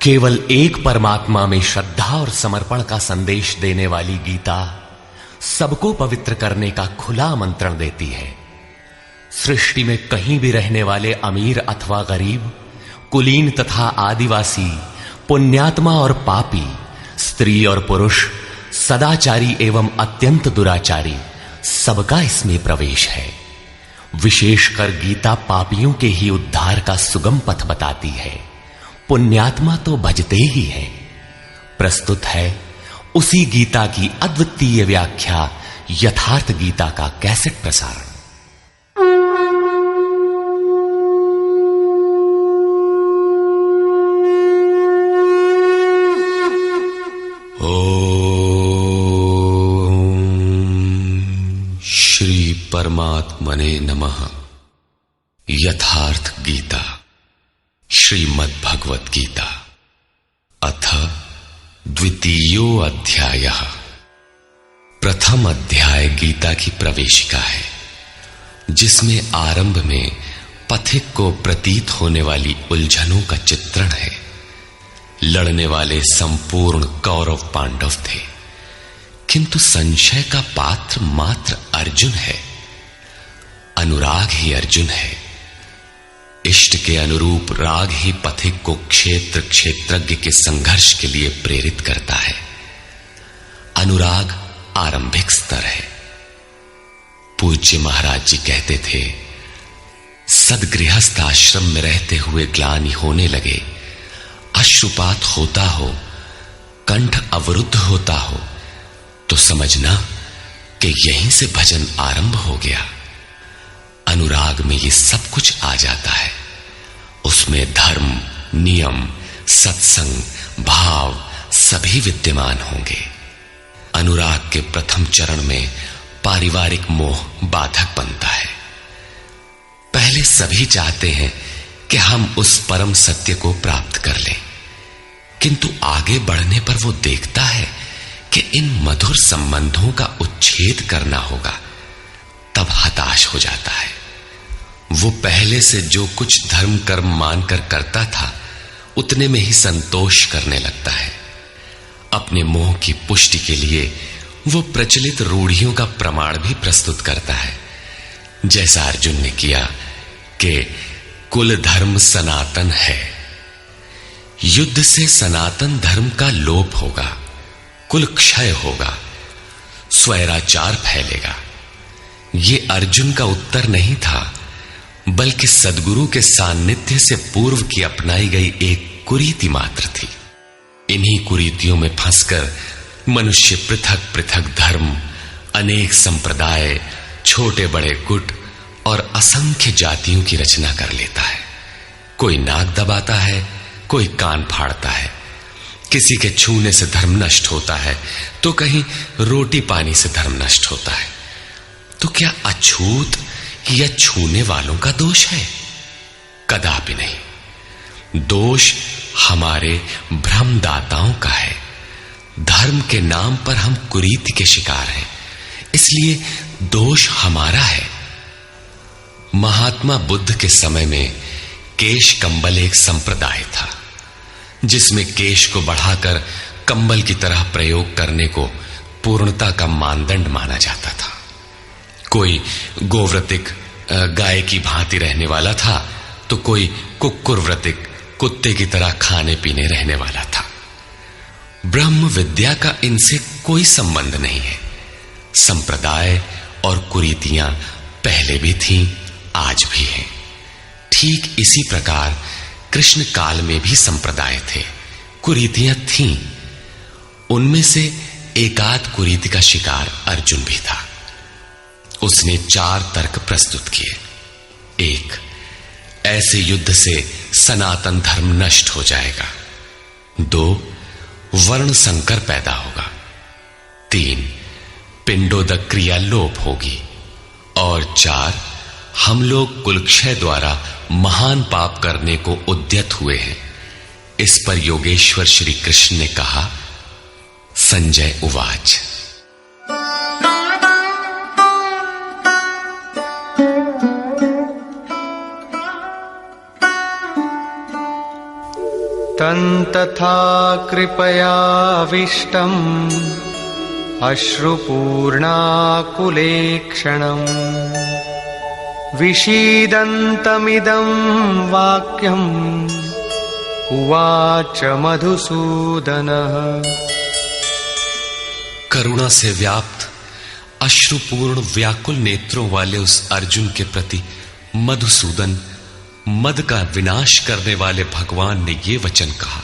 केवल एक परमात्मा में श्रद्धा और समर्पण का संदेश देने वाली गीता सबको पवित्र करने का खुला आमंत्रण देती है। सृष्टि में कहीं भी रहने वाले अमीर अथवा गरीब, कुलीन तथा आदिवासी, पुण्यात्मा और पापी, स्त्री और पुरुष, सदाचारी एवं अत्यंत दुराचारी, सबका इसमें प्रवेश है। विशेषकर गीता पापियों के ही उद्धार का सुगम पथ बताती है। पुण्यात्मा तो भजते ही है। प्रस्तुत है उसी गीता की अद्वितीय व्याख्या यथार्थ गीता का कैसेट प्रसारण। श्री परमात्मने नमः। यथार्थ गीता, श्रीमद् भगवत गीता, अथ द्वितीयो अध्यायः। प्रथम अध्याय गीता की प्रवेशिका है, जिसमें आरंभ में पथिक को प्रतीत होने वाली उलझनों का चित्रण है। लड़ने वाले संपूर्ण कौरव पांडव थे, किंतु संशय का पात्र मात्र अर्जुन है। अनुराग ही अर्जुन है। इष्ट के अनुरूप राग ही पथिक को क्षेत्र क्षेत्रज्ञ के संघर्ष के लिए प्रेरित करता है। अनुराग आरंभिक स्तर है। पूज्य महाराज जी कहते थे, सदगृहस्थ आश्रम में रहते हुए ग्लानि होने लगे, अश्रुपात होता हो, कंठ अवरुद्ध होता हो, तो समझना कि यहीं से भजन आरंभ हो गया। अनुराग में ये सब कुछ आ जाता है। उसमें धर्म, नियम, सत्संग, भाव सभी विद्यमान होंगे। अनुराग के प्रथम चरण में पारिवारिक मोह बाधक बनता है। पहले सभी चाहते हैं कि हम उस परम सत्य को प्राप्त कर लें, किंतु आगे बढ़ने पर वो देखता है कि इन मधुर संबंधों का उच्छेद करना होगा। तब हताश हो जाता है। वो पहले से जो कुछ धर्म कर्म मानकर करता था, उतने में ही संतोष करने लगता है। अपने मोह की पुष्टि के लिए वो प्रचलित रूढ़ियों का प्रमाण भी प्रस्तुत करता है, जैसा अर्जुन ने किया कि कुल धर्म सनातन है। युद्ध से सनातन धर्म का लोप होगा, कुल क्षय होगा, स्वैराचार फैलेगा। ये अर्जुन का उत्तर नहीं था, बल्कि सद्गुरु के सान्निध्य से पूर्व की अपनाई गई एक कुरीति मात्र थी। इन्हीं कुरीतियों में फंसकर मनुष्य पृथक पृथक धर्म, अनेक संप्रदाय, छोटे बड़े गुट और असंख्य जातियों की रचना कर लेता है। कोई नाक दबाता है, कोई कान फाड़ता है। किसी के छूने से धर्म नष्ट होता है, तो कहीं रोटी पानी से धर्म नष्ट होता है। तो क्या अछूत या छूने वालों का दोष है? कदापि नहीं। दोष हमारे भ्रमदाताओं का है। धर्म के नाम पर हम कुरीति के शिकार हैं, इसलिए दोष हमारा है। महात्मा बुद्ध के समय में केश कंबल एक संप्रदाय था, जिसमें केश को बढ़ाकर कंबल की तरह प्रयोग करने को पूर्णता का मानदंड माना जाता था। कोई गोव्रतिक गाय की भांति रहने वाला था, तो कोई कुक्कुरव्रतिक कुत्ते की तरह खाने पीने रहने वाला था। ब्रह्म विद्या का इनसे कोई संबंध नहीं है। संप्रदाय और कुरीतियां पहले भी थीं, आज भी हैं। ठीक इसी प्रकार कृष्ण काल में भी संप्रदाय थे, कुरीतियां थीं। उनमें से एकाध कुरीति का शिकार अर्जुन भी था। उसने 4 तर्क प्रस्तुत किए। 1, ऐसे युद्ध से सनातन धर्म नष्ट हो जाएगा। 2, वर्ण संकर पैदा होगा। 3, पिंडोदक क्रिया लोप होगी। और 4, हम लोग कुलक्षय द्वारा महान पाप करने को उद्यत हुए हैं। इस पर योगेश्वर श्री कृष्ण ने कहा, संजय उवाच। तन्तथा कृपयाविष्टम् अश्रुपूर्णाकुलेक्षणम् विषीदन्तमिदं वाक्यम् उवाच मधुसूदनः। करुणा से व्याप्त अश्रुपूर्ण व्याकुल नेत्रों वाले उस अर्जुन के प्रति मधुसूदन, मद का विनाश करने वाले भगवान ने ये वचन कहा।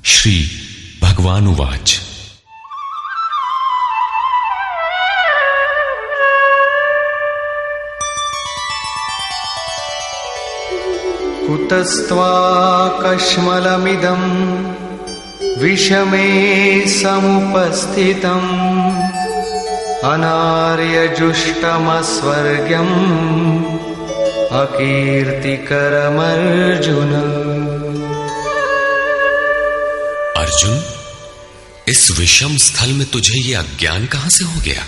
श्री भगवान उवाच। कुतस्त्वाकश्मलमिदं विषमे समुपस्थितम् अनार्यजुष्टमस्वर्ग्यम् अकीर्तिकरमर्जुन। अर्जुन, इस विषम स्थल में तुझे ये अज्ञान कहां से हो गया?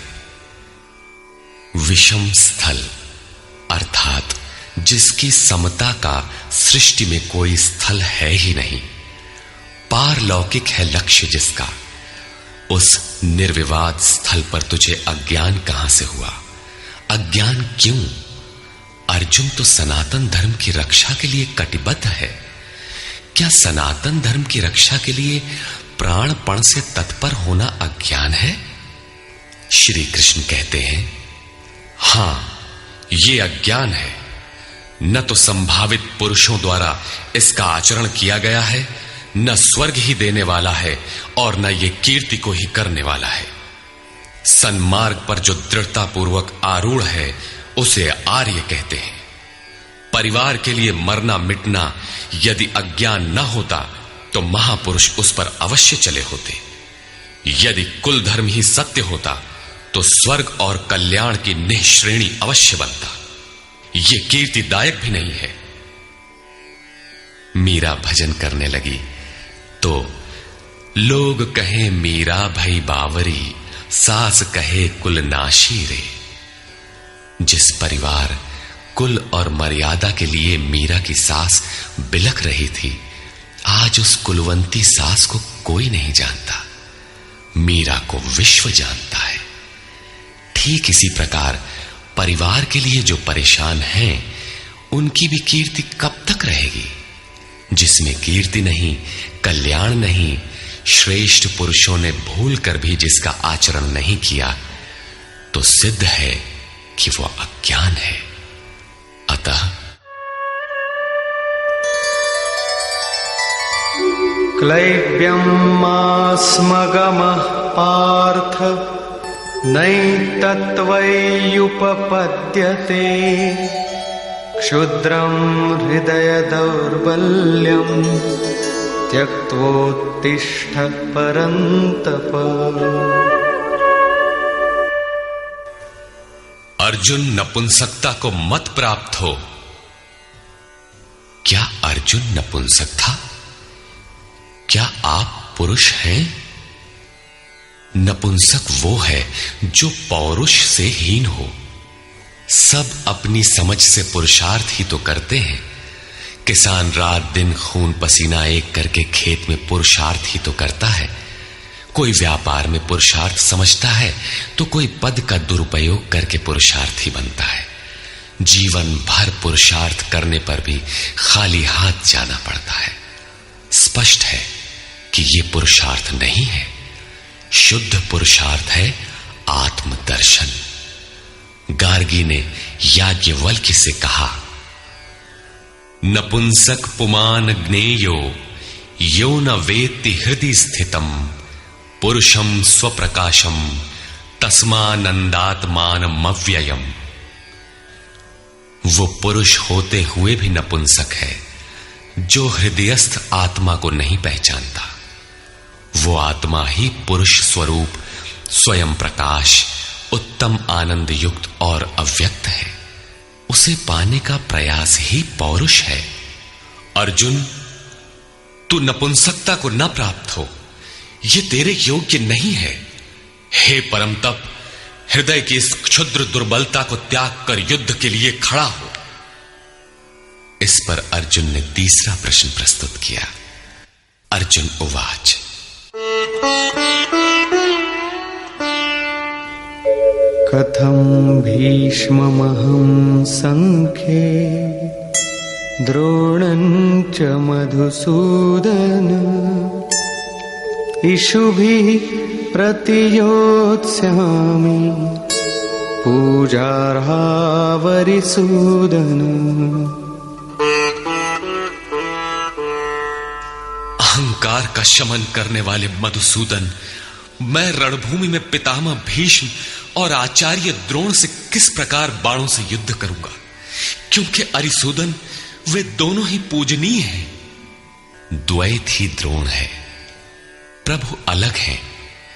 विषम स्थल अर्थात जिसकी समता का सृष्टि में कोई स्थल है ही नहीं, पारलौकिक है लक्ष्य जिसका, उस निर्विवाद स्थल पर तुझे अज्ञान कहां से हुआ? अज्ञान क्यों? अर्जुन तो सनातन धर्म की रक्षा के लिए कटिबद्ध है। क्या सनातन धर्म की रक्षा के लिए प्राणपण से तत्पर होना अज्ञान है? श्री कृष्ण कहते हैं, हां, ये अज्ञान है। न तो संभावित पुरुषों द्वारा इसका आचरण किया गया है, न स्वर्ग ही देने वाला है और न ये कीर्ति को ही करने वाला है। सन्मार्ग पर जो दृढ़ता पूर्वक आरूढ़ है उसे आर्य कहते हैं। परिवार के लिए मरना मिटना यदि अज्ञान न होता तो महापुरुष उस पर अवश्य चले होते। यदि कुल धर्म ही सत्य होता तो स्वर्ग और कल्याण की निःश्रेणी अवश्य बनता। ये कीर्तिदायक भी नहीं है। मीरा भजन करने लगी तो लोग कहें मीरा भई बावरी, सास कहे कुल नाशी रे। जिस परिवार, कुल और मर्यादा के लिए मीरा की सास बिलख रही थी, आज उस कुलवंती सास को कोई नहीं जानता। मीरा को विश्व जानता है। ठीक इसी प्रकार परिवार के लिए जो परेशान हैं, उनकी भी कीर्ति कब तक रहेगी? जिसमें कीर्ति नहीं, कल्याण नहीं, श्रेष्ठ पुरुषों ने भूल कर भी जिसका आचरण नहीं किया, तो सिद्ध है कि वो अज्ञान है। अतः क्लैब्यमास्मगमः पार्थ नैतत्त्वय्युपपद्यते क्षुद्रं हृदय दौर्बल्यं त्यक्त्वोत्तिष्ठ परन्तप। अर्जुन, नपुंसकता को मत प्राप्त हो। क्या अर्जुन नपुंसक था? क्या आप पुरुष हैं? नपुंसक वो है जो पौरुष से हीन हो। सब अपनी समझ से पुरुषार्थ ही तो करते हैं। किसान रात दिन खून पसीना एक करके खेत में पुरुषार्थ ही तो करता है। कोई व्यापार में पुरुषार्थ समझता है तो कोई पद का दुरुपयोग करके पुरुषार्थी बनता है। जीवन भर पुरुषार्थ करने पर भी खाली हाथ जाना पड़ता है। स्पष्ट है कि यह पुरुषार्थ नहीं है। शुद्ध पुरुषार्थ है आत्मदर्शन। गार्गी ने याज्ञवल्क्य से कहा, नपुंसक पुमान ज्ञेयो यो न वेत्ति हृदि स्थितम पुरुषम स्वप्रकाशम तस्मानंदात्मानमव्ययम्। वो पुरुष होते हुए भी नपुंसक है जो हृदयस्थ आत्मा को नहीं पहचानता। वो आत्मा ही पुरुष स्वरूप, स्वयं प्रकाश, उत्तम आनंद युक्त और अव्यक्त है। उसे पाने का प्रयास ही पौरुष है। अर्जुन, तू नपुंसकता को न प्राप्त हो, ये तेरे योग्य नहीं है। हे परम तप, हृदय की इस क्षुद्र दुर्बलता को त्याग कर युद्ध के लिए खड़ा हो। इस पर अर्जुन ने तीसरा प्रश्न प्रस्तुत किया। अर्जुन उवाच। कथं भीष्ममहं संख्ये द्रोणं च मधुसूदन इषुभिः प्रतियोत्स्यामि पूजार्हा वरिसूदन। अहंकार का शमन करने वाले मधुसूदन, मैं रणभूमि में पितामह भीष्म और आचार्य द्रोण से किस प्रकार बाणों से युद्ध करूंगा, क्योंकि अरिसूदन वे दोनों ही पूजनीय हैं। द्वैत ही द्रोण है। प्रभु अलग हैं,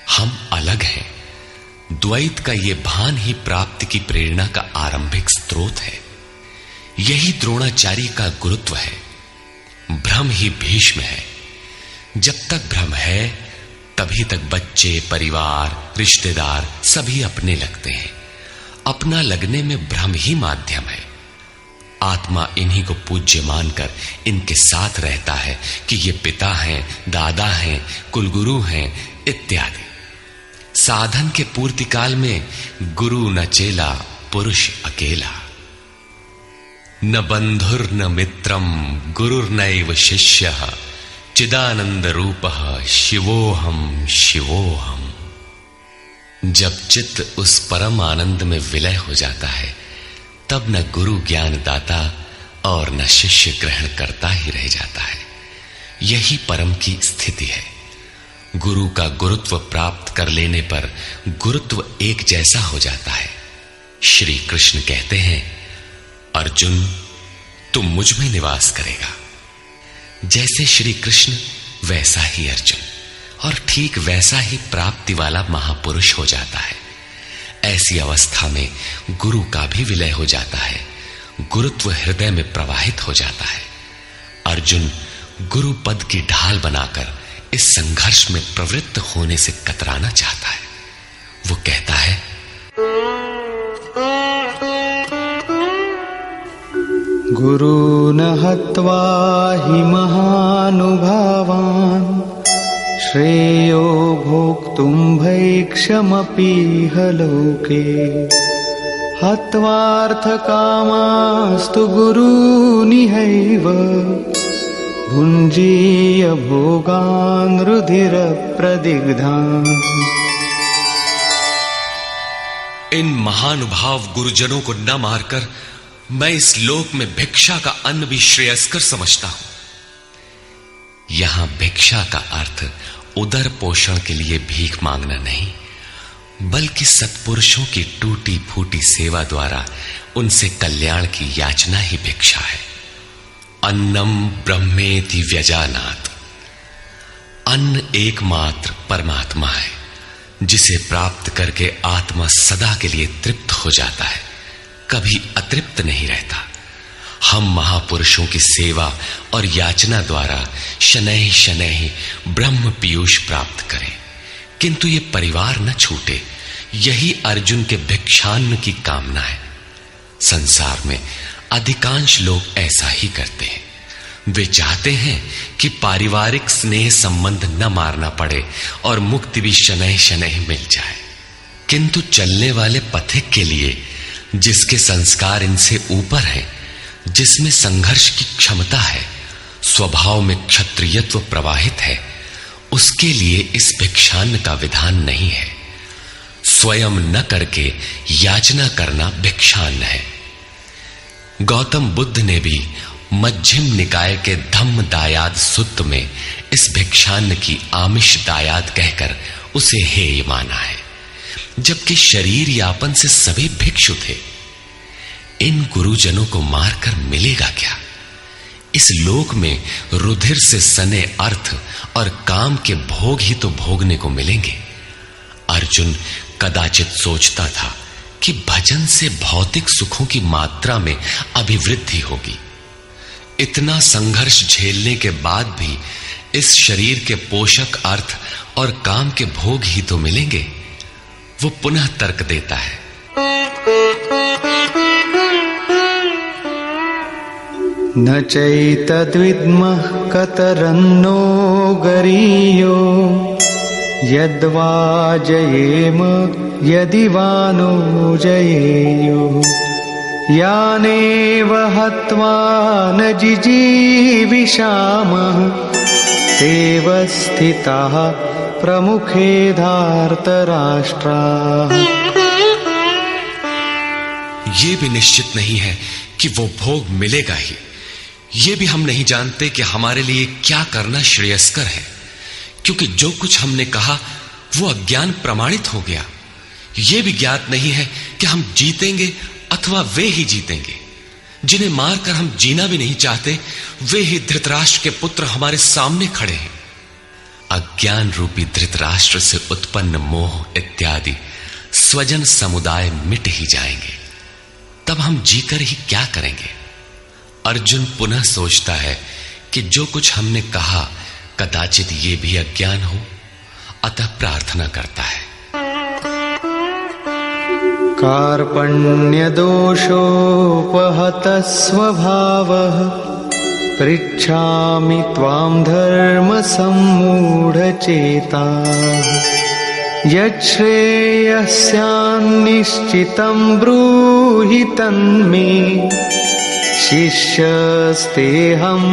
हम अलग हैं। द्वैत का यह भान ही प्राप्ति की प्रेरणा का आरंभिक स्रोत है। यही द्रोणाचार्य का गुरुत्व है। भ्रम ही भीष्म है। जब तक भ्रम है तभी तक बच्चे, परिवार, रिश्तेदार सभी अपने लगते हैं। अपना लगने में भ्रम ही माध्यम है। आत्मा इन्हीं को पूज्य मानकर इनके साथ रहता है कि ये पिता हैं, दादा हैं, कुलगुरु हैं इत्यादि। साधन के पूर्ति काल में गुरु न चेला, पुरुष अकेला। न बंधुर न मित्रम गुरुर्नैव शिष्यः चिदानंद रूपः शिवोहम शिवोहम। जब चित्त उस परम आनंद में विलय हो जाता है तब न गुरु ज्ञान दाता और न शिष्य ग्रहण करता ही रह जाता है। यही परम की स्थिति है। गुरु का गुरुत्व प्राप्त कर लेने पर गुरुत्व एक जैसा हो जाता है। श्री कृष्ण कहते हैं, अर्जुन तुम मुझ में निवास करेगा। जैसे श्री कृष्ण वैसा ही अर्जुन, और ठीक वैसा ही प्राप्ति वाला महापुरुष हो जाता है। ऐसी अवस्था में गुरु का भी विलय हो जाता है। गुरुत्व हृदय में प्रवाहित हो जाता है। अर्जुन गुरु पद की ढाल बनाकर इस संघर्ष में प्रवृत्त होने से कतराना चाहता है। वो कहता है, गुरून् हत्वा हि महानुभावान् श्रेयो भोक्तुं भैक्षमपीह लोके हत्वार्थकामास्तु गुरूनिहैव भुञ्जीय भोगान् रुधिरप्रदिग्धान्। इन महानुभाव गुरुजनों को न मारकर मैं इस लोक में भिक्षा का अन्न भी श्रेयस्कर समझता हूं। यहां भिक्षा का अर्थ उदर पोषण के लिए भीख मांगना नहीं, बल्कि सत्पुरुषों की टूटी फूटी सेवा द्वारा उनसे कल्याण की याचना ही भिक्षा है। अन्नम ब्रह्मेति व्यजानात्। अन्न एकमात्र परमात्मा है, जिसे प्राप्त करके आत्मा सदा के लिए तृप्त हो जाता है, कभी अतृप्त नहीं रहता। हम महापुरुषों की सेवा और याचना द्वारा शनैः शनैः ब्रह्म पीयूष प्राप्त करें, किंतु ये परिवार न छूटे। यही अर्जुन के भिक्षान्न की कामना है। संसार में अधिकांश लोग ऐसा ही करते हैं। वे चाहते हैं कि पारिवारिक स्नेह संबंध न मारना पड़े और मुक्ति भी शनैः शनैः मिल जाए, किंतु चलने वाले पथिक के लिए, जिसके संस्कार इनसे ऊपर है, जिसमें संघर्ष की क्षमता है, स्वभाव में क्षत्रियत्व प्रवाहित है, उसके लिए इस भिक्षान्न का विधान नहीं है। स्वयं न करके याचना करना भिक्षान्न है। गौतम बुद्ध ने भी मध्यम निकाय के धम्म दायाद सुत्त में इस भिक्षान्न की आमिष दायाद कहकर उसे हेय माना है, जबकि शरीर यापन से सभी भिक्षु थे। इन गुरुजनों को मारकर मिलेगा क्या? इस लोक में रुधिर से सने अर्थ और काम के भोग ही तो भोगने को मिलेंगे। अर्जुन कदाचित सोचता था कि भजन से भौतिक सुखों की मात्रा में अभिवृद्धि होगी। इतना संघर्ष झेलने के बाद भी इस शरीर के पोषक अर्थ और काम के भोग ही तो मिलेंगे। वो पुनः तर्क देता है, न चैतद्विद्मः कतरन्नो गरीयो यद्वा जयेम यदि वा नो जयेयो यानेव हत्वा न जिजीविषामः तेव स्थिताः प्रमुखे धार्तराष्ट्राः। ये भी निश्चित नहीं है कि वो भोग मिलेगा ही। ये भी हम नहीं जानते कि हमारे लिए क्या करना श्रेयस्कर है, क्योंकि जो कुछ हमने कहा वो अज्ञान प्रमाणित हो गया। ये भी ज्ञात नहीं है कि हम जीतेंगे अथवा वे ही जीतेंगे। जिन्हें मारकर हम जीना भी नहीं चाहते, वे ही धृतराष्ट्र के पुत्र हमारे सामने खड़े हैं। अज्ञान रूपी धृतराष्ट्र से उत्पन्न मोह इत्यादि स्वजन समुदाय मिट ही जाएंगे, तब हम जीकर ही क्या करेंगे। अर्जुन पुनः सोचता है कि जो कुछ हमने कहा कदाचित ये भी अज्ञान हो, अतः प्रार्थना करता है। कार्पण्यदोषोपहतः स्वभावः पृच्छामि त्वां धर्मसम्मूढचेताः यच्छ्रेयस्यान्निश्चितं ब्रूहि तन्मे शिष्यस्तेऽहं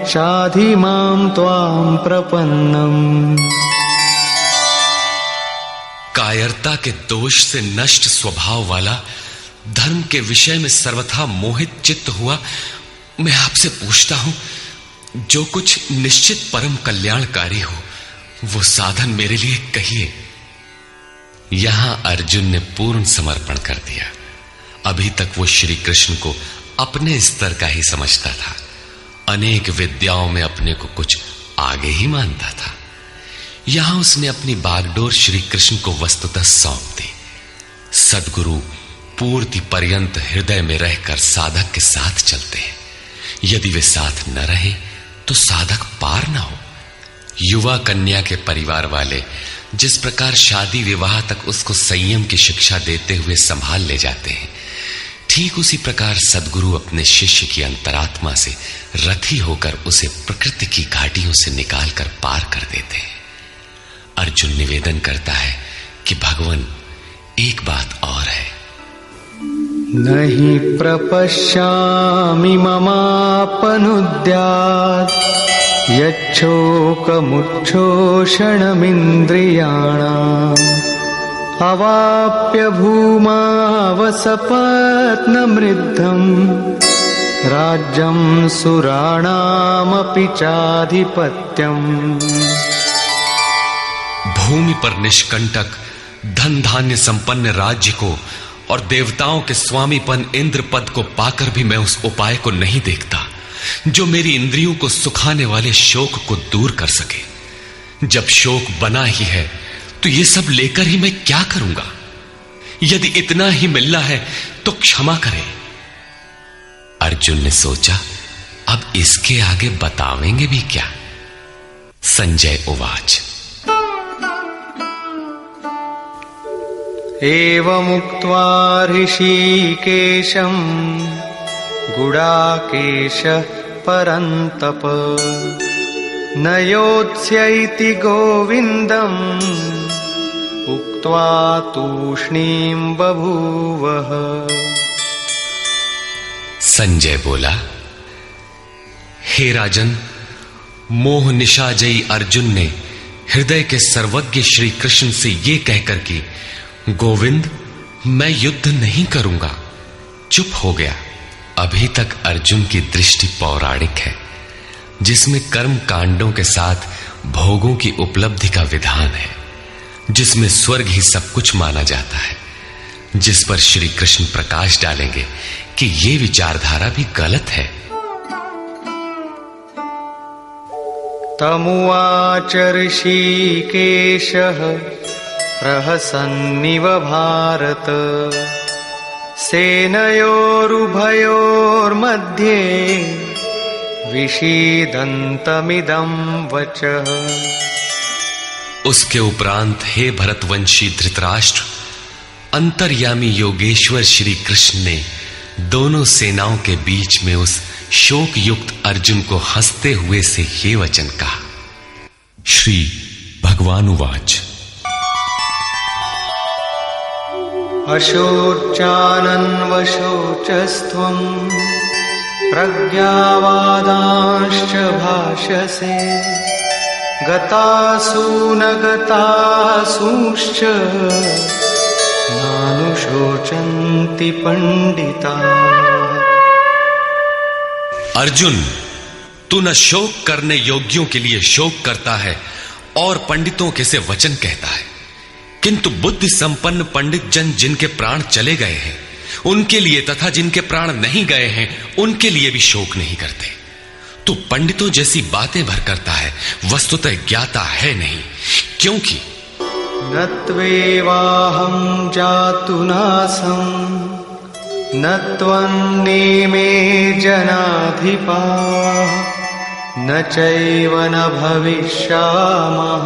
शाधि मां त्वां प्रपन्नम्। कायरता के दोष से नष्ट स्वभाव वाला, धर्म के विषय में सर्वथा मोहित चित्त हुआ मैं आपसे पूछता हूं, जो कुछ निश्चित परम कल्याणकारी हो वो साधन मेरे लिए कहिए। यहां अर्जुन ने पूर्ण समर्पण कर दिया। अभी तक वो श्री कृष्ण को अपने स्तर का ही समझता था, अनेक विद्याओं में अपने को कुछ आगे ही मानता था। यहां उसने अपनी बागडोर श्री कृष्ण को वस्तुतः सौंप दी। सद्गुरु पूर्ति पर्यंत हृदय में रहकर साधक के साथ चलते हैं। यदि वे साथ न रहे तो साधक पार न हो। युवा कन्या के परिवार वाले जिस प्रकार शादी विवाह तक उसको संयम की शिक्षा देते हुए संभाल ले जाते हैं, ठीक उसी प्रकार सद्गुरु अपने शिष्य की अंतरात्मा से रथी होकर उसे प्रकृति की घाटियों से निकालकर पार कर देते हैं। अर्जुन निवेदन करता है कि भगवान, एक बात और है। नहि प्रपश्यामि ममापनुद्यात् यच्छोकमुच्छोषणमिन्द्रियाणाम् अवाप्य भूमावसपत्नमृद्धम् राज्यं सुराणामपि चाधिपत्यम्। भूमि पर निष्कंटक धन धान्य संपन्न राज्य को और देवताओं के स्वामीपन इंद्र पद को पाकर भी मैं उस उपाय को नहीं देखता जो मेरी इंद्रियों को सुखाने वाले शोक को दूर कर सके। जब शोक बना ही है तो ये सब लेकर ही मैं क्या करूंगा। यदि इतना ही मिलना है तो क्षमा करें। अर्जुन ने सोचा, अब इसके आगे बतावेंगे भी क्या। संजय उवाच। एवमुक्त्वा ऋषिकेशं गुडाकेशः परन्तप न योत्स्यैति गोविन्दम् उक्त्वा तूष्णीं बभूवः। संजय बोला, हे राजन, मोह निशाजयी अर्जुन ने हृदय के सर्वज्ञ श्री कृष्ण से ये कहकर कि गोविंद, मैं युद्ध नहीं करूंगा, चुप हो गया। अभी तक अर्जुन की दृष्टि पौराणिक है, जिसमें कर्म कांडों के साथ भोगों की उपलब्धि का विधान है, जिसमें स्वर्ग ही सब कुछ माना जाता है, जिस पर श्री कृष्ण प्रकाश डालेंगे कि ये विचारधारा भी गलत है। तमुवाच ऋषिकेशः प्रहसन्निव भारत सेनयोरुभयोर्मध्ये विषीदन्तमिदं वचः। उसके उपरांत हे भरतवंशी धृतराष्ट्र, अंतर्यामी योगेश्वर श्री कृष्ण ने दोनों सेनाओं के बीच में उस शोक युक्त अर्जुन को हंसते हुए से ये वचन कहा। श्री भगवान उवाच। अशोचानन्वशोचस्त्वं प्रज्ञावादांश्च भाषसे गतासु न गतासूंश्च नानुशोचन्ति पंडिताः। अर्जुन, तू न शोक करने योग्यों के लिए शोक करता है और पंडितों के से वचन कहता है, किंतु बुद्धि संपन्न पंडित जन जिनके प्राण चले गए हैं उनके लिए तथा जिनके प्राण नहीं गए हैं उनके लिए भी शोक नहीं करते। तू पंडितों जैसी बातें भर करता है, वस्तुतः ज्ञाता है नहीं, क्योंकि न त्वेवाहं जातु नासं न त्वन्नेमे जनाधिपाः न चैव न भविष्यामः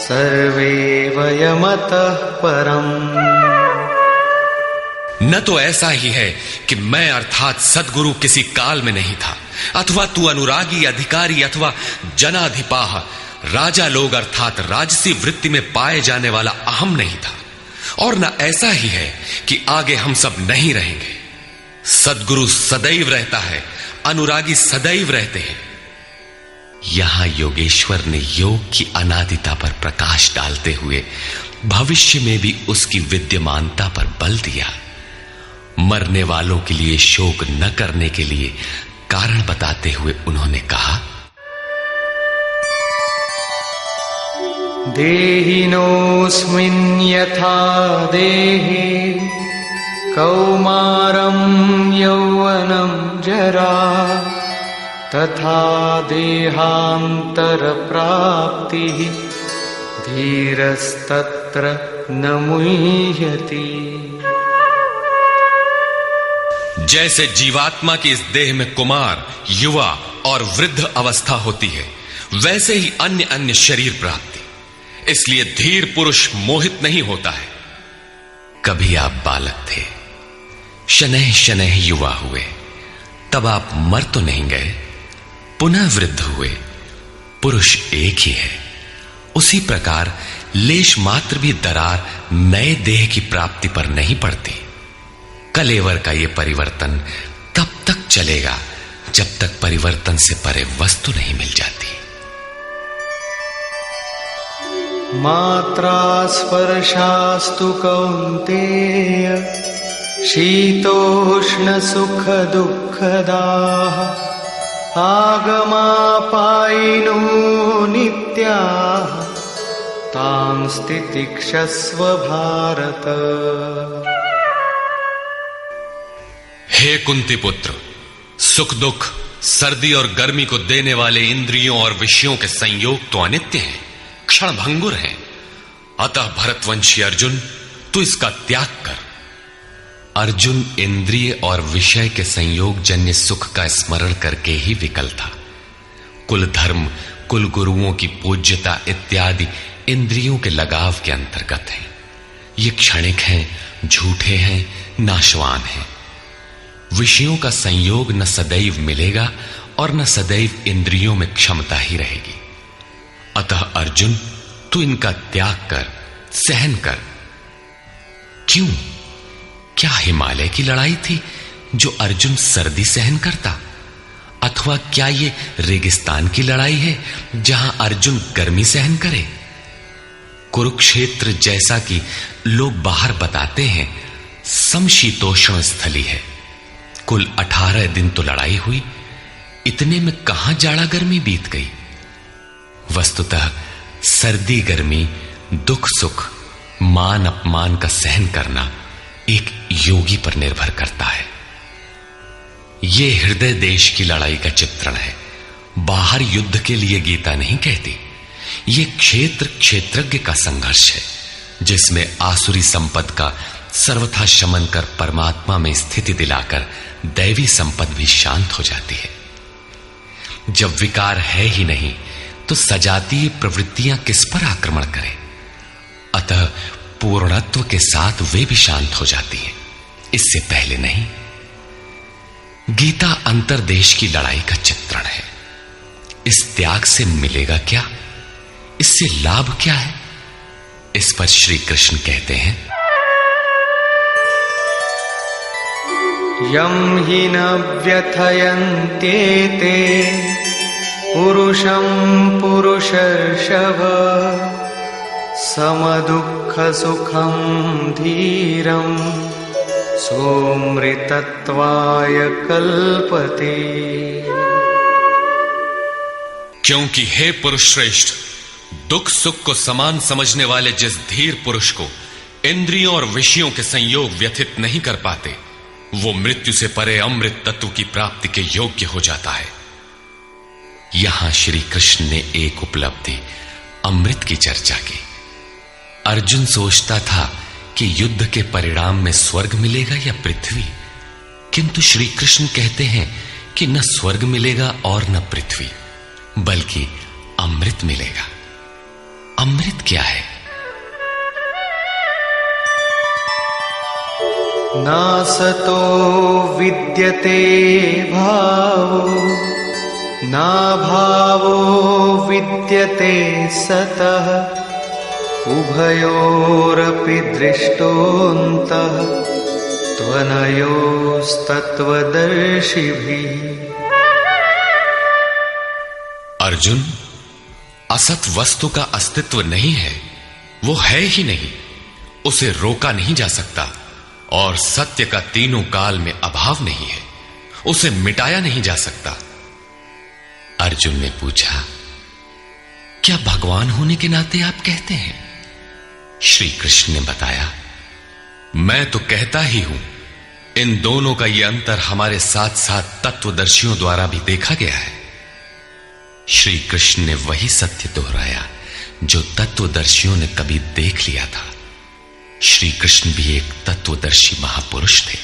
सर्वे वयमतः परम्। न तो ऐसा ही है कि मैं अर्थात सद्गुरु किसी काल में नहीं था, अथवा तू अनुरागी अधिकारी अथवा जनाधिपाह राजा लोग अर्थात राजसी वृत्ति में पाए जाने वाला अहम नहीं था, और न ऐसा ही है कि आगे हम सब नहीं रहेंगे। सद्गुरु सदैव रहता है, अनुरागी सदैव रहते हैं। यहां योगेश्वर ने योग की अनादिता पर प्रकाश डालते हुए भविष्य में भी उसकी विद्यमानता पर बल दिया। मरने वालों के लिए शोक न करने के लिए कारण बताते हुए उन्होंने कहा, देहिनोऽस्मिन् यथा देहे कौमारं यौवनं जरा तथा देहान्तरप्राप्तिः धीरस्तत्र न मुह्यति। जैसे जीवात्मा की इस देह में कुमार, युवा और वृद्ध अवस्था होती है, वैसे ही अन्य अन्य शरीर प्राप्ति। इसलिए धीर पुरुष मोहित नहीं होता है। कभी आप बालक थे, शनैः शनैः युवा हुए, तब आप मर तो नहीं गए, पुनः वृद्ध हुए। पुरुष एक ही है। उसी प्रकार लेश मात्र भी दरार नए देह की प्राप्ति पर नहीं पड़ती। कलेवर का यह परिवर्तन तब तक चलेगा जब तक परिवर्तन से परे वस्तु नहीं मिल जाती। मात्रा स्पर्शास्तु कौन्तेय शीतोष्ण सुख दुःखदाः आगमापायिनो नित्याः तां स्थितिक्षस्व भारत। हे कुंती पुत्र, सुख दुख, सर्दी और गर्मी को देने वाले इंद्रियों और विषयों के संयोग तो अनित्य हैं, क्षण भंगुर हैं। अतः भरतवंशी अर्जुन, तू इसका त्याग कर। अर्जुन इंद्रिय और विषय के संयोग जन्य सुख का स्मरण करके ही विकल था। कुल धर्म, कुल गुरुओं की पूज्यता इत्यादि इंद्रियों के लगाव के अंतर्गत है। ये क्षणिक हैं, झूठे हैं, नाशवान हैं। विषयों का संयोग न सदैव मिलेगा और न सदैव इंद्रियों में क्षमता ही रहेगी। अतः अर्जुन, तू इनका त्याग कर, सहन कर। क्यों? क्या हिमालय की लड़ाई थी जो अर्जुन सर्दी सहन करता, अथवा क्या ये रेगिस्तान की लड़ाई है जहां अर्जुन गर्मी सहन करे? कुरुक्षेत्र जैसा कि लोग बाहर बताते हैं समशीतोष्ण स्थली है। कुल 18 दिन तो लड़ाई हुई, इतने में कहां जाड़ा गर्मी बीत गई। वस्तुतः सर्दी गर्मी, दुख सुख, मान अपमान का सहन करना एक योगी पर निर्भर करता है। यह हृदय देश की लड़ाई का चित्रण है। बाहर युद्ध के लिए गीता नहीं कहती। यह क्षेत्र क्षेत्रज्ञ का संघर्ष है, जिसमें आसुरी संपद का सर्वथा शमन कर परमात्मा में स्थिति दिलाकर दैवी संपद भी शांत हो जाती है। जब विकार है ही नहीं तो सजातीय प्रवृत्तियां किस पर आक्रमण करें? अतः पूर्णत्व के साथ वे भी शांत हो जाती हैं, इससे पहले नहीं। गीता अंतर्देश की लड़ाई का चित्रण है। इस त्याग से मिलेगा क्या, इससे लाभ क्या है, इस पर श्री कृष्ण कहते हैं, यम हि न व्यथयन्त्येते पुरुषं पुरुषर्षभ समदुःख सुखं धीरं सोमृतत्वाय कल्पते। क्योंकि हे पुरुष श्रेष्ठ, दुख सुख को समान समझने वाले जिस धीर पुरुष को इंद्रियों और विषयों के संयोग व्यथित नहीं कर पाते, वो मृत्यु से परे अमृत तत्व की प्राप्ति के योग्य हो जाता है। यहां श्री कृष्ण ने एक उपलब्धि अमृत की चर्चा की। अर्जुन सोचता था कि युद्ध के परिणाम में स्वर्ग मिलेगा या पृथ्वी, किंतु श्री कृष्ण कहते हैं कि न स्वर्ग मिलेगा और न पृथ्वी, बल्कि अमृत मिलेगा। अमृत क्या है? नासतो विद्यते भावो ना भावो विद्यते सतः उभयोरपि दृष्टोऽन्तः त्वनयोस्तत्त्वदर्शिभिः। अर्जुन, असत वस्तु का अस्तित्व नहीं है, वो है ही नहीं, उसे रोका नहीं जा सकता, और सत्य का तीनों काल में अभाव नहीं है, उसे मिटाया नहीं जा सकता। अर्जुन ने पूछा, क्या भगवान होने के नाते आप कहते हैं? श्री कृष्ण ने बताया, मैं तो कहता ही हूं, इन दोनों का यह अंतर हमारे साथ साथ तत्वदर्शियों द्वारा भी देखा गया है। श्री कृष्ण ने वही सत्य दोहराया जो तत्वदर्शियों ने कभी देख लिया था। श्री कृष्ण भी एक तत्वदर्शी महापुरुष थे।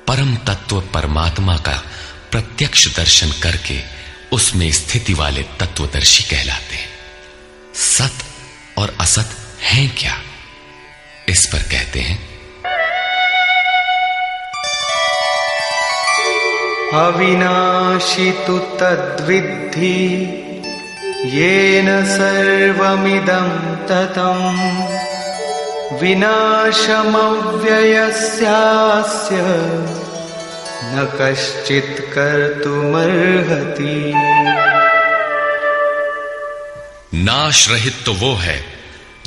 परम तत्व परमात्मा का प्रत्यक्ष दर्शन करके उसमें स्थिति वाले तत्वदर्शी कहलाते हैं। सत और असत हैं क्या, इस पर कहते हैं, अविनाशी तु तद्विद्धि येन सर्वमिदं ततं विनाशमव्ययस्यास्य न कश्चित् कर्तुमर्हति। नाश रहित तो वो है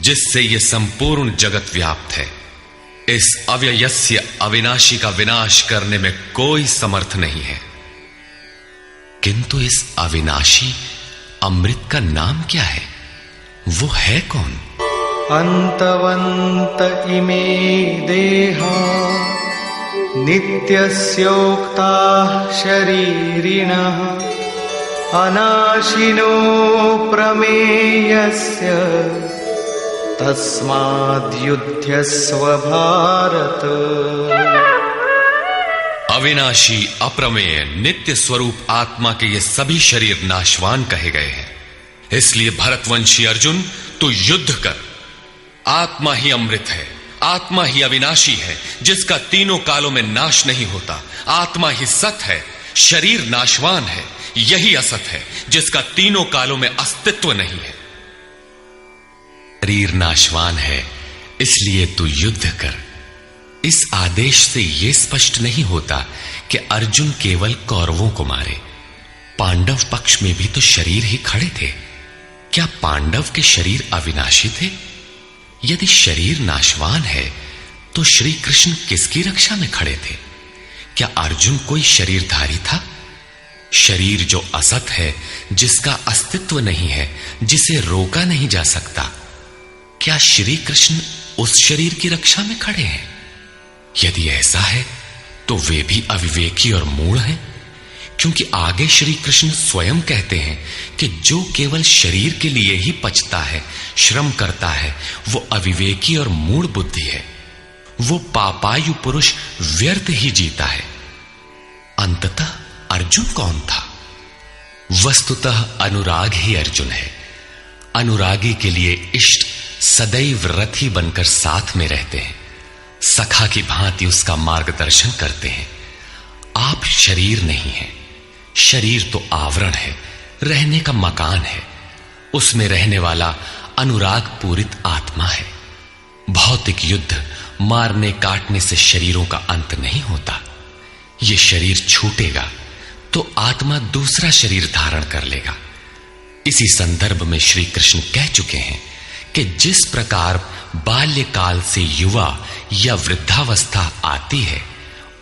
जिससे ये संपूर्ण जगत व्याप्त है। इस अव्ययस्य अविनाशी का विनाश करने में कोई समर्थ नहीं है। किंतु इस अविनाशी अमृत का नाम क्या है, वो है कौन? अंतवंत इमे देहा नित्यस्योक्ता शरीरिणः अनाशिनो प्रमेयस्य तस्माद्युध्यस्व भारत। अविनाशी अप्रमेय नित्य स्वरूप आत्मा के ये सभी शरीर नाशवान कहे गए हैं। इसलिए भरतवंशी अर्जुन, तू युद्ध कर। आत्मा ही अमृत है, आत्मा ही अविनाशी है जिसका तीनों कालों में नाश नहीं होता। आत्मा ही सत है, शरीर नाशवान है, यही असत है जिसका तीनों कालों में अस्तित्व नहीं है। शरीर नाशवान है, इसलिए तू युद्ध कर। इस आदेश से यह स्पष्ट नहीं होता कि अर्जुन केवल कौरवों को मारे। पांडव पक्ष में भी तो शरीर ही खड़े थे। क्या पांडव के शरीर अविनाशी थे? यदि शरीर नाशवान है तो श्री कृष्ण किसकी रक्षा में खड़े थे? क्या अर्जुन कोई शरीरधारी था? शरीर जो असत है, जिसका अस्तित्व नहीं है, जिसे रोका नहीं जा सकता, क्या श्री कृष्ण उस शरीर की रक्षा में खड़े हैं? यदि ऐसा है तो वे भी अविवेकी और मूढ़ हैं, क्योंकि आगे श्री कृष्ण स्वयं कहते हैं कि जो केवल शरीर के लिए ही पचता है, श्रम करता है, वो अविवेकी और मूढ़ बुद्धि है। वो पापायु पुरुष व्यर्थ ही जीता है। अंततः अर्जुन कौन था? वस्तुतः अनुराग ही अर्जुन है। अनुरागी के लिए इष्ट सदैव रथी बनकर साथ में रहते हैं, सखा की भांति उसका मार्गदर्शन करते हैं। आप शरीर नहीं हैं। शरीर तो आवरण है, रहने का मकान है। उसमें रहने वाला अनुराग पूरित आत्मा है। भौतिक युद्ध, मारने काटने से शरीरों का अंत नहीं होता। ये शरीर छूटेगा तो आत्मा दूसरा शरीर धारण कर लेगा। इसी संदर्भ में श्री कृष्ण कह चुके हैं कि जिस प्रकार बाल्यकाल से युवा या वृद्धावस्था आती है,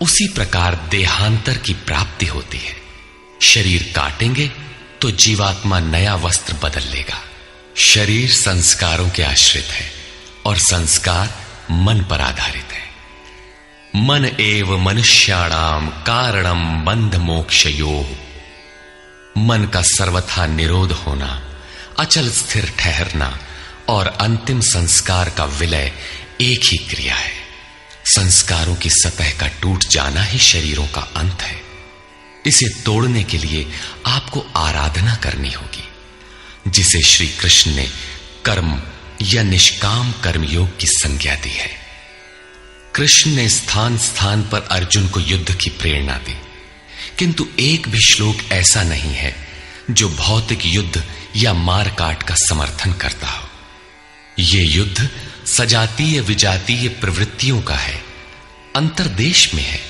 उसी प्रकार देहांतर की प्राप्ति होती है। शरीर काटेंगे तो जीवात्मा नया वस्त्र बदल लेगा। शरीर संस्कारों के आश्रित है और संस्कार मन पर आधारित है। मन एव मनुष्याणाम कारणम बंध मोक्षयोः। मन का सर्वथा निरोध होना, अचल स्थिर ठहरना और अंतिम संस्कार का विलय एक ही क्रिया है। संस्कारों की सतह का टूट जाना ही शरीरों का अंत है। इसे तोड़ने के लिए आपको आराधना करनी होगी, जिसे श्री कृष्ण ने कर्म या निष्काम कर्मयोग की संज्ञा दी है। कृष्ण ने स्थान स्थान पर अर्जुन को युद्ध की प्रेरणा दी, किंतु एक भी श्लोक ऐसा नहीं है जो भौतिक युद्ध या मार काट का समर्थन करता हो। यह युद्ध सजातीय विजातीय प्रवृत्तियों का है, अंतर्देश में है।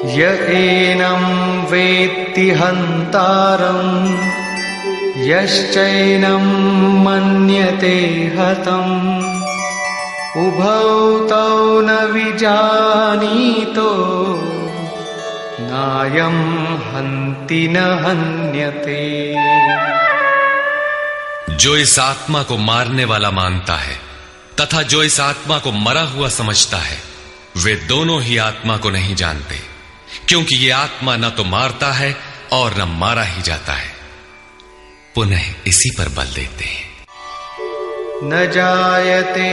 य एनं वेत्ति हन्तारम् यश्चैनं मन्यते हतम् उभौ तौ न विजानीतो नायं हन्ति न हन्यते। जो इस आत्मा को मारने वाला मानता है तथा जो इस आत्मा को मरा हुआ समझता है, वे दोनों ही आत्मा को नहीं जानते, क्योंकि ये आत्मा न तो मारता है और न मारा ही जाता है। पुनः इसी पर बल देते हैं। न जायते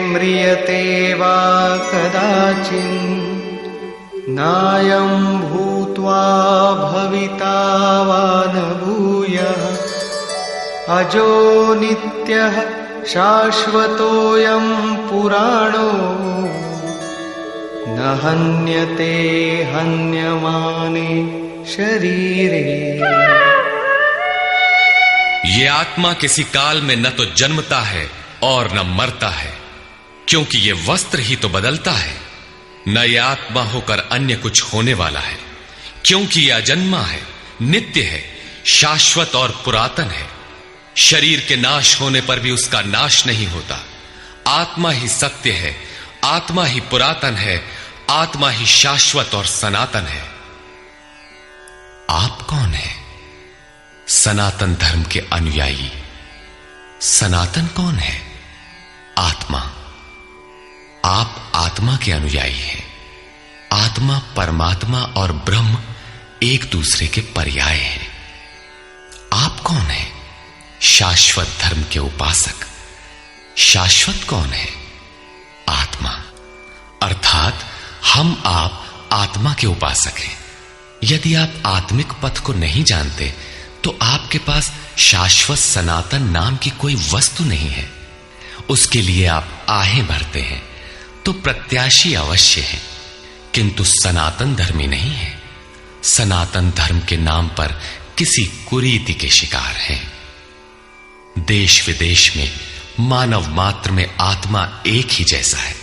म्रियते वा कदाचिन् नायं भूत्वा भविता वा न भूयः अजो नित्यः शाश्वतोऽयं पुराणो न हन्यते हन्यमाने शरीरे। ये आत्मा किसी काल में न तो जन्मता है और न मरता है, क्योंकि ये वस्त्र ही तो बदलता है। न ये आत्मा होकर अन्य कुछ होने वाला है, क्योंकि यह अजन्मा है, नित्य है, शाश्वत और पुरातन है। शरीर के नाश होने पर भी उसका नाश नहीं होता। आत्मा ही सत्य है, आत्मा ही पुरातन है, आत्मा ही शाश्वत और सनातन है। आप कौन है? सनातन धर्म के अनुयायी। सनातन कौन है? आत्मा। आप आत्मा के अनुयायी हैं। आत्मा, परमात्मा और ब्रह्म एक दूसरे के पर्याय हैं। आप कौन है? शाश्वत धर्म के उपासक। शाश्वत कौन है? आत्मा। अर्थात हम आप आत्मा के उपासक हैं। यदि आप आत्मिक पथ को नहीं जानते तो आपके पास शाश्वत सनातन नाम की कोई वस्तु नहीं है। उसके लिए आप आहें भरते हैं तो प्रत्याशी अवश्य है, किंतु सनातन धर्मी नहीं है। सनातन धर्म के नाम पर किसी कुरीति के शिकार हैं। देश विदेश में मानव मात्र में आत्मा एक ही जैसा है।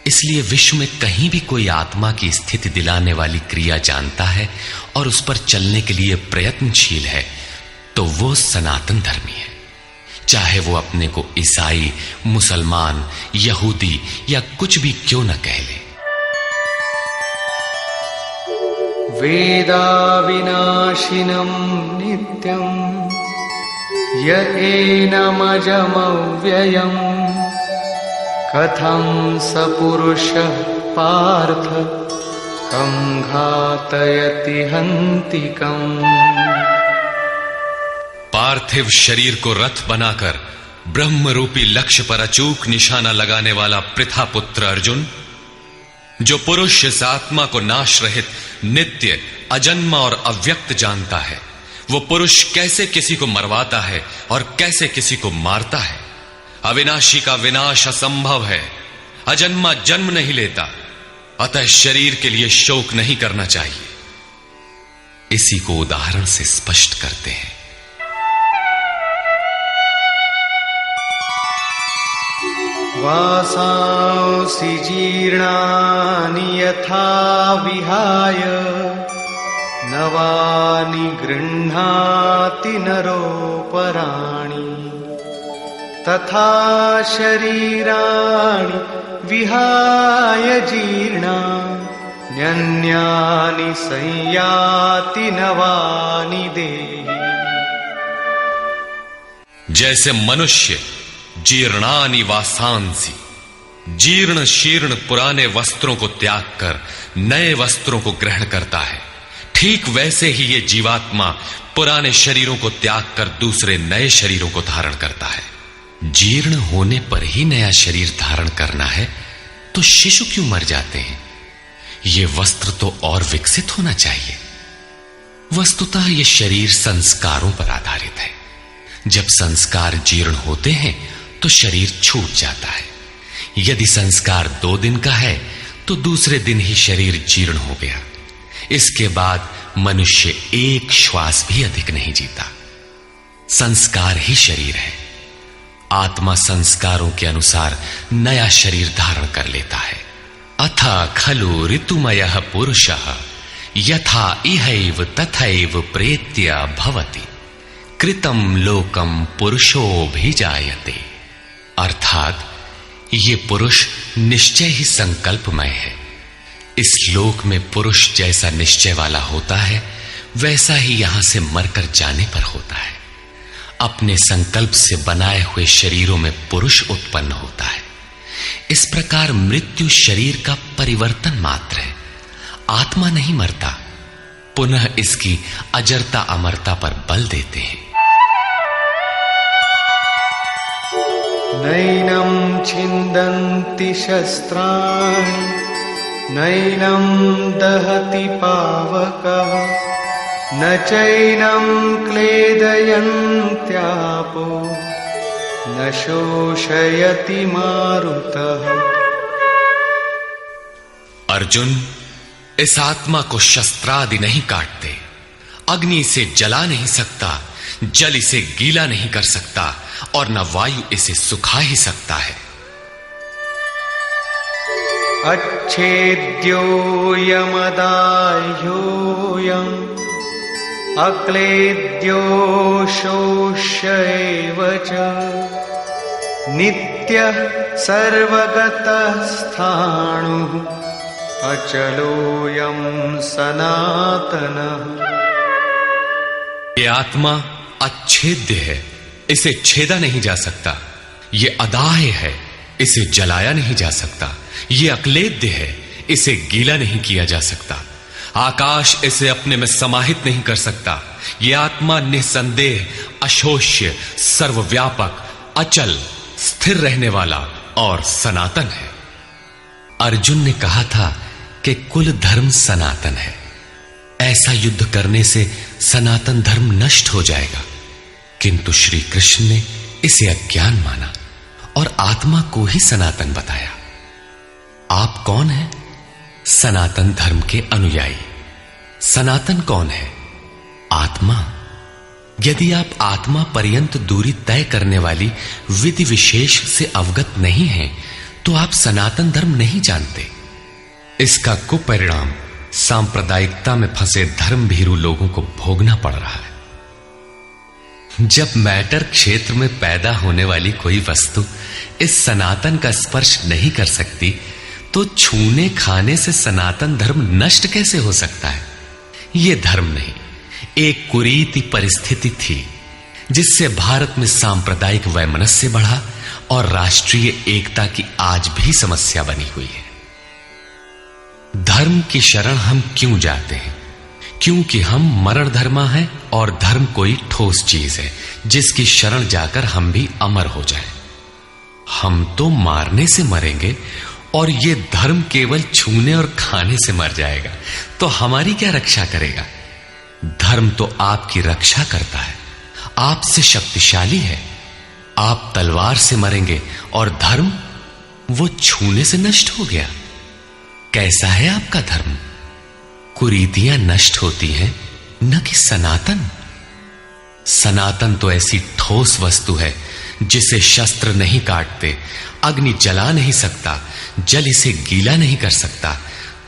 इसलिए विश्व में कहीं भी कोई आत्मा की स्थिति दिलाने वाली क्रिया जानता है और उस पर चलने के लिए प्रयत्नशील है, तो वो सनातन धर्मी है। चाहे वो अपने को ईसाई, मुसलमान, यहूदी या कुछ भी क्यों न कह ले। वेदा विनाशिनं नित्यं य एनमजमव्ययम् कथं स पुरुषः पार्थ कं घातयति हन्तिकम्। पार्थिव शरीर को रथ बनाकर ब्रह्म रूपी लक्ष्य पर अचूक निशाना लगाने वाला पृथा पुत्र अर्जुन, जो पुरुष इस आत्मा को नाश रहित, नित्य, अजन्मा और अव्यक्त जानता है, वो पुरुष कैसे किसी को मरवाता है और कैसे किसी को मारता है। अविनाशी का विनाश असंभव है, अजन्मा जन्म नहीं लेता, अतः शरीर के लिए शोक नहीं करना चाहिए। इसी को उदाहरण से स्पष्ट करते हैं। वासांसि जीर्णानि यथा विहाय नवानि गृह्णाति नरोपराणि तथा शरीराणि विहाय जीर्णान्यन्यानि संयाति नवानि देहि। जैसे मनुष्य जीर्णानि वासांसि, जीर्ण शीर्ण पुराने वस्त्रों को त्याग कर नए वस्त्रों को ग्रहण करता है, ठीक वैसे ही ये जीवात्मा पुराने शरीरों को त्याग कर दूसरे नए शरीरों को धारण करता है। जीर्ण होने पर ही नया शरीर धारण करना है तो शिशु क्यों मर जाते हैं? ये वस्त्र तो और विकसित होना चाहिए। वस्तुतः ये शरीर संस्कारों पर आधारित है। जब संस्कार जीर्ण होते हैं तो शरीर छूट जाता है। यदि संस्कार 2 दिन का है तो दूसरे दिन ही शरीर जीर्ण हो गया। इसके बाद मनुष्य एक श्वास भी अधिक नहीं जीता। संस्कार ही शरीर है। आत्मा संस्कारों के अनुसार नया शरीर धारण कर लेता है। अथ खलु ऋतुमयः पुरुषः यथा इहैव तथैव प्रेत्य भवति कृतं लोकम पुरुषोऽभिजायते। अर्थात ये पुरुष निश्चय ही संकल्पमय है। इस लोक में पुरुष जैसा निश्चय वाला होता है वैसा ही यहां से मरकर जाने पर होता है। अपने संकल्प से बनाए हुए शरीरों में पुरुष उत्पन्न होता है। इस प्रकार मृत्यु शरीर का परिवर्तन मात्र है। आत्मा नहीं मरता, पुनः इसकी अजरता अमरता पर बल देते हैं। नैनं छिन्दन्ति शस्त्राणि नैनं दहति पावकः न चैनं क्लेदयन्त्यापो न शोषयति मारुतः। अर्जुन, इस आत्मा को शस्त्रादि नहीं काटते, अग्नि से जला नहीं सकता, जल इसे गीला नहीं कर सकता और न वायु इसे सुखा ही सकता है। अच्छेद्यो यमदाह्योऽयम् अक्लेद्यो शोष्यैव च नित्यः सर्वगतः स्थाणुः अचलोऽयं सनातनः। ये आत्मा अच्छेद्य है, इसे छेदा नहीं जा सकता। ये अदाह्य है, इसे जलाया नहीं जा सकता। ये अक्लेद्य है, इसे गीला नहीं किया जा सकता। आकाश इसे अपने में समाहित नहीं कर सकता। ये आत्मा निसंदेह, अशोष्य, सर्वव्यापक, अचल, स्थिर रहने वाला और सनातन है। अर्जुन ने कहा था कि कुल धर्म सनातन है। ऐसा युद्ध करने से सनातन धर्म नष्ट हो जाएगा, किंतु श्री कृष्ण ने इसे अज्ञान माना और आत्मा को ही सनातन बताया। आप कौन हैं? सनातन धर्म के अनुयायी। सनातन कौन है? आत्मा। यदि आप आत्मा पर्यंत दूरी तय करने वाली विधि विशेष से अवगत नहीं हैं, तो आप सनातन धर्म नहीं जानते। इसका कुपरिणाम सांप्रदायिकता में फंसे धर्म भीरू लोगों को भोगना पड़ रहा है। जब मैटर क्षेत्र में पैदा होने वाली कोई वस्तु इस सनातन का स्पर्श नहीं कर सकती, तो छूने खाने से सनातन धर्म नष्ट कैसे हो सकता है? यह धर्म नहीं, एक कुरीति परिस्थिति थी जिससे भारत में सांप्रदायिक वैमनस्य बढ़ा और राष्ट्रीय एकता की आज भी समस्या बनी हुई है। धर्म की शरण हम क्यों जाते हैं? क्योंकि हम मरण धर्मा हैं और धर्म कोई ठोस चीज है जिसकी शरण जाकर हम भी अमर हो जाएं। हम तो मारने से मरेंगे और ये धर्म केवल छूने और खाने से मर जाएगा, तो हमारी क्या रक्षा करेगा? धर्म तो आपकी रक्षा करता है, आपसे शक्तिशाली है। आप तलवार से मरेंगे और धर्म वो छूने से नष्ट हो गया। कैसा है आपका धर्म? कुरीतियां नष्ट होती हैं, न कि सनातन। सनातन तो ऐसी ठोस वस्तु है जिसे शस्त्र नहीं काटते, अग्नि जला नहीं सकता, जल इसे गीला नहीं कर सकता।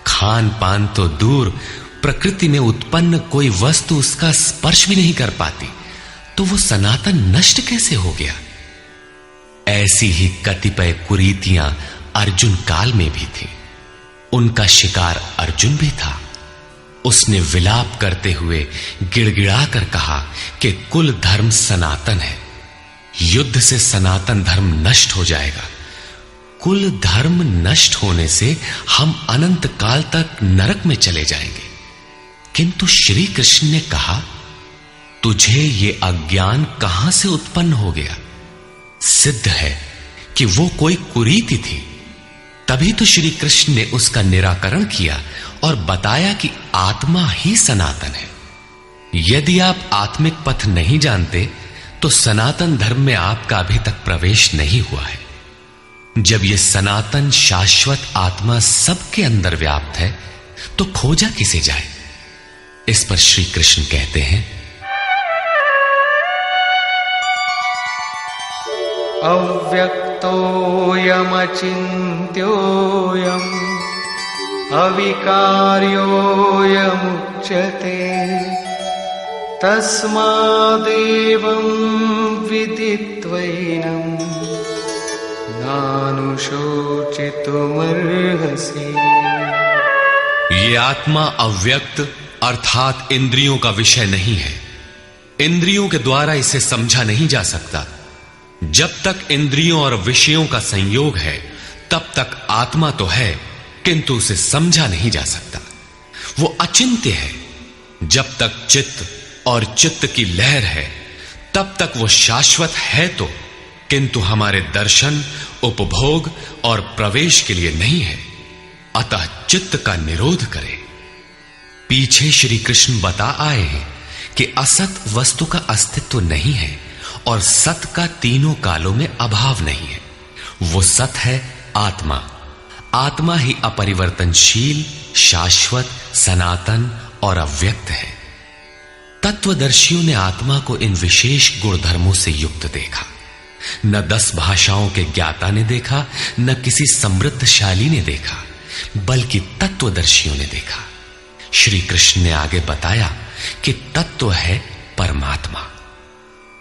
खान पान तो दूर, प्रकृति में उत्पन्न कोई वस्तु उसका स्पर्श भी नहीं कर पाती, तो वो सनातन नष्ट कैसे हो गया? ऐसी ही कतिपय कुरीतियां अर्जुन काल में भी थी। उनका शिकार अर्जुन भी था। उसने विलाप करते हुए गिड़गिड़ा कर कहा कि कुल धर्म सनातन है, युद्ध से सनातन धर्म नष्ट हो जाएगा। कुल धर्म नष्ट होने से हम अनंत काल तक नरक में चले जाएंगे। किंतु श्री कृष्ण ने कहा, तुझे ये अज्ञान कहां से उत्पन्न हो गया? सिद्ध है कि वो कोई कुरीति थी। तभी तो श्री कृष्ण ने उसका निराकरण किया और बताया कि आत्मा ही सनातन है। यदि आप आत्मिक पथ नहीं जानते तो सनातन धर्म में आपका अभी तक प्रवेश नहीं हुआ है। जब यह सनातन शाश्वत आत्मा सबके अंदर व्याप्त है तो खोजा किसे जाए? इस पर श्री कृष्ण कहते हैं, अव्यक्तोऽयमचिन्त्योऽयम् अविकार्योऽयमुच्यते तस्मादेवं विदित्वैनं नानुशोचितुमर्हसि। ये आत्मा अव्यक्त अर्थात इंद्रियों का विषय नहीं है। इंद्रियों के द्वारा इसे समझा नहीं जा सकता। जब तक इंद्रियों और विषयों का संयोग है तब तक आत्मा तो है, किंतु उसे समझा नहीं जा सकता। वो अचिंत्य है। जब तक चित्त और चित्त की लहर है तब तक वो शाश्वत है तो, किंतु हमारे दर्शन, उपभोग और प्रवेश के लिए नहीं है। अतः चित्त का निरोध करे। पीछे श्री कृष्ण बता आए हैं कि असत वस्तु का अस्तित्व नहीं है और सत का तीनों कालों में अभाव नहीं है। वो सत है आत्मा। आत्मा ही अपरिवर्तनशील, शाश्वत, सनातन और अव्यक्त है। तत्वदर्शियों ने आत्मा को इन विशेष गुणधर्मों से युक्त देखा। न 10 भाषाओं के ज्ञाता ने देखा, न किसी समृद्धशाली ने देखा, बल्कि तत्वदर्शियों ने देखा। श्री कृष्ण ने आगे बताया कि तत्व है परमात्मा।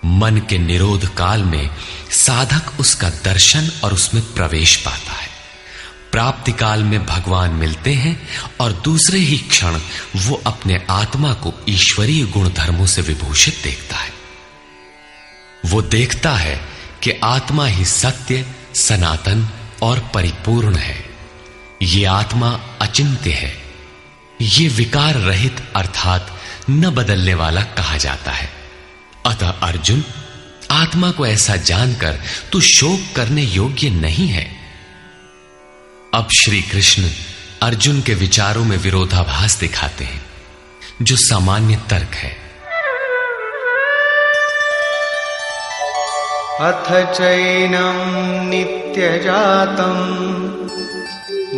मन के निरोध काल में साधक उसका दर्शन और उसमें प्रवेश पाता है। प्राप्ति काल में भगवान मिलते हैं और दूसरे ही क्षण वो अपने आत्मा को ईश्वरीय गुण धर्मों से विभूषित देखता है। वो देखता है कि आत्मा ही सत्य, सनातन और परिपूर्ण है। ये आत्मा अचिंत्य है। ये विकार रहित अर्थात न बदलने वाला कहा जाता है। अतः अर्जुन, आत्मा को ऐसा जानकर तू शोक करने योग्य नहीं है। अब श्री कृष्ण अर्जुन के विचारों में विरोधाभास दिखाते हैं, जो सामान्य तर्क है। अथ चैनं नित्यजातं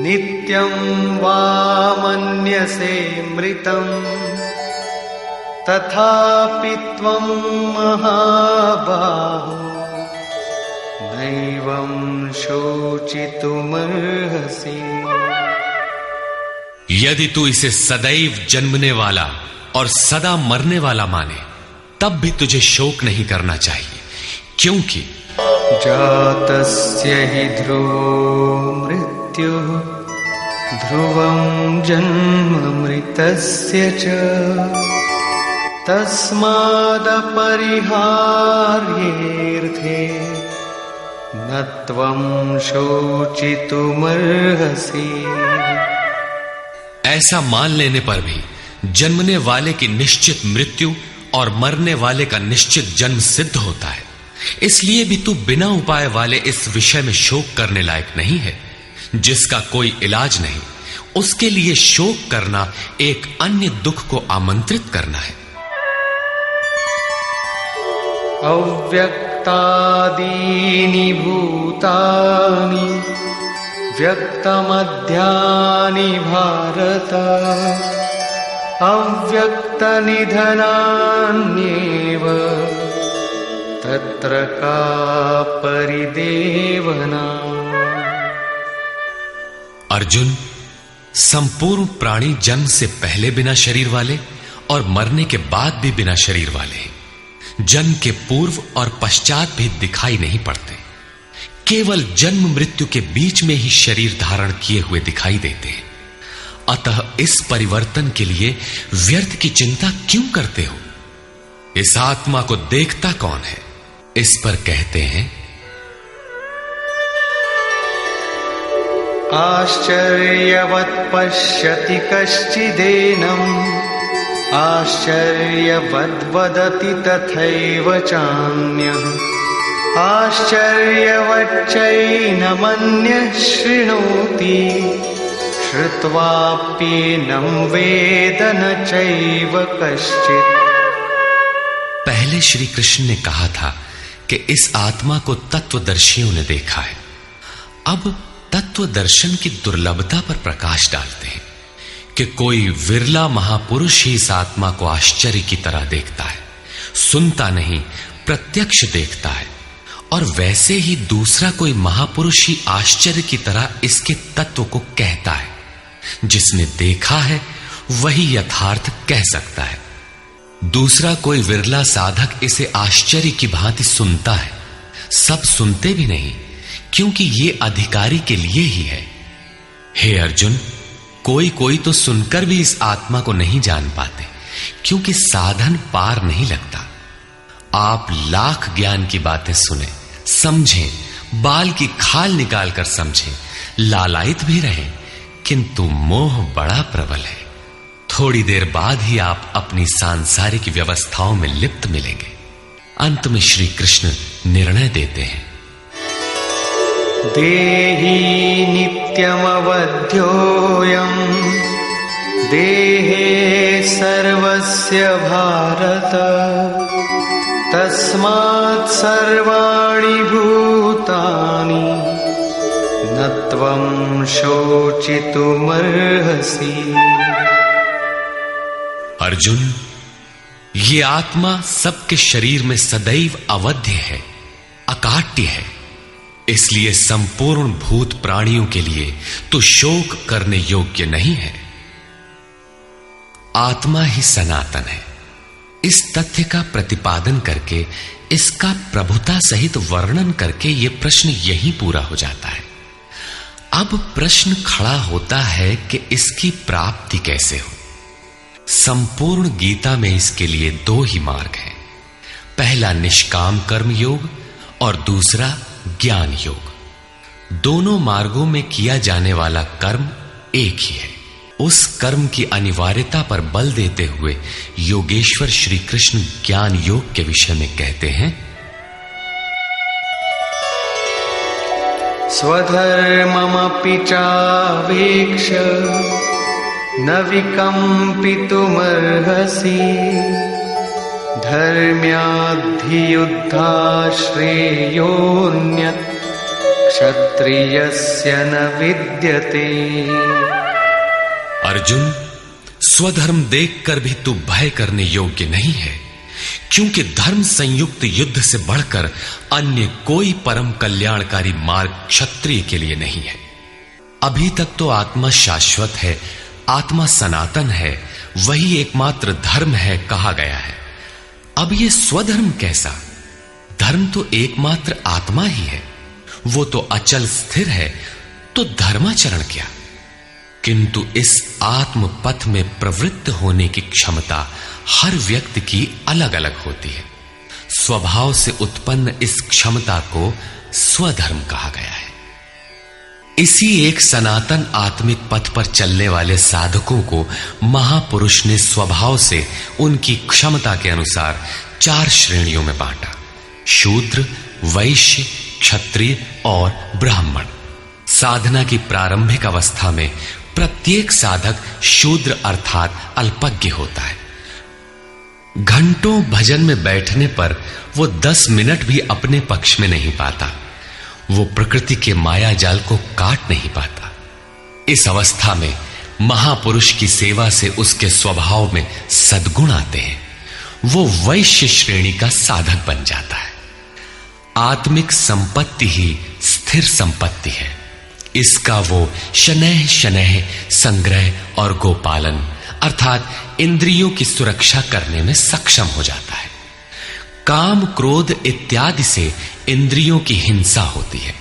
नित्यं वा मन्यसे मृतं तथापि त्वं महाबाहो नैवं शोचितुमर्हसि। यदि तू इसे सदैव जन्मने वाला और सदा मरने वाला माने तब भी तुझे शोक नहीं करना चाहिए, क्योंकि जातस्य हि ध्रुवो मृत्युः ध्रुवं जन्म मृतस्य च तस्मादपरिहार्येऽर्थे न त्वं शोचितुमर्हसि। ऐसा मान लेने पर भी जन्मने वाले की निश्चित मृत्यु और मरने वाले का निश्चित जन्म सिद्ध होता है। इसलिए भी तू बिना उपाय वाले इस विषय में शोक करने लायक नहीं है। जिसका कोई इलाज नहीं, उसके लिए शोक करना एक अन्य दुख को आमंत्रित करना है। अव्यक्तादीनि भूतानि व्यक्तमध्यानि भारत अव्यक्तनिधनान्येव तत्र का परिदेवना। अर्जुन, संपूर्ण प्राणी जन्म से पहले बिना शरीर वाले और मरने के बाद भी बिना शरीर वाले, जन्म के पूर्व और पश्चात भी दिखाई नहीं पड़ते, केवल जन्म मृत्यु के बीच में ही शरीर धारण किए हुए दिखाई देते हैं। अतः इस परिवर्तन के लिए व्यर्थ की चिंता क्यों करते हो? इस आत्मा को देखता कौन है? इस पर कहते हैं, आश्चर्यवत् पश्यति कश्चिदेनम् आश्चर्यवद् वदति तथैव चान्यः आश्चर्यवच्चैनमन्यः शृणोति श्रुत्वाप्येनं वेद न चैव कश्चित्। पहले श्री कृष्ण ने कहा था कि इस आत्मा को तत्वदर्शियों ने देखा है। अब तत्व दर्शन की दुर्लभता पर प्रकाश डालते हैं कि कोई विरला महापुरुष ही इस आत्मा को आश्चर्य की तरह देखता है, सुनता नहीं प्रत्यक्ष देखता है। और वैसे ही दूसरा कोई महापुरुष ही आश्चर्य की तरह इसके तत्व को कहता है। जिसने देखा है वही यथार्थ कह सकता है। दूसरा कोई विरला साधक इसे आश्चर्य की भांति सुनता है। सब सुनते भी नहीं, क्योंकि ये अधिकारी के लिए ही है। हे अर्जुन, कोई कोई तो सुनकर भी इस आत्मा को नहीं जान पाते, क्योंकि साधन पार नहीं लगता। आप लाख ज्ञान की बातें सुने, समझें, बाल की खाल निकाल कर समझें, लालायित भी रहें, किंतु मोह बड़ा प्रबल है। थोड़ी देर बाद ही आप अपनी सांसारिक व्यवस्थाओं में लिप्त मिलेंगे। अंत में श्री कृष्ण निर्णय देते हैं, देही नित्यमवध्योऽयं देहे सर्वस्य भारत तस्मात् सर्वाणि भूतानि न त्वं शोचितुमर्हसि। अर्जुन, ये आत्मा सबके शरीर में सदैव अवध्य है, अकाट्य है। इसलिए संपूर्ण भूत प्राणियों के लिए तो शोक करने योग्य नहीं है। आत्मा ही सनातन है। इस तथ्य का प्रतिपादन करके, इसका प्रभुता सहित वर्णन करके यह प्रश्न यहीं पूरा हो जाता है। अब प्रश्न खड़ा होता है कि इसकी प्राप्ति कैसे हो। संपूर्ण गीता में इसके लिए दो ही मार्ग हैं। पहला निष्काम कर्म योग और दूसरा ज्ञान योग। दोनों मार्गों में किया जाने वाला कर्म एक ही है। उस कर्म की अनिवार्यता पर बल देते हुए योगेश्वर श्री कृष्ण ज्ञान योग के विषय में कहते हैं, स्वधर्ममपि चावेक्ष न विकम्पितुमर्हसि धर्म्याद्धियुद्धात् श्रेयोऽन्यत् क्षत्रियस्य न विद्यते। अर्जुन, स्वधर्म देखकर भी तू भय करने योग्य नहीं है, क्योंकि धर्म संयुक्त युद्ध से बढ़कर अन्य कोई परम कल्याणकारी मार्ग क्षत्रिय के लिए नहीं है। अभी तक तो आत्मा शाश्वत है, आत्मा सनातन है, वही एकमात्र धर्म है कहा गया है। अब ये स्वधर्म कैसा? धर्म तो एकमात्र आत्मा ही है, वो तो अचल स्थिर है, तो धर्माचरण क्या? किंतु इस आत्म पथ में प्रवृत्त होने की क्षमता हर व्यक्ति की अलग अलग होती है। स्वभाव से उत्पन्न इस क्षमता को स्वधर्म कहा गया है। इसी एक सनातन आत्मिक पथ पर चलने वाले साधकों को महापुरुष ने स्वभाव से उनकी क्षमता के अनुसार 4 श्रेणियों में बांटा: शूद्र, वैश्य, क्षत्रिय और ब्राह्मण। साधना की प्रारंभिक अवस्था में प्रत्येक साधक शूद्र अर्थात अल्पज्ञ होता है। घंटों भजन में बैठने पर वो 10 मिनट भी अपने पक्ष में नहीं पाता। वो प्रकृति के माया जाल को काट नहीं पाता। इस अवस्था में महापुरुष की सेवा से उसके स्वभाव में सद्गुण आते हैं। वो वैश्य श्रेणी का साधक बन जाता है। आत्मिक संपत्ति ही स्थिर संपत्ति है। इसका वो शनैः शनैः संग्रह और गोपालन अर्थात इंद्रियों की सुरक्षा करने में सक्षम हो जाता है। काम क्रोध इत्यादि से इंद्रियों की हिंसा होती है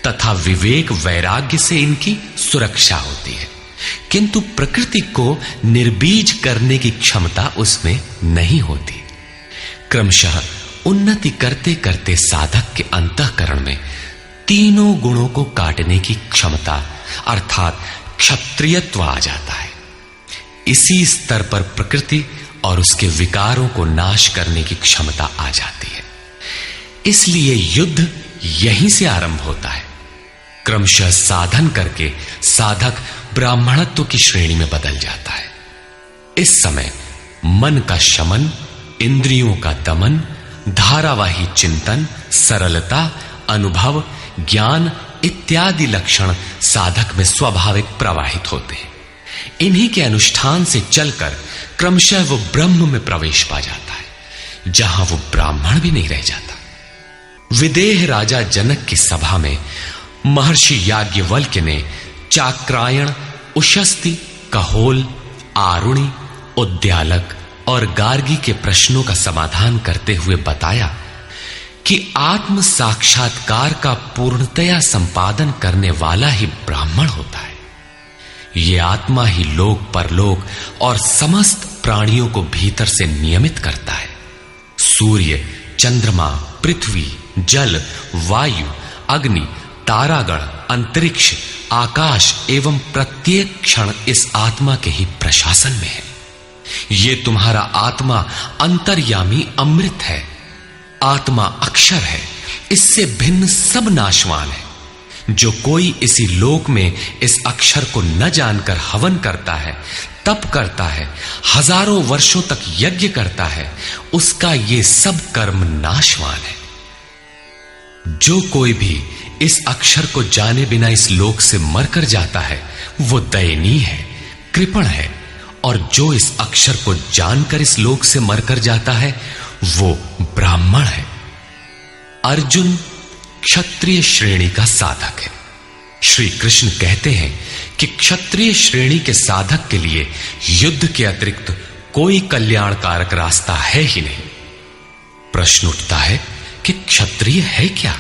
तथा विवेक वैराग्य से इनकी सुरक्षा होती है, किंतु प्रकृति को निर्बीज करने की क्षमता उसमें नहीं होती। क्रमशः उन्नति करते करते साधक के अंतःकरण में तीनों गुणों को काटने की क्षमता अर्थात क्षत्रियत्व आ जाता है। इसी स्तर पर प्रकृति और उसके विकारों को नाश करने की क्षमता आ जाती है। इसलिए युद्ध यहीं से आरंभ होता है। क्रमशः साधन करके साधक ब्राह्मणत्व की श्रेणी में बदल जाता है। इस समय मन का शमन, इंद्रियों का दमन, धारावाही चिंतन, सरलता, अनुभव, ज्ञान इत्यादि लक्षण साधक में स्वाभाविक प्रवाहित होते हैं। इन्हीं के अनुष्ठान से चलकर क्रमशः वो ब्रह्म में प्रवेश पा जाता है, जहां वो ब्राह्मण भी नहीं रह जाता। विदेह राजा जनक की सभा में महर्षि याज्ञवल्क्य ने चाक्रायण, उशस्ति, कहोल, आरुणि, उद्यालक और गार्गी के प्रश्नों का समाधान करते हुए बताया कि आत्म साक्षात्कार का पूर्णतया संपादन करने वाला ही ब्राह्मण होता है। ये आत्मा ही लोक परलोक और समस्त प्राणियों को भीतर से नियमित करता है। सूर्य, चंद्रमा, पृथ्वी, जल, वायु, अग्नि, तारागण, अंतरिक्ष, आकाश एवं प्रत्येक क्षण इस आत्मा के ही प्रशासन में है। ये तुम्हारा आत्मा अंतर्यामी अमृत है। आत्मा अक्षर है, इससे भिन्न सब नाशवान है। जो कोई इसी लोक में इस अक्षर को न जानकर हवन करता है, तप करता है, हजारों वर्षों तक यज्ञ करता है, उसका ये सब कर्म नाशवान है। जो कोई भी इस अक्षर को जाने बिना इस लोक से मरकर जाता है, वो दयनीय है, कृपण है, और जो इस अक्षर को जानकर इस लोक से मरकर जाता है, वो ब्राह्मण है। अर्जुन क्षत्रिय श्रेणी का साधक है। श्री कृष्ण कहते हैं कि क्षत्रिय श्रेणी के साधक के लिए युद्ध के अतिरिक्त कोई कल्याणकारक रास्ता है ही नहीं। प्रश्न उठता है कि क्षत्रिय है क्या?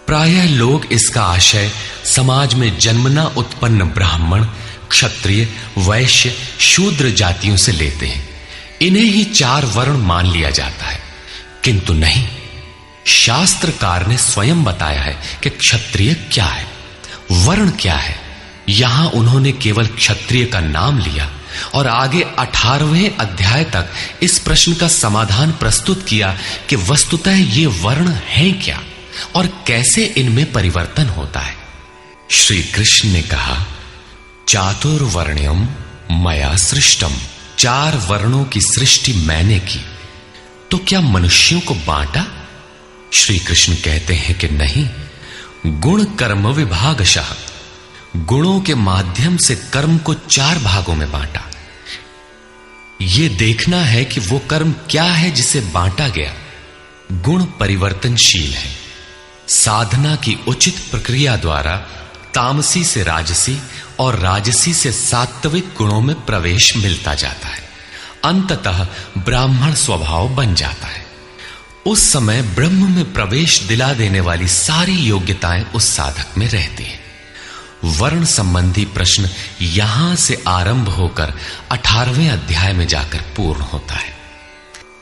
प्रायः लोग इसका आशय समाज में जन्मना उत्पन्न ब्राह्मण, क्षत्रिय, वैश्य, शूद्र जातियों से लेते हैं। इन्हें ही 4 वर्ण मान लिया जाता है, किंतु नहीं। शास्त्रकार ने स्वयं बताया है कि क्षत्रिय क्या है, वर्ण क्या है। यहां उन्होंने केवल क्षत्रिय का नाम लिया और आगे 18वें अध्याय तक इस प्रश्न का समाधान प्रस्तुत किया कि वस्तुतः ये वर्ण हैं क्या और कैसे इनमें परिवर्तन होता है। श्री कृष्ण ने कहा, चातुर्वर्ण्यम मया सृष्टम, 4 वर्णों की सृष्टि मैंने की, तो क्या मनुष्यों को बांटा? श्री कृष्ण कहते हैं कि नहीं, गुण कर्म विभागशः, गुणों के माध्यम से कर्म को 4 भागों में बांटा। यह देखना है कि वो कर्म क्या है जिसे बांटा गया। गुण परिवर्तनशील है। साधना की उचित प्रक्रिया द्वारा तामसी से राजसी और राजसी से सात्विक गुणों में प्रवेश मिलता जाता है। अंततः ब्राह्मण स्वभाव बन जाता है। उस समय ब्रह्म में प्रवेश दिला देने वाली सारी योग्यताएं उस साधक में रहती हैं। वर्ण संबंधी प्रश्न यहां से आरंभ होकर 18वें अध्याय में जाकर पूर्ण होता है।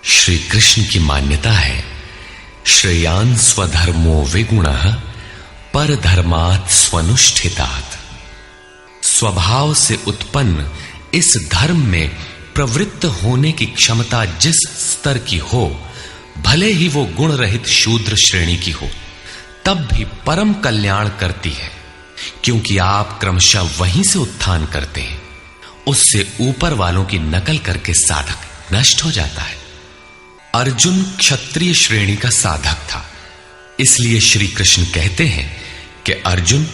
श्री कृष्ण की मान्यता है, श्रेयान् स्वधर्मो विगुणः परधर्मात् स्वनुष्ठितात्। स्वभाव से उत्पन्न इस धर्म में प्रवृत्त होने की क्षमता जिस स्तर की हो, भले ही वो गुण रहित शूद्र श्रेणी की हो, तब भी परम कल्याण करती है, क्योंकि आप क्रमशः वहीं से उत्थान करते हैं। उससे ऊपर वालों की नकल करके साधक नष्ट हो जाता है। अर्जुन क्षत्रिय श्रेणी का साधक था। इसलिए श्री कृष्ण कहते हैं कि अर्जुन,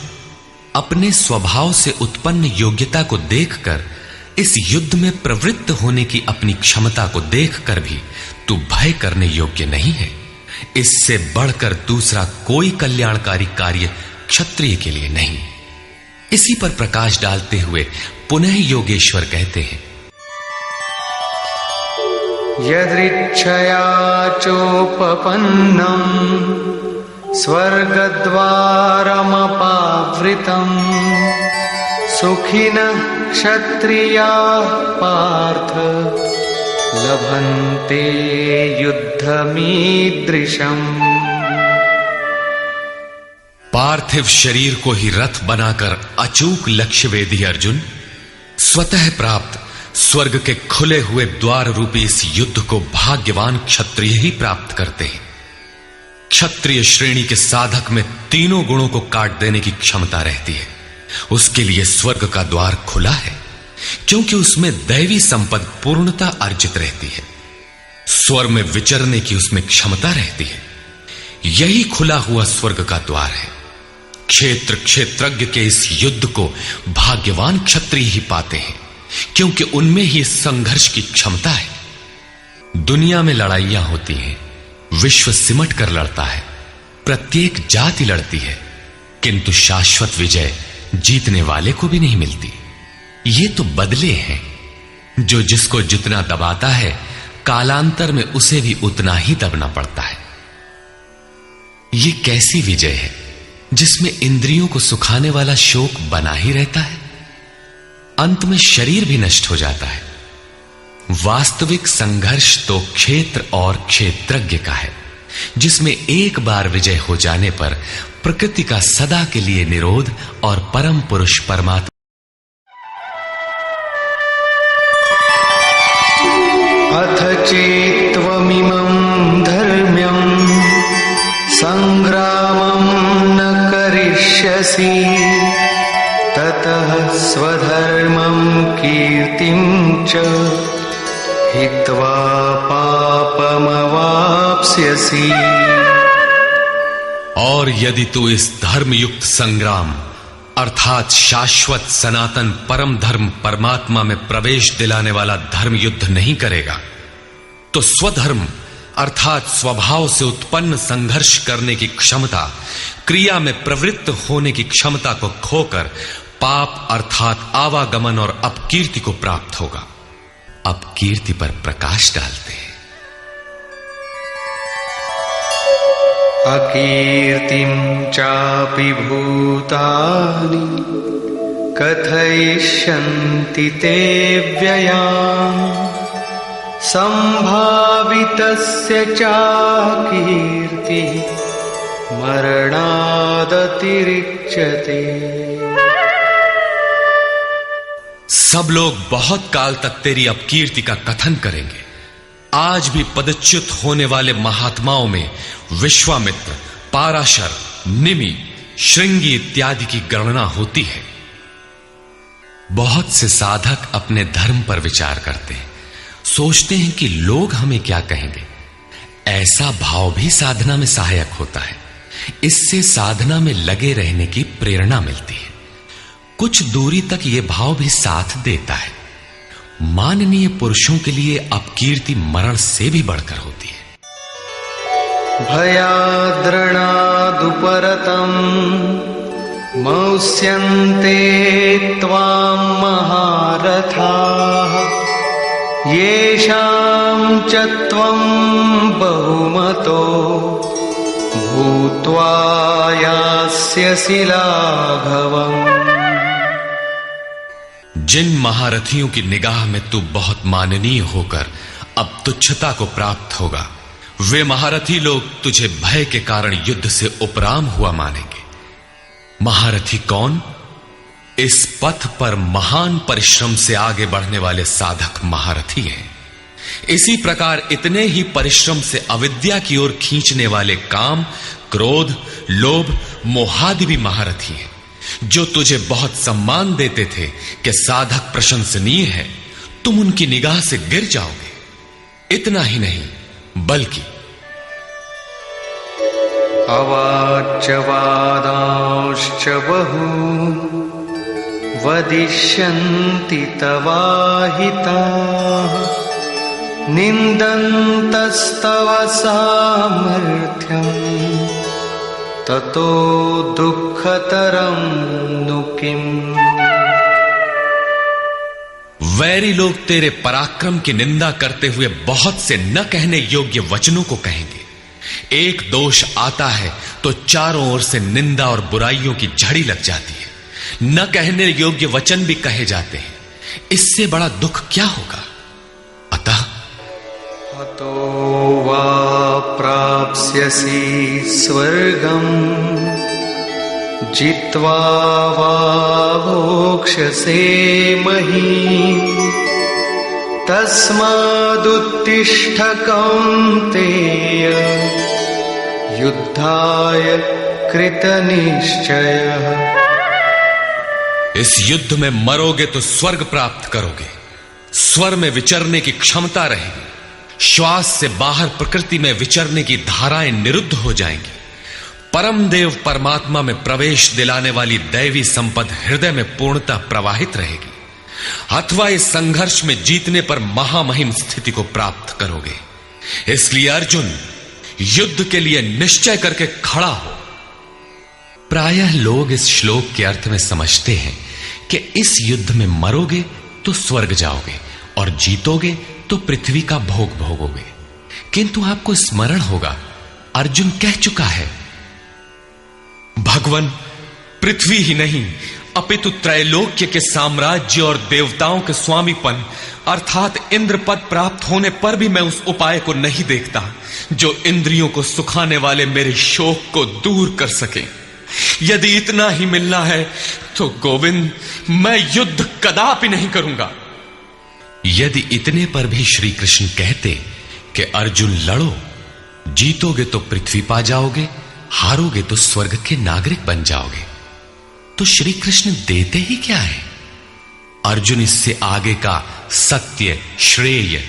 अपने स्वभाव से उत्पन्न योग्यता को देखकर, इस युद्ध में प्रवृत्त होने की अपनी क्षमता को देखकर भी तू भय करने योग्य नहीं है। इससे बढ़कर दूसरा कोई कल्याणकारी कार्य क्षत्रिय के लिए नहीं। इसी पर प्रकाश डालते हुए पुनः योगेश्वर कहते हैं, यदृच्छया चोपपन्नम् स्वर्गद्वारमपावृतम् सुखिनः क्षत्रियाः पार्थ लभन्ते युद्धमीदृशम्। पार्थिव शरीर को ही रथ बनाकर अचूक लक्ष्य वेधी अर्जुन, स्वतः प्राप्त स्वर्ग के खुले हुए द्वार रूपी इस युद्ध को भाग्यवान क्षत्रिय ही प्राप्त करते हैं। क्षत्रिय श्रेणी के साधक में तीनों गुणों को काट देने की क्षमता रहती है। उसके लिए स्वर्ग का द्वार खुला है, क्योंकि उसमें दैवी संपद पूर्णता अर्जित रहती है। स्वर्ग में विचरने की उसमें क्षमता रहती है। यही खुला हुआ स्वर्ग का द्वार है। क्षेत्र क्षेत्रज्ञ के इस युद्ध को भाग्यवान क्षत्रिय ही पाते हैं, क्योंकि उनमें ही संघर्ष की क्षमता है। दुनिया में लड़ाइयां होती हैं, विश्व सिमट कर लड़ता है, प्रत्येक जाति लड़ती है, किंतु शाश्वत विजय जीतने वाले को भी नहीं मिलती। ये तो बदले हैं। जो जिसको जितना दबाता है, कालांतर में उसे भी उतना ही दबना पड़ता है। ये कैसी विजय है जिसमें इंद्रियों को सुखाने वाला शोक बना ही रहता है, अंत में शरीर भी नष्ट हो जाता है। वास्तविक संघर्ष तो क्षेत्र और क्षेत्रज्ञ का है, जिसमें एक बार विजय हो जाने पर प्रकृति का सदा के लिए निरोध और परम पुरुष परमात्मा अथ चेत्त्वमिमं धर्म्यं संग्रामं न करिष्यसि ततः स्वधर्मं कीर्तिं च हित्वा पापमवाप्स्यसि। और यदि तू इस धर्मयुक्त संग्राम अर्थात शाश्वत सनातन परम धर्म परमात्मा में प्रवेश दिलाने वाला धर्म युद्ध नहीं करेगा, तो स्वधर्म अर्थात स्वभाव से उत्पन्न संघर्ष करने की क्षमता, क्रिया में प्रवृत्त होने की क्षमता को खोकर पाप अर्थात आवागमन और अपकीर्ति को प्राप्त होगा। अपकीर्ति पर प्रकाश डालते हैं। अकीर्तिं चापि भूतानि कथयिष्यन्ति ते व्ययाम् संभावितस्य चाकीर्तिः मरणादतिरिच्यते। सब लोग बहुत काल तक तेरी अपकीर्ति का कथन करेंगे। आज भी पदच्युत होने वाले महात्माओं में विश्वामित्र, पाराशर, निमि, श्रृंगी इत्यादि की गणना होती है। बहुत से साधक अपने धर्म पर विचार करते हैं, सोचते हैं कि लोग हमें क्या कहेंगे। ऐसा भाव भी साधना में सहायक होता है। इससे साधना में लगे रहने की प्रेरणा मिलती है। कुछ दूरी तक यह भाव भी साथ देता है। माननीय पुरुषों के लिए अपकीर्ति मरण से भी बढ़कर होती है। भयाद्रणादुपरतम् मौस्यन्ते त्वां महारथाः येषां च त्वं बहुमतो भूत्वा यास्यसि लाघवम्। जिन महारथियों की निगाह में तू बहुत माननीय होकर अब तुच्छता को प्राप्त होगा, वे महारथी लोग तुझे भय के कारण युद्ध से उपराम हुआ मानेंगे। महारथी कौन? इस पथ पर महान परिश्रम से आगे बढ़ने वाले साधक महारथी हैं। इसी प्रकार इतने ही परिश्रम से अविद्या की ओर खींचने वाले काम, क्रोध, लोभ, मोहादि भी महारथी हैं, जो तुझे बहुत सम्मान देते थे कि साधक प्रशंसनीय है। तुम उनकी निगाह से गिर जाओगे। इतना ही नहीं, बल्कि अवाच्यवादांश्च बहून् वदिष्यन्ति तवाहिताः निन्दन्तस्तव सामर्थ्यम् ततो दुःखतरं नु किम्। वैरी लोग तेरे पराक्रम की निंदा करते हुए बहुत से न कहने योग्य वचनों को कहेंगे। एक दोष आता है तो चारों ओर से निंदा और बुराइयों की झड़ी लग जाती है। न कहने योग्य वचन भी कहे जाते हैं। इससे बड़ा दुख क्या होगा? अतः हतो वा प्राप्स्यसि स्वर्गम् जित्वा वा भोक्ष्यसे महीम् तस्मादुत्तिष्ठ कौन्तेय युद्धाय कृतनिश्चयः। इस युद्ध में मरोगे तो स्वर्ग प्राप्त करोगे। स्वर में विचरने की क्षमता रहेगी। श्वास से बाहर प्रकृति में विचरने की धाराएं निरुद्ध हो जाएंगी। परम देव परमात्मा में प्रवेश दिलाने वाली दैवी संपद हृदय में पूर्णतः प्रवाहित रहेगी। अथवा इस संघर्ष में जीतने पर महामहिम स्थिति को प्राप्त करोगे। इसलिए अर्जुन, युद्ध के लिए निश्चय करके खड़ा हो। प्रायः लोग इस श्लोक के अर्थ में समझते हैं कि इस युद्ध में मरोगे तो स्वर्ग जाओगे और जीतोगे तो पृथ्वी का भोग भोगोगे। किंतु आपको स्मरण होगा, अर्जुन कह चुका है, भगवन पृथ्वी ही नहीं अपितु त्रैलोक्य के साम्राज्य और देवताओं के स्वामीपन अर्थात इंद्र पद प्राप्त होने पर भी मैं उस उपाय को नहीं देखता जो इंद्रियों को सुखाने वाले मेरे शोक को दूर कर सके। यदि इतना ही मिलना है तो गोविंद, मैं युद्ध कदापि नहीं करूंगा। यदि इतने पर भी श्री कृष्ण कहते कि अर्जुन लड़ो, जीतोगे तो पृथ्वी पा जाओगे, हारोगे तो स्वर्ग के नागरिक बन जाओगे, तो श्री कृष्ण देते ही क्या है? अर्जुन इससे आगे का सत्य, श्रेय,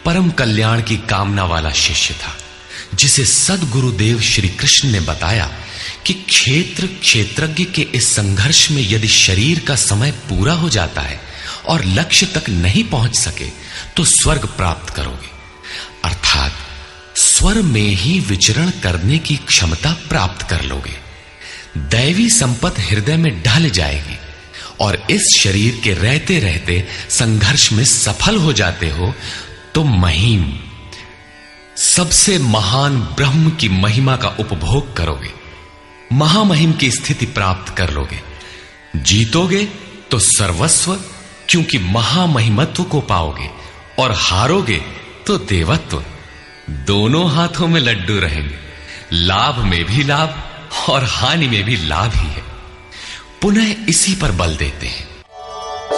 परम कल्याण की कामना वाला शिष्य था, जिसे सद्गुरुदेव श्री कृष्ण ने बताया कि क्षेत्रज्ञ के इस संघर्ष में यदि शरीर का समय पूरा हो जाता है और लक्ष्य तक नहीं पहुंच सके तो स्वर्ग प्राप्त करोगे, अर्थात स्वर में ही विचरण करने की क्षमता प्राप्त कर लोगे। दैवी संपत्त हृदय में ढल जाएगी और इस शरीर के रहते रहते संघर्ष में सफल हो जाते हो तो महिम, सबसे महान ब्रह्म की महिमा का उपभोग करोगे, महामहिम की स्थिति प्राप्त कर लोगे। जीतोगे तो सर्वस्व, क्योंकि महामहिमत्व को पाओगे, और हारोगे तो देवत्व। दोनों हाथों में लड्डू रहेंगे, लाभ में भी लाभ और हानि में भी लाभ ही है। पुनः इसी पर बल देते हैं,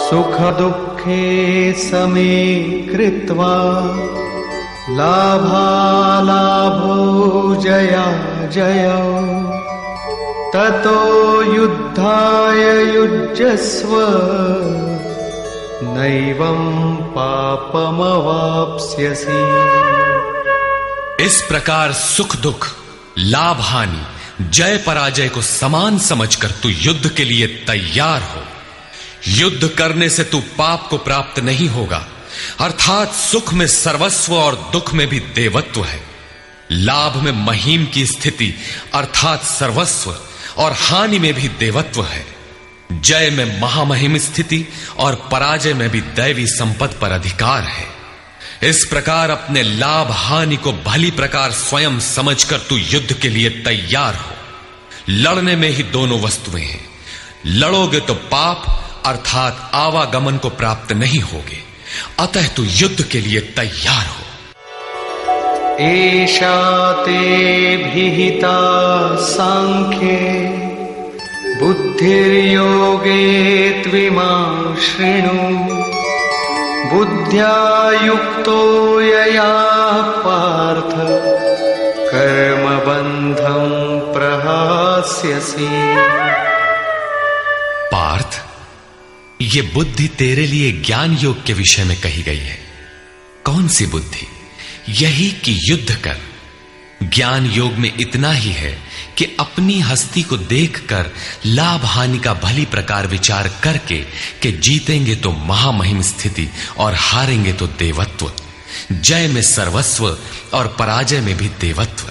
सुख दुखे समे कृत्वा लाभालाभो जया जया ततो युद्धाय युज्यस्व नैवं पापमवाप्स्यसि। इस प्रकार सुख दुख, लाभ हानि, जय पराजय को समान समझकर तू युद्ध के लिए तैयार हो। युद्ध करने से तू पाप को प्राप्त नहीं होगा, अर्थात सुख में सर्वस्व और दुख में भी देवत्व है। लाभ में महिम की स्थिति अर्थात सर्वस्व और हानि में भी देवत्व है। जय में महामहिम स्थिति और पराजय में भी दैवी संपत्ति पर अधिकार है। इस प्रकार अपने लाभ हानि को भली प्रकार स्वयं समझकर तू युद्ध के लिए तैयार हो। लड़ने में ही दोनों वस्तुएं हैं। लड़ोगे तो पाप अर्थात आवागमन को प्राप्त नहीं होगे, अतः तू युद्ध के लिए तैयार हो। एषा ते विहिता सांख्ये बुद्धिर्योगे त्विमां शृणु बुद्ध्या युक्तो यया पार्थ कर्मबन्धं प्रहास्यसि। पार्थ, ये बुद्धि तेरे लिए ज्ञान योग के विषय में कही गई है। कौन सी बुद्धि? यही कि युद्ध कर, ज्ञान योग में इतना ही है कि अपनी हस्ती को देखकर लाभ हानि का भली प्रकार विचार करके कि जीतेंगे तो महामहिम स्थिति और हारेंगे तो देवत्व, जय में सर्वस्व और पराजय में भी देवत्व,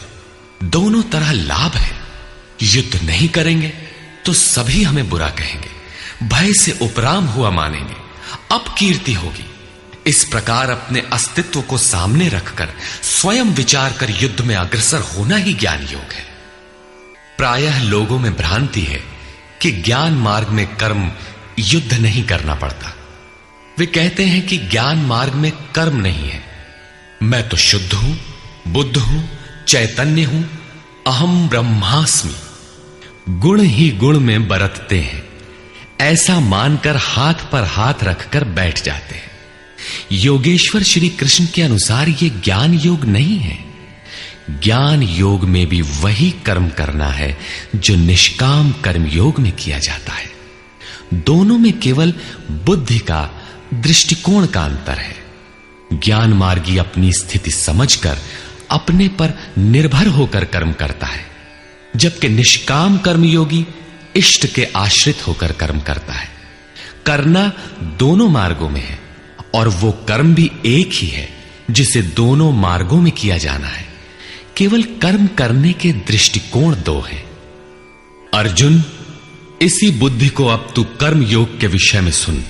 दोनों तरह लाभ है। युद्ध नहीं करेंगे तो सभी हमें बुरा कहेंगे, भय से उपराम हुआ मानेंगे, अपकीर्ति होगी। इस प्रकार अपने अस्तित्व को सामने रखकर स्वयं विचार कर युद्ध में अग्रसर होना ही ज्ञान योग है। प्रायः लोगों में भ्रांति है कि ज्ञान मार्ग में कर्म युद्ध नहीं करना पड़ता। वे कहते हैं कि ज्ञान मार्ग में कर्म नहीं है, मैं तो शुद्ध हूं, बुद्ध हूं, चैतन्य हूं, अहम ब्रह्मास्मि। गुण ही गुण में बरतते हैं, ऐसा मानकर हाथ पर हाथ रखकर बैठ जाते हैं। योगेश्वर श्री कृष्ण के अनुसार यह ज्ञान योग नहीं है। ज्ञान योग में भी वही कर्म करना है जो निष्काम कर्म योग में किया जाता है। दोनों में केवल बुद्धि का, दृष्टिकोण का अंतर है। ज्ञान मार्गी अपनी स्थिति समझकर अपने पर निर्भर होकर कर्म करता है, जबकि निष्काम कर्मयोगी इष्ट के आश्रित होकर कर्म करता है। करना दोनों मार्गों में है और वो कर्म भी एक ही है जिसे दोनों मार्गों में किया जाना है। केवल कर्म करने के दृष्टिकोण दो हैं। अर्जुन, इसी बुद्धि को अब तू कर्म योग के विषय में सुन,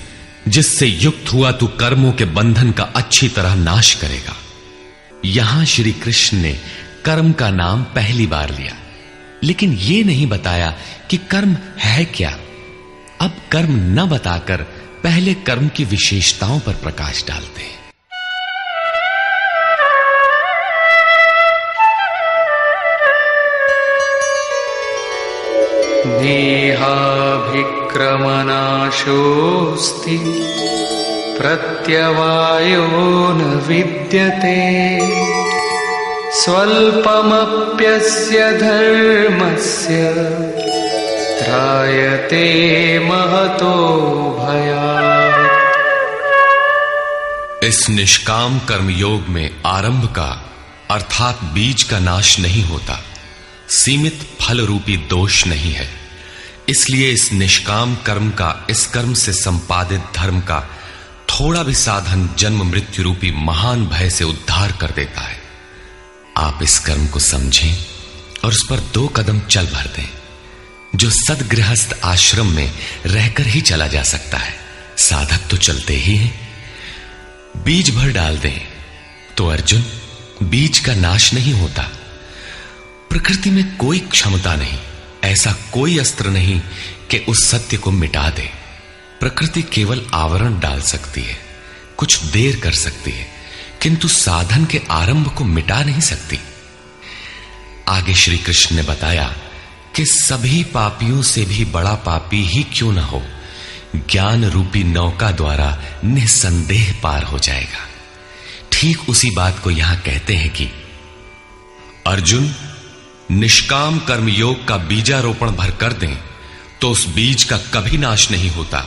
जिससे युक्त हुआ तू कर्मों के बंधन का अच्छी तरह नाश करेगा। यहां श्री कृष्ण ने कर्म का नाम पहली बार लिया, लेकिन यह नहीं बताया कि कर्म है क्या। अब कर्म न बताकर पहले कर्म की विशेषताओं पर प्रकाश डालते हैं। नेहाभिक्रमनाशोऽस्ति प्रत्यवायो न विद्यते स्वल्पमप्यस्य धर्मस्य त्रायते महतो भयात्। इस निष्काम कर्म योग में आरंभ का अर्थात बीज का नाश नहीं होता, सीमित फल रूपी दोष नहीं है। इसलिए इस निष्काम कर्म का, इस कर्म से संपादित धर्म का थोड़ा भी साधन जन्म मृत्यु रूपी महान भय से उद्धार कर देता है। आप इस कर्म को समझें और उस पर 2 कदम चल भर दें, जो सदगृहस्थ आश्रम में रहकर ही चला जा सकता है। साधक तो चलते ही हैं। बीज भर डाल दें तो अर्जुन, बीज का नाश नहीं होता। प्रकृति में कोई क्षमता नहीं, ऐसा कोई अस्त्र नहीं कि उस सत्य को मिटा दे। प्रकृति केवल आवरण डाल सकती है, कुछ देर कर सकती है, किंतु साधन के आरंभ को मिटा नहीं सकती। आगे श्री कृष्ण ने बताया कि सभी पापियों से भी बड़ा पापी ही क्यों न हो, ज्ञान रूपी नौका द्वारा निसंदेह पार हो जाएगा। ठीक उसी बात को यहां कहते हैं कि अर्जुन, निष्काम कर्म योग का बीजारोपण भर कर दें तो उस बीज का कभी नाश नहीं होता।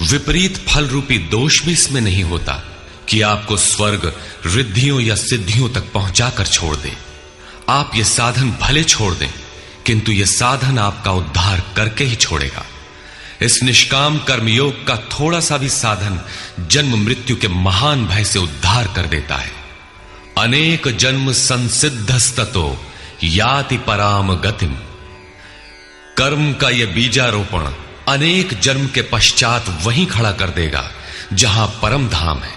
विपरीत फल रूपी दोष भी इसमें नहीं होता कि आपको स्वर्ग, रिद्धियों या सिद्धियों तक पहुंचाकर छोड़ दे। आप ये साधन भले छोड़ दें, किंतु यह साधन आपका उद्धार करके ही छोड़ेगा। इस निष्काम कर्मयोग का थोड़ा सा भी साधन जन्म मृत्यु के महान भय से उद्धार कर देता है। अनेक जन्म संसिद्धस्ततो याति पराम गतिम। कर्म का यह बीजारोपण अनेक जन्म के पश्चात वहीं खड़ा कर देगा जहां परम धाम है,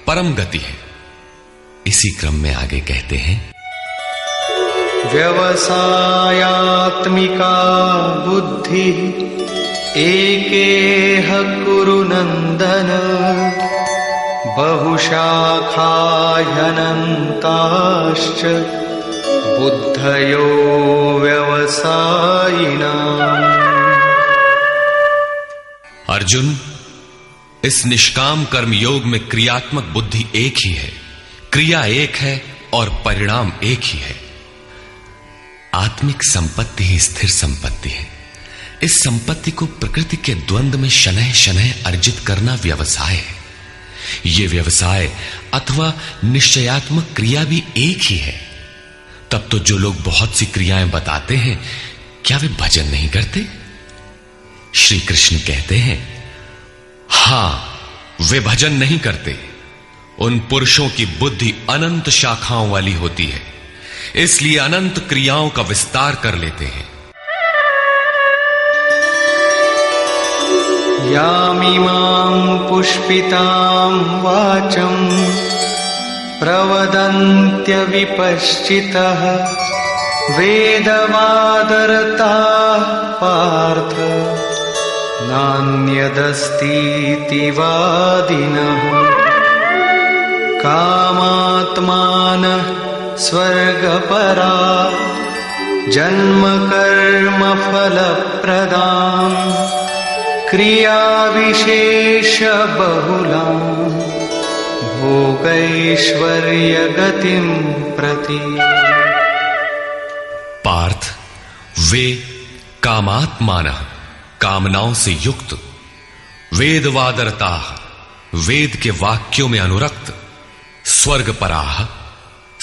परम गति है। इसी क्रम में आगे कहते हैं, व्यवसायात्मिका बुद्धि एकेह कुरु नंदन बहुशाखा ह्यनन्ताश्च बुद्धयो व्यवसायिनाम्। अर्जुन, इस निष्काम कर्म योग में क्रियात्मक बुद्धि एक ही है, क्रिया एक है और परिणाम एक ही है। आत्मिक संपत्ति ही स्थिर संपत्ति है। इस संपत्ति को प्रकृति के द्वंद्व में शनैः शनैः अर्जित करना व्यवसाय है। यह व्यवसाय अथवा निश्चयात्मक क्रिया भी एक ही है। तब तो जो लोग बहुत सी क्रियाएं बताते हैं, क्या वे भजन नहीं करते? श्री कृष्ण कहते हैं, हां, वे भजन नहीं करते। उन पुरुषों की बुद्धि अनंत शाखाओं वाली होती है, इसलिए अनंत क्रियाओं का विस्तार कर लेते हैं। यामिमां पुष्पितां वाचं प्रवदन्त्य विपश्चितः वेदवादरताः पार्थ नान्यदस्तीति वादिनः कामात्मानः स्वर्गपरा जन्म फलप्रदां क्रियाविशेषबहुलां भोगैश्वर्यगतिं प्रति। पार्थ, वे कामात्मानः, कामनाओं से युक्त, वेदवादरता, वेद के वाक्यों में अनुरक्त, स्वर्गपराः,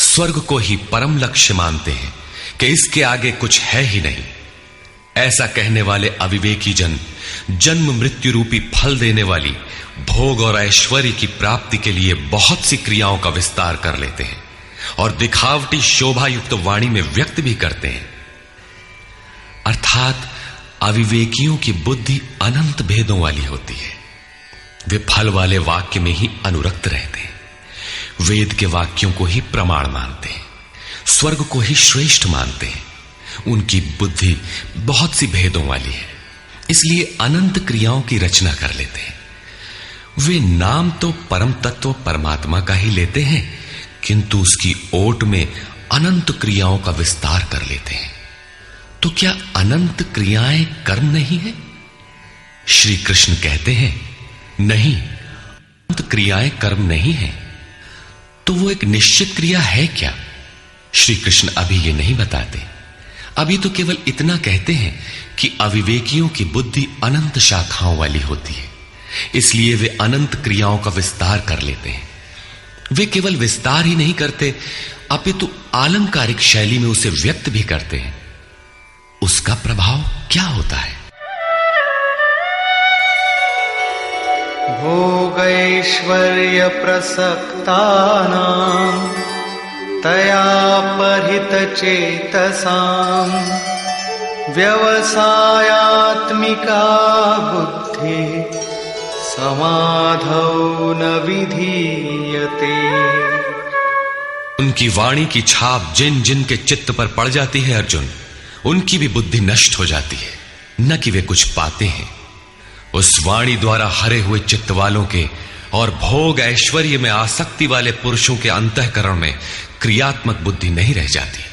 स्वर्ग को ही परम लक्ष्य मानते हैं कि इसके आगे कुछ है ही नहीं। ऐसा कहने वाले अविवेकी जन जन्म मृत्यु रूपी फल देने वाली भोग और ऐश्वर्य की प्राप्ति के लिए बहुत सी क्रियाओं का विस्तार कर लेते हैं और दिखावटी शोभा युक्त वाणी में व्यक्त भी करते हैं। अर्थात अविवेकियों की बुद्धि अनंत भेदों वाली होती है। वे फल वाले वाक्य में ही अनुरक्त रहते हैं, वेद के वाक्यों को ही प्रमाण मानते हैं, स्वर्ग को ही श्रेष्ठ मानते हैं। उनकी बुद्धि बहुत सी भेदों वाली है, इसलिए अनंत क्रियाओं की रचना कर लेते हैं। वे नाम तो परम तत्व परमात्मा का ही लेते हैं, किंतु उसकी ओट में अनंत क्रियाओं का विस्तार कर लेते हैं। तो क्या अनंत क्रियाएं कर्म नहीं है? श्री कृष्ण कहते हैं, नहीं, अनंत क्रियाएं कर्म नहीं है। तो वो एक निश्चित क्रिया है क्या? श्री कृष्ण अभी ये नहीं बताते। अभी तो केवल इतना कहते हैं कि अविवेकियों की बुद्धि अनंत शाखाओं वाली होती है, इसलिए वे अनंत क्रियाओं का विस्तार कर लेते हैं। वे केवल विस्तार ही नहीं करते, अपितु आलंकारिक शैली में उसे व्यक्त भी करते हैं। उसका प्रभाव क्या होता है? भोगैश्वर्य प्रसक्तानां तया परितचेतसां व्यवसायात्मिका बुद्धि समाधौ न विधीयते। उनकी वाणी की छाप जिन जिन के चित्त पर पड़ जाती है अर्जुन, उनकी भी बुद्धि नष्ट हो जाती है, न कि वे कुछ पाते हैं। उस वाणी द्वारा हरे हुए चित्त वालों के और भोग ऐश्वर्य में आसक्ति वाले पुरुषों के अंतःकरण में क्रियात्मक बुद्धि नहीं रह जाती।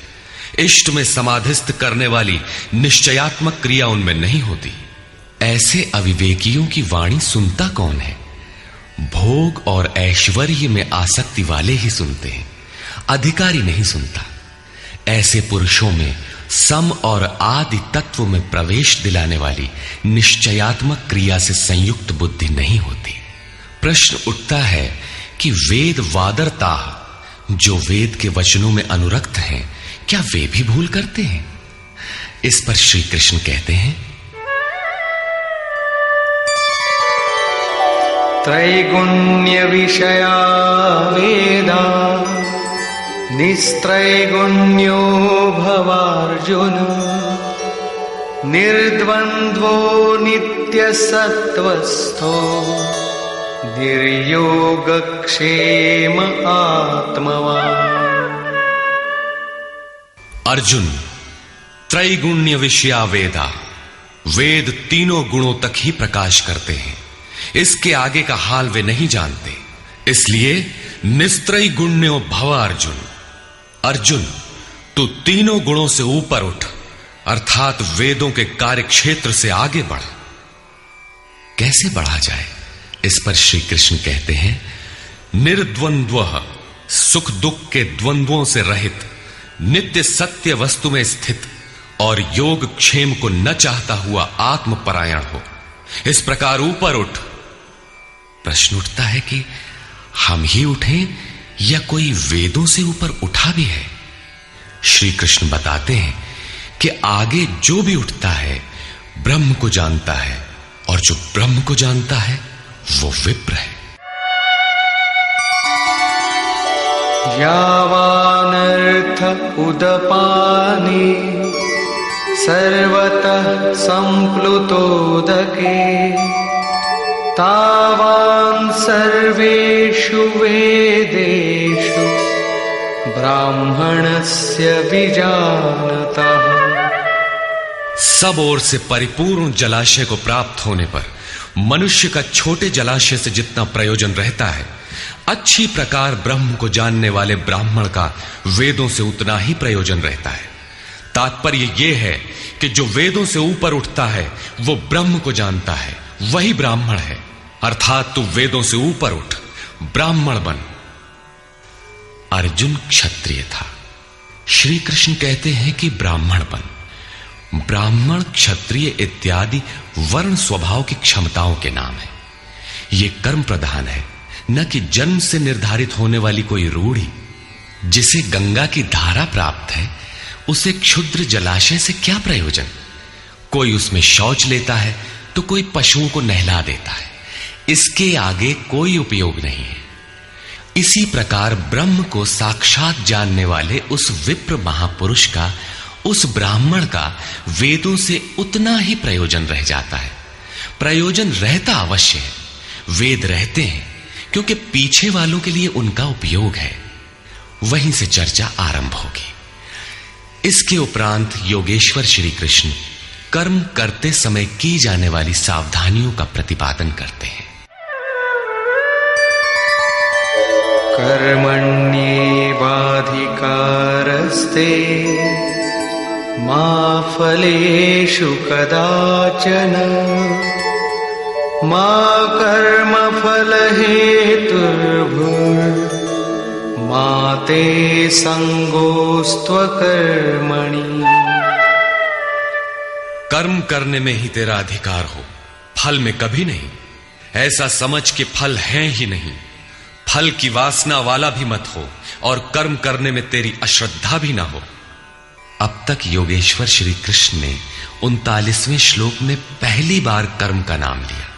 इष्ट में समाधिस्थ करने वाली निश्चयात्मक क्रिया उनमें नहीं होती। ऐसे अविवेकियों की वाणी सुनता कौन है? भोग और ऐश्वर्य में आसक्ति वाले ही सुनते हैं, अधिकारी नहीं सुनता। ऐसे पुरुषों में सम और आदि तत्व में प्रवेश दिलाने वाली निश्चयात्मक क्रिया से संयुक्त बुद्धि नहीं होती। प्रश्न उठता है कि वेद वादरता, जो वेद के वचनों में अनुरक्त हैं, क्या वे भी भूल करते हैं? इस पर श्री कृष्ण कहते हैं, त्रैगुण्य विषया वेदा निस्त्रैगुण्यो भवार्जुन निर्द्वन्द्वो नित्यसत्त्वस्थो निर्योगक्षेम आत्मवान्। अर्जुन, त्रैगुण्य विषया वेदा, वेद तीनों गुणों तक ही प्रकाश करते हैं, इसके आगे का हाल वे नहीं जानते। इसलिए निस्त्रय गुण्यो भव अर्जुन, अर्जुन तू तीनों गुणों से ऊपर उठ, अर्थात वेदों के कार्य क्षेत्र से आगे बढ़। कैसे बढ़ा जाए? इस पर श्री कृष्ण कहते हैं, निर्द्वंद्व, सुख दुख के द्वंद्वों से रहित, नित्य सत्य वस्तु में स्थित और योग क्षेम को न चाहता हुआ आत्मपरायण हो। इस प्रकार ऊपर उठ। प्रश्न उठता है कि हम ही उठें या कोई वेदों से ऊपर उठा भी है? श्री कृष्ण बताते हैं कि आगे जो भी उठता है ब्रह्म को जानता है, और जो ब्रह्म को जानता है वो विप्र है। यावानर्थ उदपाने सर्वतः संप्लुतोदके तावान् सर्वेषु वेदेषु ब्राह्मणस्य विजानतः। सब ओर से परिपूर्ण जलाशय को प्राप्त होने पर मनुष्य का छोटे जलाशय से जितना प्रयोजन रहता है, अच्छी प्रकार ब्रह्म को जानने वाले ब्राह्मण का वेदों से उतना ही प्रयोजन रहता है। तात्पर्य यह है कि जो वेदों से ऊपर उठता है वो ब्रह्म को जानता है, वही ब्राह्मण है। अर्थात तू वेदों से ऊपर उठ, ब्राह्मण बन। अर्जुन क्षत्रिय था। श्री कृष्ण कहते हैं कि ब्राह्मण बन। ब्राह्मण, क्षत्रिय इत्यादि वर्ण स्वभाव की क्षमताओं के नाम है। यह कर्म प्रधान है, न कि जन्म से निर्धारित होने वाली कोई रूढ़ी। जिसे गंगा की धारा प्राप्त है उसे क्षुद्र जलाशय से क्या प्रयोजन। कोई उसमें शौच लेता है तो कोई पशुओं को नहला देता है, इसके आगे कोई उपयोग नहीं है। इसी प्रकार ब्रह्म को साक्षात जानने वाले उस विप्र महापुरुष का, उस ब्राह्मण का वेदों से उतना ही प्रयोजन रह जाता है। प्रयोजन रहता अवश्य है, वेद रहते हैं क्योंकि पीछे वालों के लिए उनका उपयोग है। वहीं से चर्चा आरंभ होगी। इसके उपरांत योगेश्वर श्री कृष्ण कर्म करते समय की जाने वाली सावधानियों का प्रतिपादन करते हैं। कर्मण्येवाधिकारस्ते मा फलेषु कदाचन मा कर्मफलहेतुर्भुर्मा ते संगोस्त्वकर्मणि। कर्म करने में ही तेरा अधिकार हो, फल में कभी नहीं। ऐसा समझ के फल है ही नहीं। फल की वासना वाला भी मत हो और कर्म करने में तेरी अश्रद्धा भी ना हो। अब तक योगेश्वर श्री कृष्ण ने 39वें श्लोक में पहली बार कर्म का नाम लिया,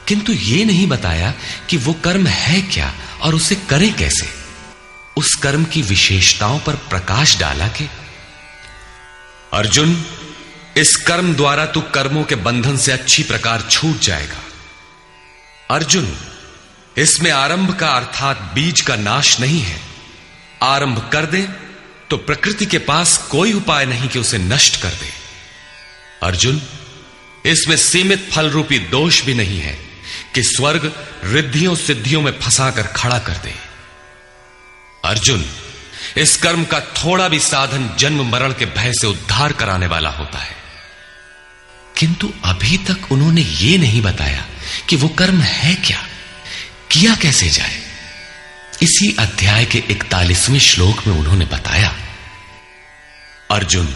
किंतु यह नहीं बताया कि वो कर्म है क्या और उसे करें कैसे। उस कर्म की विशेषताओं पर प्रकाश डाला कि अर्जुन, इस कर्म द्वारा तू कर्मों के बंधन से अच्छी प्रकार छूट जाएगा। अर्जुन, इसमें आरंभ का अर्थात बीज का नाश नहीं है। आरंभ कर दे तो प्रकृति के पास कोई उपाय नहीं कि उसे नष्ट कर दे। अर्जुन, इसमें सीमित फल रूपी दोष भी नहीं है कि स्वर्ग रिद्धियों सिद्धियों में फंसाकर खड़ा कर दे। अर्जुन, इस कर्म का थोड़ा भी साधन जन्म मरण के भय से उद्धार कराने वाला होता है। किंतु अभी तक उन्होंने यह नहीं बताया कि वो कर्म है क्या, किया कैसे जाए। इसी अध्याय के 41वें श्लोक में उन्होंने बताया, अर्जुन,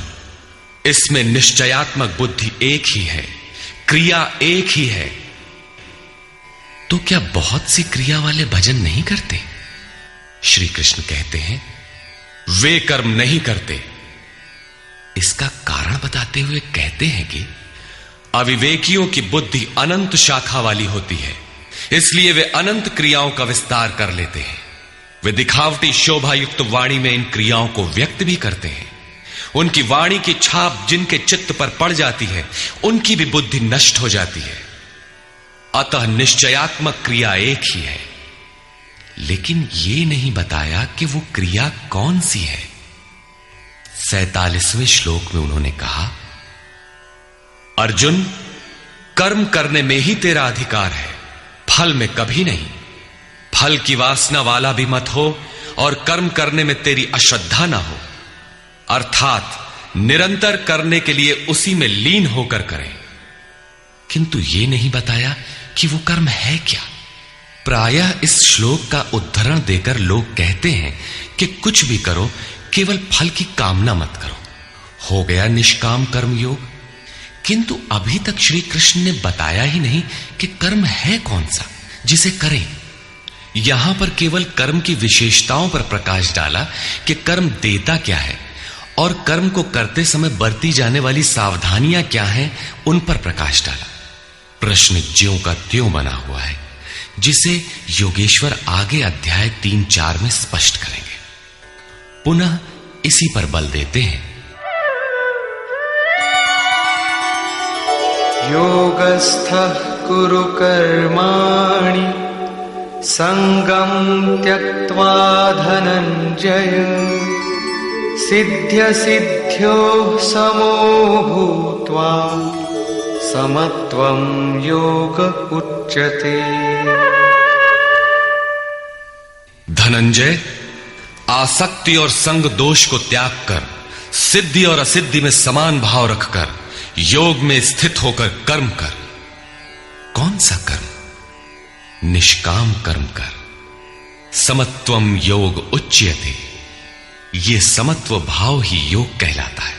इसमें निश्चयात्मक बुद्धि एक ही है, क्रिया एक ही है। तो क्या बहुत सी क्रिया वाले भजन नहीं करते? श्री कृष्ण कहते हैं, वे कर्म नहीं करते। इसका कारण बताते हुए कहते हैं कि अविवेकियों की बुद्धि अनंत शाखा वाली होती है, इसलिए वे अनंत क्रियाओं का विस्तार कर लेते हैं। वे दिखावटी शोभा युक्त वाणी में इन क्रियाओं को व्यक्त भी करते हैं। उनकी वाणी की छाप जिनके चित्त पर पड़ जाती है, उनकी भी बुद्धि नष्ट हो जाती है। अतः निश्चयात्मक क्रिया एक ही है, लेकिन यह नहीं बताया कि वो क्रिया कौन सी है। 47वें श्लोक में उन्होंने कहा, अर्जुन, कर्म करने में ही तेरा अधिकार है, फल में कभी नहीं। फल की वासना वाला भी मत हो और कर्म करने में तेरी अश्रद्धा ना हो। अर्थात निरंतर करने के लिए उसी में लीन होकर करें। किंतु यह नहीं बताया कि वो कर्म है क्या। प्रायः इस श्लोक का उद्धरण देकर लोग कहते हैं कि कुछ भी करो, केवल फल की कामना मत करो, हो गया निष्काम कर्म योग। किंतु अभी तक श्री कृष्ण ने बताया ही नहीं कि कर्म है कौन सा जिसे करें। यहां पर केवल कर्म की विशेषताओं पर प्रकाश डाला कि कर्म देता क्या है और कर्म को करते समय बरती जाने वाली सावधानियां क्या हैं, उन पर प्रकाश डाला। प्रश्न ज्यों का त्यों बना हुआ है, जिसे योगेश्वर आगे अध्याय 3-4 में स्पष्ट करेंगे। पुनः इसी पर बल देते हैं। योगस्थः कुरु कर्माणि संगं त्यक्त्वा धनंजय सिद्ध्य सिद्ध्योः समो भूत्वा समत्वं योग उच्यते। धनंजय, आसक्ति और संग दोष को त्याग कर सिद्धि और असिद्धि में समान भाव रखकर योग में स्थित होकर कर्म कर। कौन सा कर्म? निष्काम कर्म कर। समत्वम योग उच्यते। ये समत्व भाव ही योग कहलाता है।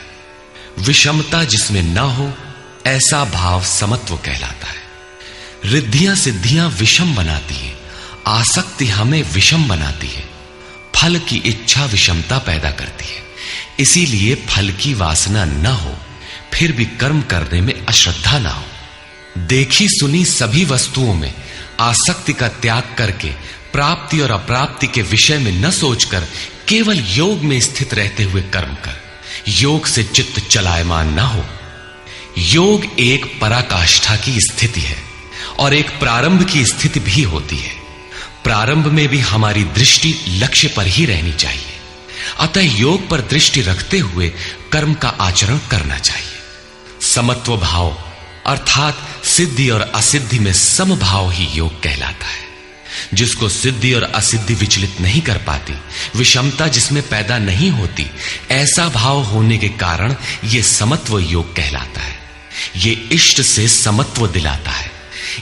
विषमता जिसमें ना हो ऐसा भाव समत्व कहलाता है। रिद्धियां सिद्धियां विषम बनाती हैं, आसक्ति हमें विषम बनाती है, फल की इच्छा विषमता पैदा करती है। इसीलिए फल की वासना न हो, फिर भी कर्म करने में अश्रद्धा ना हो। देखी सुनी सभी वस्तुओं में आसक्ति का त्याग करके प्राप्ति और अप्राप्ति के विषय में न सोचकर केवल योग में स्थित रहते हुए कर्म कर। योग से चित्त चलायमान ना हो। योग एक पराकाष्ठा की स्थिति है और एक प्रारंभ की स्थिति भी होती है। प्रारंभ में भी हमारी दृष्टि लक्ष्य पर ही रहनी चाहिए। अतः योग पर दृष्टि रखते हुए कर्म का आचरण करना चाहिए। समत्व भाव अर्थात सिद्धि और असिद्धि में समभाव ही योग कहलाता है। जिसको सिद्धि और असिद्धि विचलित नहीं कर पाती, विषमता जिसमें पैदा नहीं होती, ऐसा भाव होने के कारण यह समत्व योग कहलाता है। यह इष्ट से समत्व दिलाता है,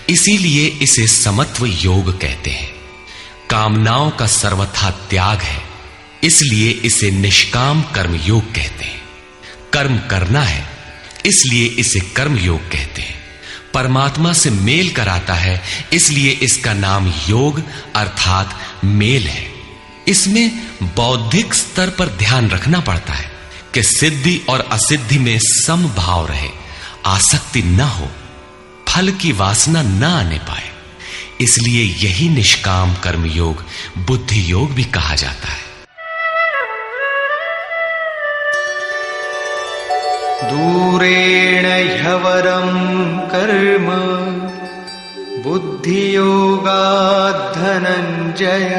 इसीलिए इसे समत्व योग कहते हैं। कामनाओं का सर्वथा त्याग है, इसलिए इसे निष्काम कर्म योग कहते हैं। कर्म करना है, इसलिए इसे कर्म योग कहते हैं। परमात्मा से मेल कराता है, इसलिए इसका नाम योग अर्थात मेल है। इसमें बौद्धिक स्तर पर ध्यान रखना पड़ता है कि सिद्धि और असिद्धि में समभाव रहे, आसक्ति न हो, फल की वासना न आने पाए। इसलिए यही निष्काम कर्म योग बुद्धि योग भी कहा जाता है। दूरेण ह्यवरं कर्म बुद्धियोगात् धनंजय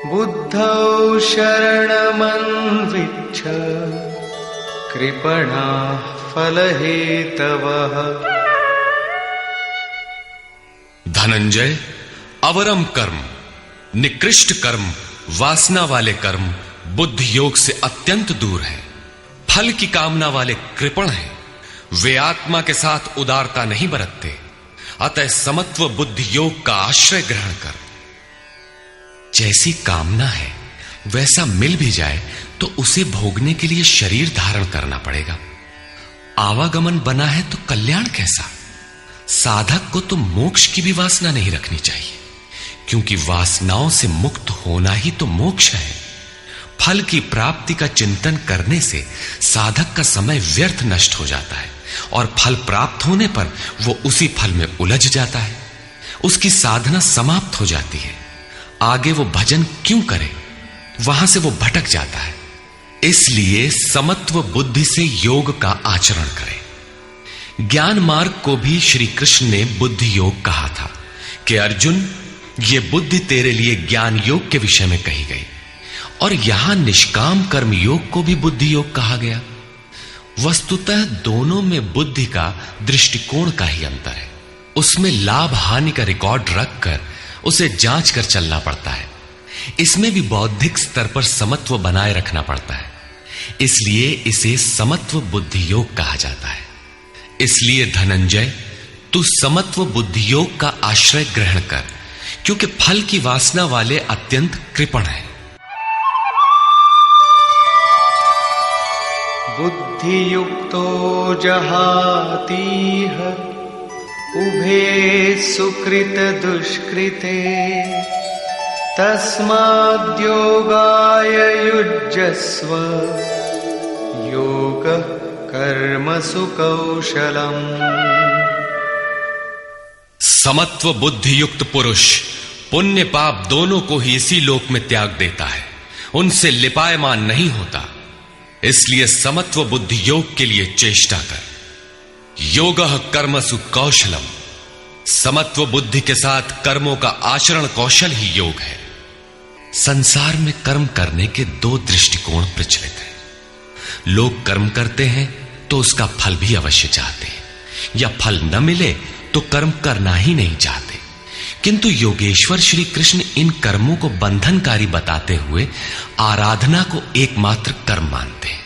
बुद्धौ शरणमन्विच्छ कृपणाः फलहेतवः। धनंजय, अवरम कर्म, निकृष्ट कर्म, वासना वाले कर्म बुद्धि योग से अत्यंत दूर है। फल की कामना वाले कृपण हैं। वे आत्मा के साथ उदारता नहीं बरतते। अतः समत्व बुद्धि योग का आश्रय ग्रहण कर। जैसी कामना है वैसा मिल भी जाए तो उसे भोगने के लिए शरीर धारण करना पड़ेगा। आवागमन बना है तो कल्याण कैसा? साधक को तो मोक्ष की भी वासना नहीं रखनी चाहिए, क्योंकि वासनाओं से मुक्त होना ही तो मोक्ष है। फल की प्राप्ति का चिंतन करने से साधक का समय व्यर्थ नष्ट हो जाता है और फल प्राप्त होने पर वो उसी फल में उलझ जाता है। उसकी साधना समाप्त हो जाती है। आगे वो भजन क्यों करे? वहां से वो भटक जाता है। इसलिए समत्व बुद्धि से योग का आचरण करें। ज्ञान मार्ग को भी श्री कृष्ण ने बुद्धि योग कहा था कि अर्जुन, ये बुद्धि तेरे लिए ज्ञान योग के विषय में कही गई। और यहां निष्काम कर्म योग को भी बुद्धि योग कहा गया। वस्तुतः दोनों में बुद्धि का दृष्टिकोण का ही अंतर है। उसमें लाभ हानि का रिकॉर्ड रखकर उसे जांच कर चलना पड़ता है। इसमें भी बौद्धिक स्तर पर समत्व बनाए रखना पड़ता है। इसलिए इसे समत्व बुद्धि योग कहा जाता है। इसलिए धनंजय, तू समत्व बुद्धि योग का आश्रय ग्रहण कर, क्योंकि फल की वासना वाले अत्यंत कृपण हैं। बुद्धियुक्तो जहातीह उभे सुकृत दुष्कृते तस्माद्योगाय युज्यस्व योगः कर्मसु कौशलम्। समत्व बुद्धि युक्त पुरुष पुण्य पाप दोनों को ही इसी लोक में त्याग देता है, उनसे लिपायमान नहीं होता। इसलिए समत्व बुद्धि योग के लिए चेष्टा कर। योगः कर्मसु कौशलम। समत्व बुद्धि के साथ कर्मों का आचरण कौशल ही योग है। संसार में कर्म करने के दो दृष्टिकोण प्रचलित हैं। लोग कर्म करते हैं तो उसका फल भी अवश्य चाहते हैं, या फल न मिले तो कर्म करना ही नहीं चाहते। किंतु योगेश्वर श्री कृष्ण इन कर्मों को बंधनकारी बताते हुए आराधना को एकमात्र कर्म मानते हैं।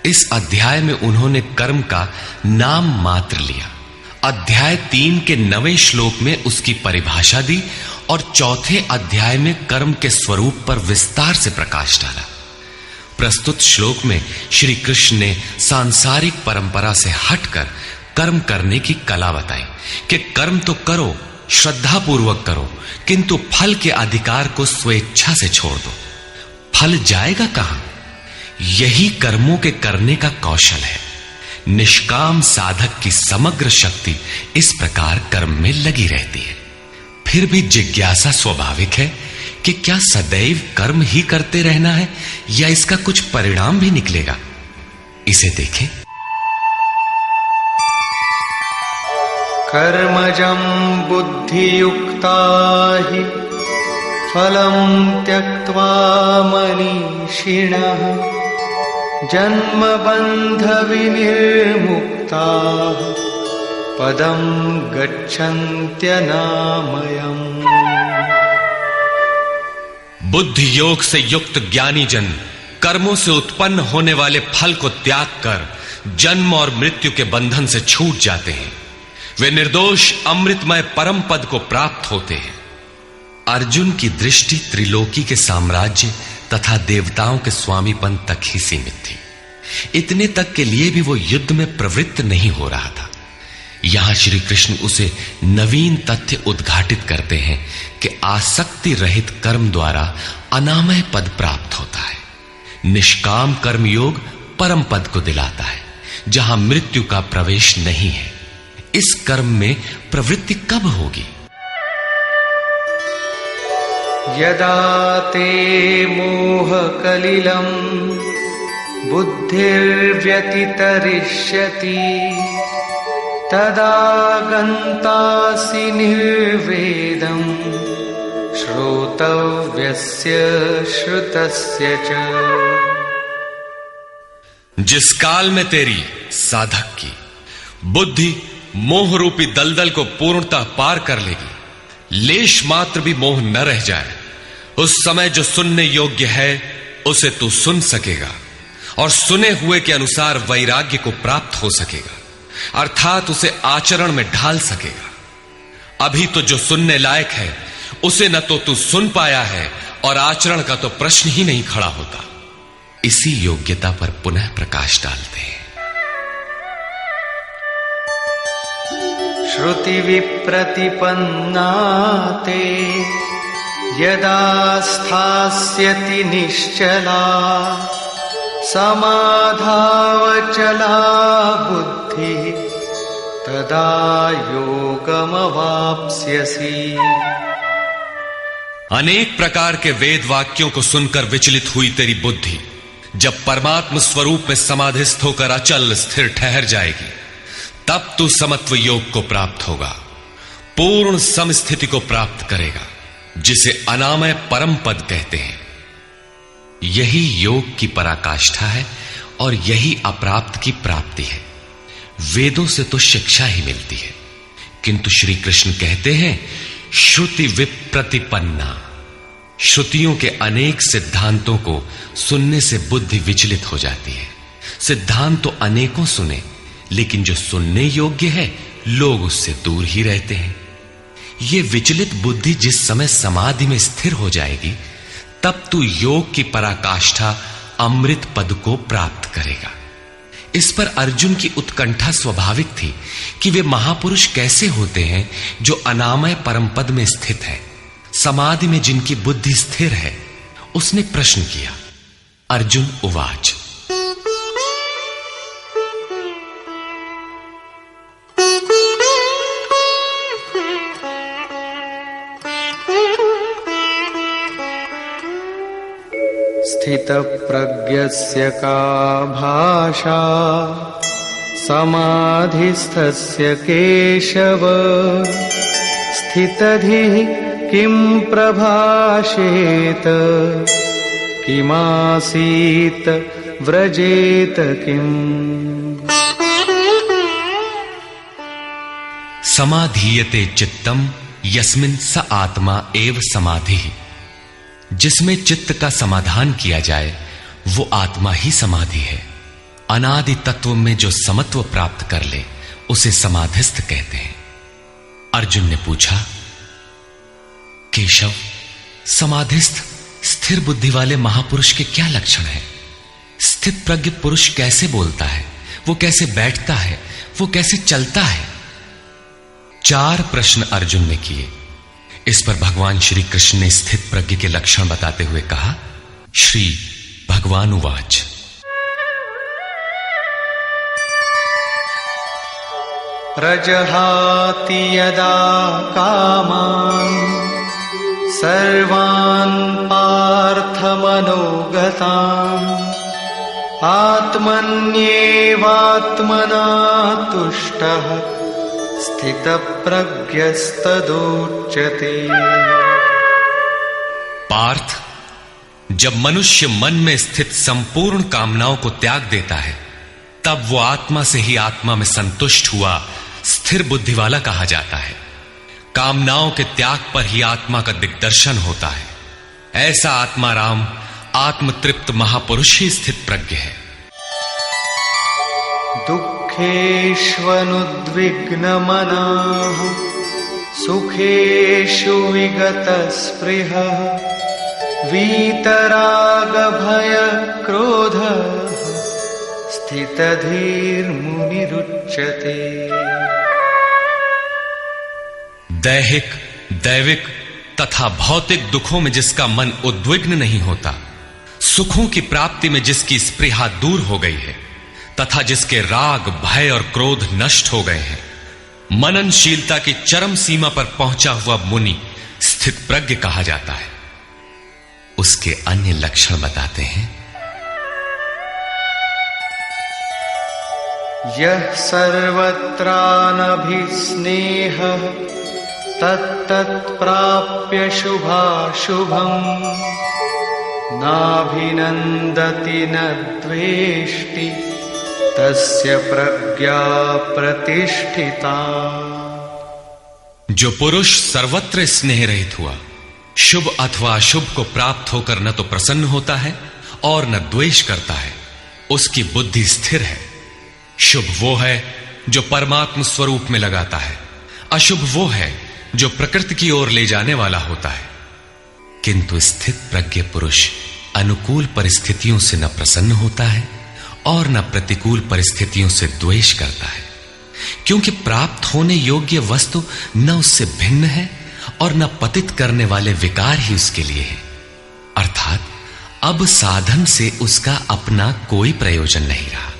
इस अध्याय में उन्होंने कर्म का नाम मात्र लिया। अध्याय 3 के 9वें श्लोक में उसकी परिभाषा दी और चौथे अध्याय में कर्म के स्वरूप पर विस्तार से प्रकाश डाला। प्रस्तुत श्लोक में श्री कृष्ण ने सांसारिक परंपरा से हटकर कर्म करने की कला बताई कि कर्म तो करो, श्रद्धा पूर्वक करो, किंतु फल के अधिकार को स्वेच्छा से छोड़ दो। फल जाएगा कहां? यही कर्मों के करने का कौशल है। निष्काम साधक की समग्र शक्ति इस प्रकार कर्म में लगी रहती है। फिर भी जिज्ञासा स्वाभाविक है कि क्या सदैव कर्म ही करते रहना है या इसका कुछ परिणाम भी निकलेगा? इसे देखें। कर्मजं बुद्धियुक्ता हि फलं त्यक्त्वा मनीषिणः जन्मबन्ध विनिर्मुक्ताः पदं गच्छन्त्यनामयम्। बुद्धि योग से युक्त ज्ञानी जन कर्मों से उत्पन्न होने वाले फल को त्याग कर जन्म और मृत्यु के बंधन से छूट जाते हैं। वे निर्दोष अमृतमय परम पद को प्राप्त होते हैं। अर्जुन की दृष्टि त्रिलोकी के साम्राज्य तथा देवताओं के स्वामीपन तक ही सीमित थी। इतने तक के लिए भी वो युद्ध में प्रवृत्त नहीं हो रहा था। यहां श्री कृष्ण उसे नवीन तथ्य उद्घाटित करते हैं कि आसक्ति रहित कर्म द्वारा अनामय पद प्राप्त होता है। निष्काम कर्म योग परम पद को दिलाता है, जहां मृत्यु का प्रवेश नहीं है। इस कर्म में प्रवृत्ति कब होगी? यदा ते मोह कलिलं बुद्धिर्व्यतितरिष्यति तदा गन्तासि निर्वेदं श्रोतव्यस्य श्रुतस्य च। जिस काल में तेरी साधक की बुद्धि मोह रूपी दलदल को पूर्णतः पार कर लेगी, लेश मात्र भी मोह न रह जाए, उस समय जो सुनने योग्य है उसे तू सुन सकेगा और सुने हुए के अनुसार वैराग्य को प्राप्त हो सकेगा, अर्थात उसे आचरण में ढाल सकेगा। अभी तो जो सुनने लायक है उसे न तो तू सुन पाया है और आचरण का तो प्रश्न ही नहीं खड़ा होता। इसी योग्यता पर पुनः प्रकाश डालते हैं। श्रुति विप्रतिपन्ना ते यदा स्थास्यति निश्चला समाधावचला बुद्धि तदा योगमवाप्स्यसि। अनेक प्रकार के वेद वाक्यों को सुनकर विचलित हुई तेरी बुद्धि जब परमात्म स्वरूप में समाधिस्थ होकर अचल स्थिर ठहर जाएगी, तब तू समत्व योग को प्राप्त होगा, पूर्ण समस्थिति को प्राप्त करेगा, जिसे अनामय परम पद कहते हैं। यही योग की पराकाष्ठा है और यही अप्राप्त की प्राप्ति है। वेदों से तो शिक्षा ही मिलती है, किंतु श्री कृष्ण कहते हैं श्रुति विप्रतिपन्ना। श्रुतियों के अनेक सिद्धांतों को सुनने से बुद्धि विचलित हो जाती है। सिद्धांत तो अनेकों सुने, लेकिन जो सुनने योग्य है लोग उससे दूर ही रहते हैं। ये विचलित बुद्धि जिस समय समाधि में स्थिर हो जाएगी, तब तू योग की पराकाष्ठा अमृत पद को प्राप्त करेगा। इस पर अर्जुन की उत्कंठा स्वाभाविक थी कि वे महापुरुष कैसे होते हैं जो अनामय परम पद में स्थित है, समाधि में जिनकी बुद्धि स्थिर है। उसने प्रश्न किया। अर्जुन उवाच स्थितप्रज्ञस्य का भाषा समाधिस्थस्य केशव स्थितधिः किं प्रभाषेत किमासीत व्रजेत किम्। समाधीयते चित्तम यस्मिन् स आत्मा एव समाधिः। जिसमें चित्त का समाधान किया जाए वो आत्मा ही समाधि है। अनादि तत्व में जो समत्व प्राप्त कर ले उसे समाधिस्थ कहते हैं। अर्जुन ने पूछा, केशव, समाधिस्थ स्थिर बुद्धि वाले महापुरुष के क्या लक्षण हैं? स्थित प्रज्ञ पुरुष कैसे बोलता है, वो कैसे बैठता है, वो कैसे चलता है? 4 प्रश्न अर्जुन ने किए। इस पर भगवान श्री कृष्ण ने स्थित प्रज्ञ के लक्षण बताते हुए कहा, श्री भगवान उवाच, प्रजहाति यदा कामान् सर्वान् पार्थमनोगतान् आत्मन्येवात्मना तुष्टः स्थितप्रज्ञस्तदुच्यते। पार्थ, जब मनुष्य मन में स्थित संपूर्ण कामनाओं को त्याग देता है तब वो आत्मा से ही आत्मा में संतुष्ट हुआ स्थिर बुद्धि वाला कहा जाता है। कामनाओं के त्याग पर ही आत्मा का दिग्दर्शन होता है। ऐसा आत्माराम आत्मतृप्त महापुरुष ही स्थित प्रज्ञ है। दुःखेष्वनुद्विग्नमनाः सुखेषु विगतस्पृहः वीतरागभयक्रोधः स्थितधीर्मुनिरुच्यते। दैहिक, दैविक तथा भौतिक दुखों में जिसका मन उद्विग्न नहीं होता, सुखों की प्राप्ति में जिसकी स्पृहा दूर हो गई है तथा जिसके राग, भय और क्रोध नष्ट हो गए हैं, मननशीलता की चरम सीमा पर पहुंचा हुआ मुनि स्थित प्रज्ञ कहा जाता है। उसके अन्य लक्षण बताते हैं, यः सर्वत्रानभिस्नेहः तत्तत्प्राप्य शुभाशुभम् नाभिनन्दति न द्वेष्टि तस्य प्रज्ञा प्रतिष्ठिता। जो पुरुष सर्वत्र स्नेह रहित हुआ, शुभ अथवा अशुभ को प्राप्त होकर न तो प्रसन्न होता है और न द्वेष करता है, उसकी बुद्धि स्थिर है। शुभ वो है जो परमात्म स्वरूप में लगाता है, अशुभ वो है जो प्रकृति की ओर ले जाने वाला होता है। किंतु स्थित प्रज्ञ पुरुष अनुकूल परिस्थितियों से न प्रसन्न होता है और न प्रतिकूल परिस्थितियों से द्वेष करता है, क्योंकि प्राप्त होने योग्य वस्तु न उससे भिन्न है और न पतित करने वाले विकार ही उसके लिए है। अर्थात अब साधन से उसका अपना कोई प्रयोजन नहीं रहा।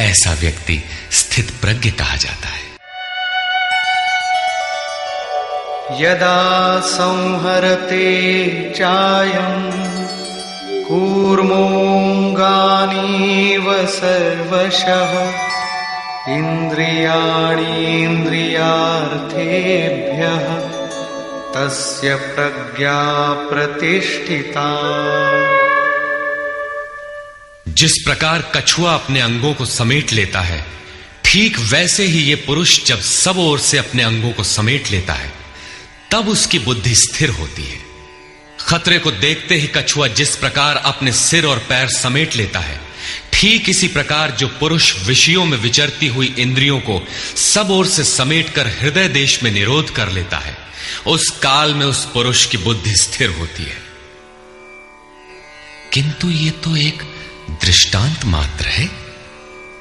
ऐसा व्यक्ति स्थित प्रज्ञ कहा जाता है। यदा संहरते चायं कूर्मोऽङ्गानीव सर्वशः इन्द्रियाणीन्द्रियार्थेभ्यः तस्य प्रज्ञा प्रतिष्ठिता। जिस प्रकार कछुआ अपने अंगों को समेट लेता है, ठीक वैसे ही ये पुरुष जब सब ओर से अपने अंगों को समेट लेता है तब उसकी बुद्धि स्थिर होती है। खतरे को देखते ही कछुआ जिस प्रकार अपने सिर और पैर समेट लेता है, ठीक इसी प्रकार जो पुरुष विषयों में विचरती हुई इंद्रियों को सब ओर से समेटकर हृदय देश में निरोध कर लेता है, उस काल में उस पुरुष की बुद्धि स्थिर होती है। किंतु ये तो एक दृष्टांत मात्र है।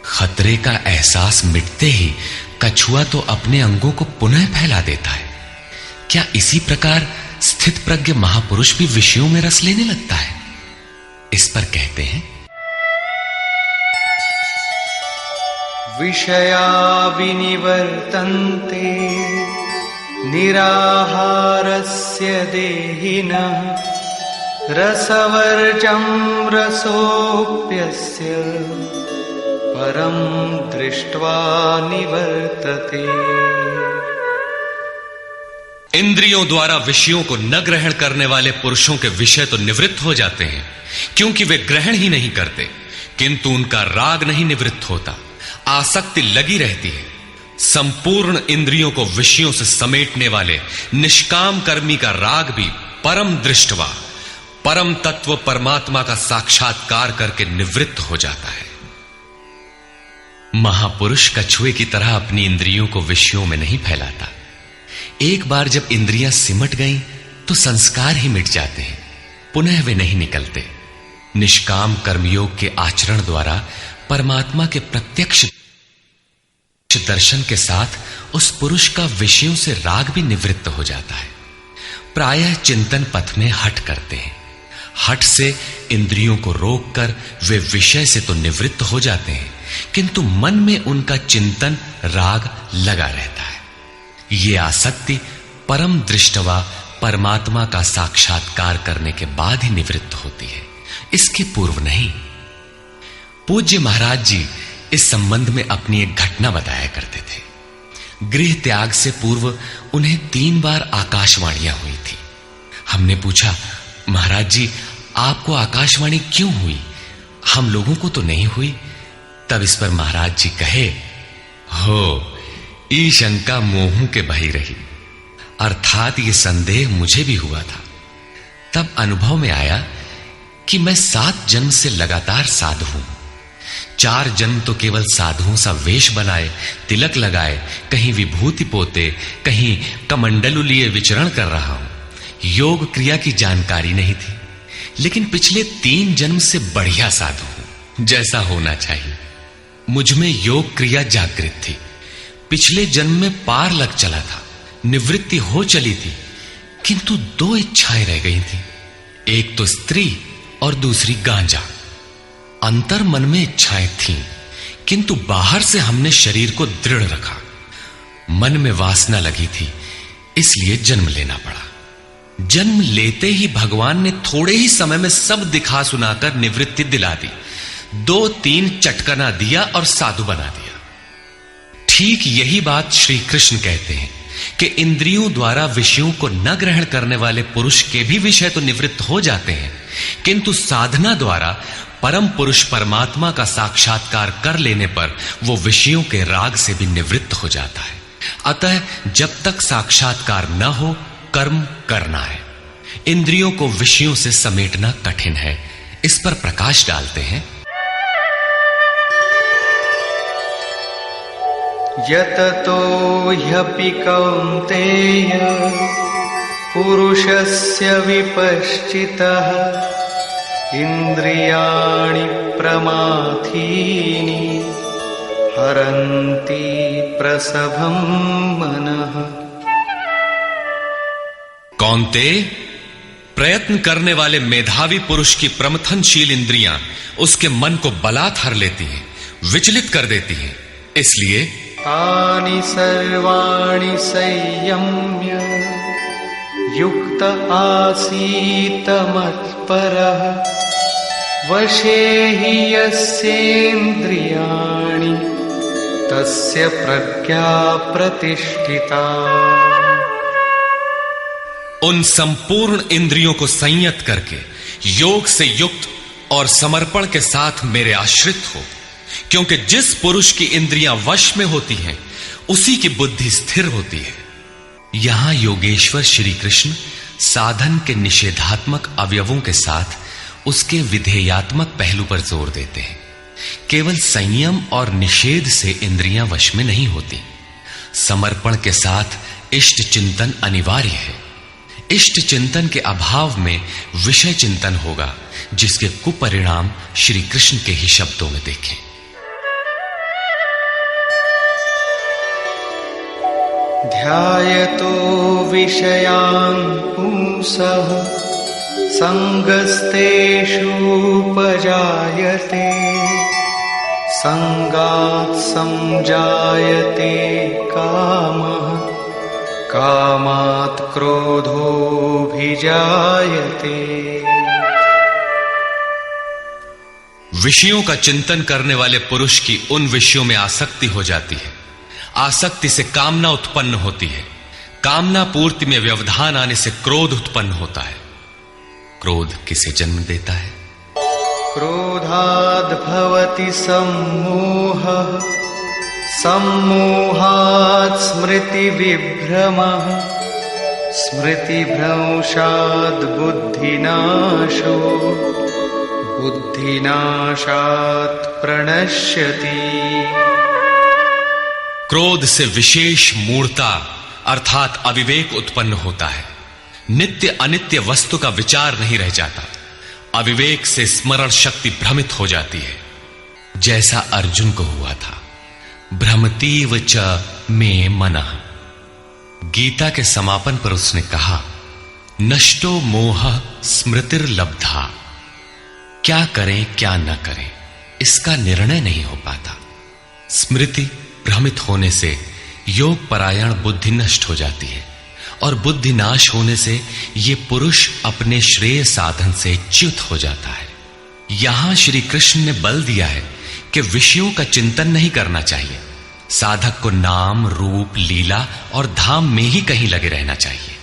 खतरे का एहसास मिटते ही कछुआ तो अपने अंगों को पुनः फैला देता है। क्या इसी प्रकार स्थित प्रज्ञ महापुरुष भी विषयों में रस लेने लगता है? इस पर कहते हैं, विषया विनिवर्तन्ते निराहारस्य देहिनः रसवर्जं रसोऽप्यस्य परं दृष्ट्वा निवर्तते। इंद्रियों द्वारा विषयों को न ग्रहण करने वाले पुरुषों के विषय तो निवृत्त हो जाते हैं, क्योंकि वे ग्रहण ही नहीं करते, किंतु उनका राग नहीं निवृत्त होता, आसक्ति लगी रहती है। संपूर्ण इंद्रियों को विषयों से समेटने वाले निष्काम कर्मी का राग भी परम दृष्टवा, परम तत्व परमात्मा का साक्षात्कार करके निवृत्त हो जाता है। महापुरुष कछुए की तरह अपनी इंद्रियों को विषयों में नहीं फैलाता। एक बार जब इंद्रियां सिमट गईं तो संस्कार ही मिट जाते हैं, पुनः वे नहीं निकलते। निष्काम कर्मयोग के आचरण द्वारा परमात्मा के प्रत्यक्ष दर्शन के साथ उस पुरुष का विषयों से राग भी निवृत्त हो जाता है। प्रायः चिंतन पथ में हठ करते हैं। हठ से इंद्रियों को रोककर वे विषय से तो निवृत्त हो जाते हैं, किंतु मन में उनका चिंतन राग लगा रहता है। ये आसक्ति परम दृष्टवा परमात्मा का साक्षात्कार करने के बाद ही निवृत्त होती है, इसके पूर्व नहीं। पूज्य महाराज जी इस संबंध में अपनी एक घटना बताया करते थे। गृह त्याग से पूर्व उन्हें 3 बार आकाशवाणियां हुई थी। हमने पूछा, महाराज जी आपको आकाशवाणी क्यों हुई, हम लोगों को तो नहीं हुई? तब इस पर महाराज जी कहे, हो ई शंका मोहू के बही रही, अर्थात ये संदेह मुझे भी हुआ था। तब अनुभव में आया कि मैं 7 जन्म से लगातार साधु हूं। 4 जन्म तो केवल साधुओं सा वेश बनाए, तिलक लगाए, कहीं विभूति पोते, कहीं कमंडलू लिए विचरण कर रहा हूं। योग क्रिया की जानकारी नहीं थी, लेकिन पिछले 3 जन्म से बढ़िया साधु हूं, जैसा होना चाहिए। मुझ में योग क्रिया जागृत थी। पिछले जन्म में पार लग चला था, निवृत्ति हो चली थी, किंतु 2 इच्छाएं रह गई थी, एक तो स्त्री और दूसरी गांजा। अंतर मन में इच्छाएं थीं, किंतु बाहर से हमने शरीर को दृढ़ रखा। मन में वासना लगी थी, इसलिए जन्म लेना पड़ा। जन्म लेते ही भगवान ने थोड़े ही समय में सब दिखा सुनाकर निवृत्ति दिला दी। 2-3 चटकना दिया और साधु बना दिया। ठीक यही बात श्री कृष्ण कहते हैं कि इंद्रियों द्वारा विषयों को न ग्रहण करने वाले पुरुष के भी विषय तो निवृत्त हो जाते हैं, किंतु साधना द्वारा परम पुरुष परमात्मा का साक्षात्कार कर लेने पर वो विषयों के राग से भी निवृत्त हो जाता है। अतः जब तक साक्षात्कार न हो कर्म करना है। इंद्रियों को विषयों से समेटना कठिन है। इस पर प्रकाश डालते हैं, यततो ह्यपि कौन्तेय पुरुषस्य विपश्चितः इंद्रियाणि प्रमाथीनि हरन्ति प्रसभं मनः। कौन्ते, प्रयत्न करने वाले मेधावी पुरुष की प्रमथनशील इंद्रियां उसके मन को बलात् हर लेती हैं, विचलित कर देती हैं। इसलिए तानि सर्वाणि संयम्य युक्त आसीत मत्परः वशे हि यस्येन्द्रियाणि तस्य प्रज्ञा प्रतिष्ठिता। उन संपूर्ण इंद्रियों को संयत करके योग से युक्त और समर्पण के साथ मेरे आश्रित हो, क्योंकि जिस पुरुष की इंद्रियां वश में होती हैं उसी की बुद्धि स्थिर होती है। यहां योगेश्वर श्री कृष्ण साधन के निषेधात्मक अवयवों के साथ उसके विधेयात्मक पहलू पर जोर देते हैं। केवल संयम और निषेध से इंद्रियां वश में नहीं होती। समर्पण के साथ इष्ट चिंतन अनिवार्य है। इष्ट चिंतन के अभाव में विषय चिंतन होगा, जिसके कुपरिणाम श्री कृष्ण के ही शब्दों में देखें। ध्यायतो विषयान् पुंसः संगस्तेषूपजायते संगात् संजायते कामः कामात् क्रोधोऽभिजायते। विषयों का चिंतन करने वाले पुरुष की उन विषयों में आसक्ति हो जाती है। आसक्ति से कामना उत्पन्न होती है। कामना पूर्ति में व्यवधान आने से क्रोध उत्पन्न होता है। क्रोध किसे जन्म देता है? क्रोधाद् भवति सम्मोहः, सम्मोहात् स्मृति विभ्रमः, स्मृतिभ्रंशात् बुद्धिनाशो, बुद्धिनाशात् प्रणश्यति। क्रोध से विशेष मूढ़ता अर्थात अविवेक उत्पन्न होता है। नित्य अनित्य वस्तु का विचार नहीं रह जाता। अविवेक से स्मरण शक्ति भ्रमित हो जाती है, जैसा अर्जुन को हुआ था। भ्रमतीव च मे मनः। गीता के समापन पर उसने कहा, नष्टो मोह स्मृतिर्लब्धा। क्या करें क्या न करें इसका निर्णय नहीं हो पाता। स्मृति भ्रमित होने से योग परायण बुद्धि नष्ट हो जाती है और बुद्धि नाश होने से ये पुरुष अपने श्रेय साधन से च्युत हो जाता है। यहां श्री कृष्ण ने बल दिया है कि विषयों का चिंतन नहीं करना चाहिए। साधक को नाम रूप लीला और धाम में ही कहीं लगे रहना चाहिए।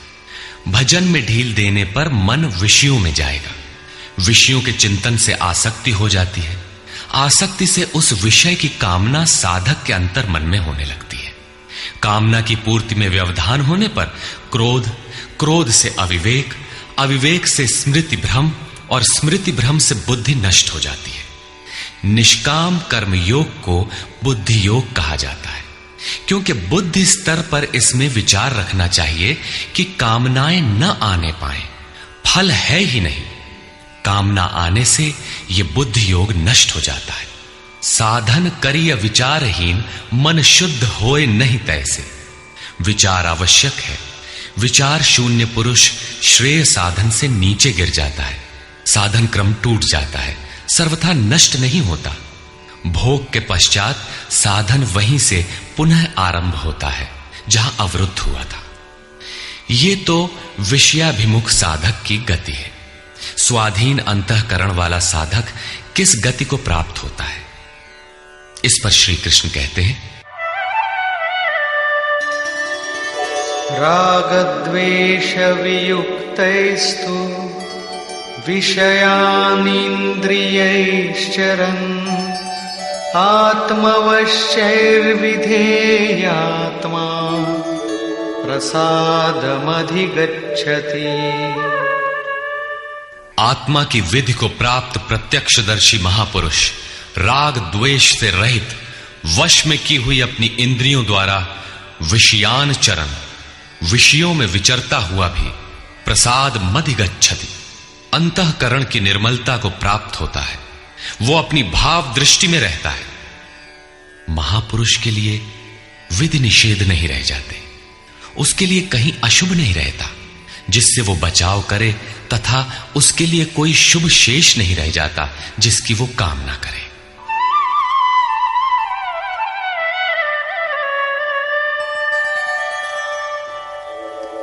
भजन में ढील देने पर मन विषयों में जाएगा। विषयों के चिंतन से आसक्ति हो जाती है। आसक्ति से उस विषय की कामना साधक के अंतर मन में होने लगती है। कामना की पूर्ति में व्यवधान होने पर क्रोध, क्रोध से अविवेक, अविवेक से स्मृति भ्रम और स्मृति भ्रम से बुद्धि नष्ट हो जाती है। निष्काम कर्म योग को बुद्धि योग कहा जाता है, क्योंकि बुद्धि स्तर पर इसमें विचार रखना चाहिए कि कामनाएं न आने पाए। फल है ही नहीं। कामना आने से यह बुद्धि योग नष्ट हो जाता है। साधन करिय विचारहीन, मन शुद्ध होए नहीं तैसे। विचार आवश्यक है। विचार शून्य पुरुष श्रेय साधन से नीचे गिर जाता है। साधन क्रम टूट जाता है, सर्वथा नष्ट नहीं होता। भोग के पश्चात साधन वहीं से पुनः आरंभ होता है जहां अवरुद्ध हुआ था। ये तो विषयाभिमुख साधक की गति है। स्वाधीन अंतःकरण वाला साधक किस गति को प्राप्त होता है? इस पर श्री कृष्ण कहते हैं, रागद्वेष वियुक्तैस्तु विषयानिन्द्रियैश्चरन् आत्मवश्यैर्विधेयात्मा प्रसादमधिगच्छति। आत्मा की विधि को प्राप्त प्रत्यक्षदर्शी महापुरुष राग द्वेष से रहित, वश में की हुई अपनी इंद्रियों द्वारा विषयान चरण, विषयों में विचरता हुआ भी प्रसाद मधिगच्छति, अंतःकरण की निर्मलता को प्राप्त होता है। वो अपनी भाव दृष्टि में रहता है। महापुरुष के लिए विधि निषेध नहीं रह जाते। उसके लिए कहीं अशुभ नहीं रहता जिससे वो बचाव करे, तथा उसके लिए कोई शुभ शेष नहीं रह जाता जिसकी वो कामना करे।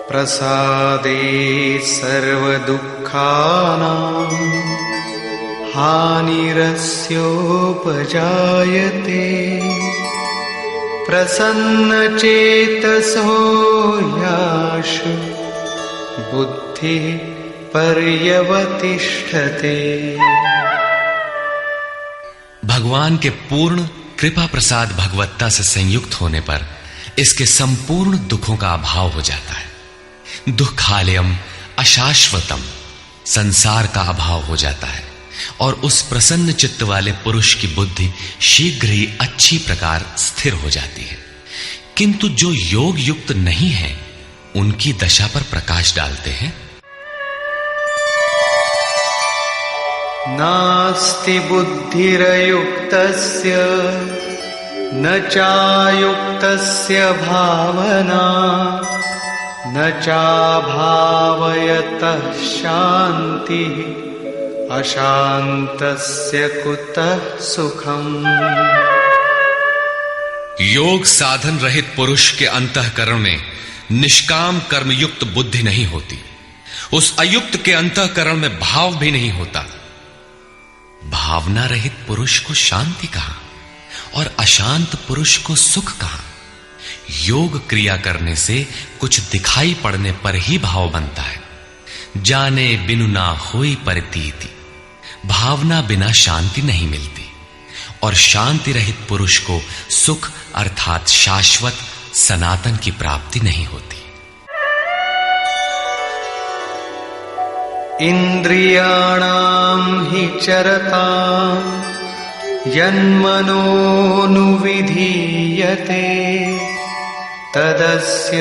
प्रसादे सर्वदुःखानां हानिरस्योपजायते, प्रसन्नचेतसो याशु बुद्धिः पर्यवतिष्ठते। भगवान के पूर्ण कृपा प्रसाद भगवत्ता से संयुक्त होने पर इसके संपूर्ण दुखों का अभाव हो जाता है। दुखालयम अशाश्वतम, संसार का अभाव हो जाता है और उस प्रसन्न चित्त वाले पुरुष की बुद्धि शीघ्र ही अच्छी प्रकार स्थिर हो जाती है। किंतु जो योग युक्त नहीं है उनकी दशा पर प्रकाश डालते हैं। नास्ति बुद्धिरयुक्तस्य न चायुक्तस्य भावना, न चाभावयतः शान्तिः, अशान्तस्य कुतः सुखम्। योग साधन रहित पुरुष के अंतःकरण में निष्काम कर्मयुक्त बुद्धि नहीं होती। उस अयुक्त के अंतःकरण में भाव भी नहीं होता। भावना रहित पुरुष को शांति कहां और अशांत पुरुष को सुख कहां। योग क्रिया करने से कुछ दिखाई पड़ने पर ही भाव बनता है। जाने बिनु ना होई प्रतीति, भावना बिना शांति नहीं मिलती और शांति रहित पुरुष को सुख अर्थात शाश्वत सनातन की प्राप्ति नहीं होती। इंद्रियाणां हि चरतां यन्मनोनुविधीयते तदस्य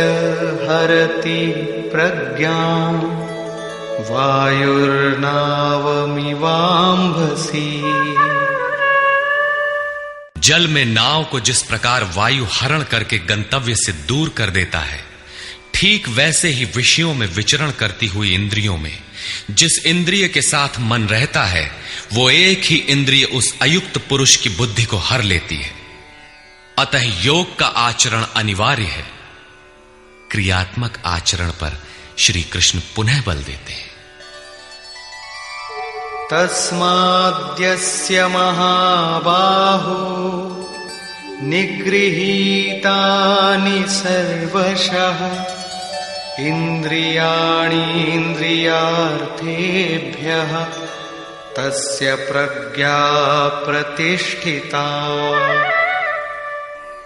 हरति प्रज्ञां वायुर्नावमिवाम्भसि। जल में नाव को जिस प्रकार वायु हरण करके गंतव्य से दूर कर देता है, ठीक वैसे ही विषयों में विचरण करती हुई इंद्रियों में जिस इंद्रिय के साथ मन रहता है, वो एक ही इंद्रिय उस अयुक्त पुरुष की बुद्धि को हर लेती है। अतः योग का आचरण अनिवार्य है। क्रियात्मक आचरण पर श्री कृष्ण पुनः बल देते हैं। तस्माद्यस्य महाबाहो निगृहीतानि सर्वशः इंद्रियाणीन्द्रियार्थेभ्यः तस्य प्रज्ञा प्रतिष्ठिता।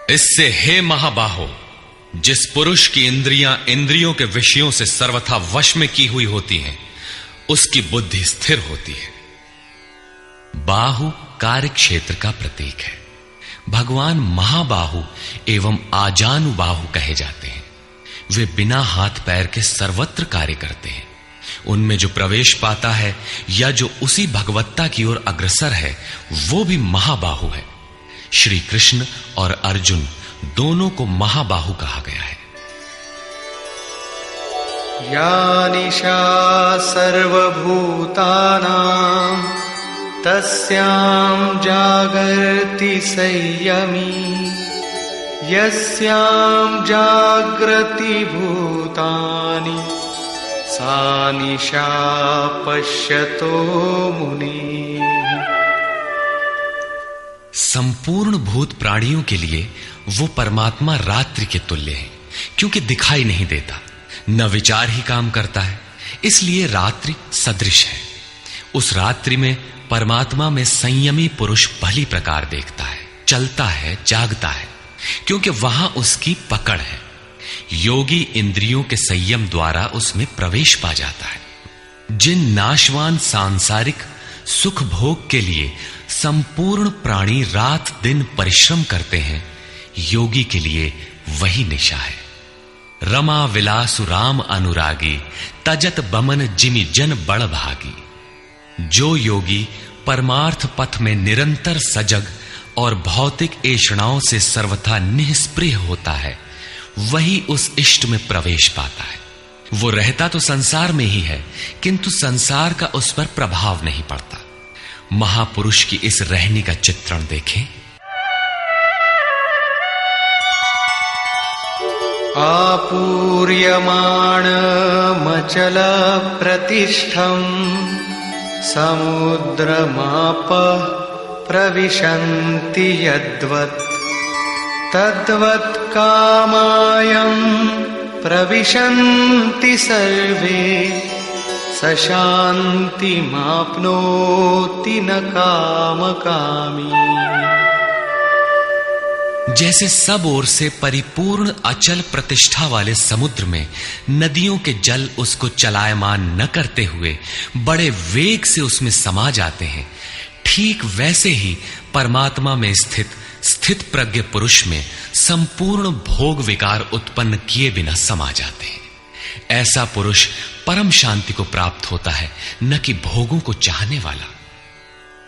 इससे हे महाबाहो, जिस पुरुष की इंद्रियां इंद्रियों के विषयों से सर्वथा वश में की हुई होती हैं, उसकी बुद्धि स्थिर होती है। बाहु कार्य क्षेत्र का प्रतीक है। भगवान महाबाहु एवं आजानुबाहु कहे जाते हैं। वे बिना हाथ पैर के सर्वत्र कार्य करते हैं। उनमें जो प्रवेश पाता है या जो उसी भगवत्ता की ओर अग्रसर है, वो भी महाबाहु है। श्री कृष्ण और अर्जुन दोनों को महाबाहु कहा गया है। या निशा सर्वभूतानां तस्यां जागर्ति संयमी यस्यां जागृति भूतानि सा निशा पश्यतो मुनि। संपूर्ण भूत प्राणियों के लिए वो परमात्मा रात्रि के तुल्य है, क्योंकि दिखाई नहीं देता, न विचार ही काम करता है, इसलिए रात्रि सदृश है। उस रात्रि में परमात्मा में संयमी पुरुष भली प्रकार देखता है, चलता है, जागता है, क्योंकि वहां उसकी पकड़ है। योगी इंद्रियों के संयम द्वारा उसमें प्रवेश पा जाता है। जिन नाशवान सांसारिक सुख भोग के लिए संपूर्ण प्राणी रात दिन परिश्रम करते हैं, योगी के लिए वही निशा है। रमा विलासु राम अनुरागी तजत बमन जिमि जन बड़ भागी। जो योगी परमार्थ पथ में निरंतर सजग और भौतिक ऐषणाओं से सर्वथा निष्प्रिय होता है, वही उस इष्ट में प्रवेश पाता है। वो रहता तो संसार में ही है, किंतु संसार का उस पर प्रभाव नहीं पड़ता। महापुरुष की इस रहनी का चित्रण देखें। आपूर्यमाणमचल प्रतिष्ठं समुद्रमाप प्रविशन्ति यद्वत् तद्वत् कामायं प्रविशन्ति सर्वे स शान्तिमाप्नोति न कामकामी। जैसे सब ओर से परिपूर्ण अचल प्रतिष्ठा वाले समुद्र में नदियों के जल उसको चलायमान न करते हुए बड़े वेग से उसमें समा जाते हैं, ठीक वैसे ही परमात्मा में स्थित प्रज्ञ पुरुष में संपूर्ण भोग विकार उत्पन्न किए बिना समा जाते हैं। ऐसा पुरुष परम शांति को प्राप्त होता है, न कि भोगों को चाहने वाला।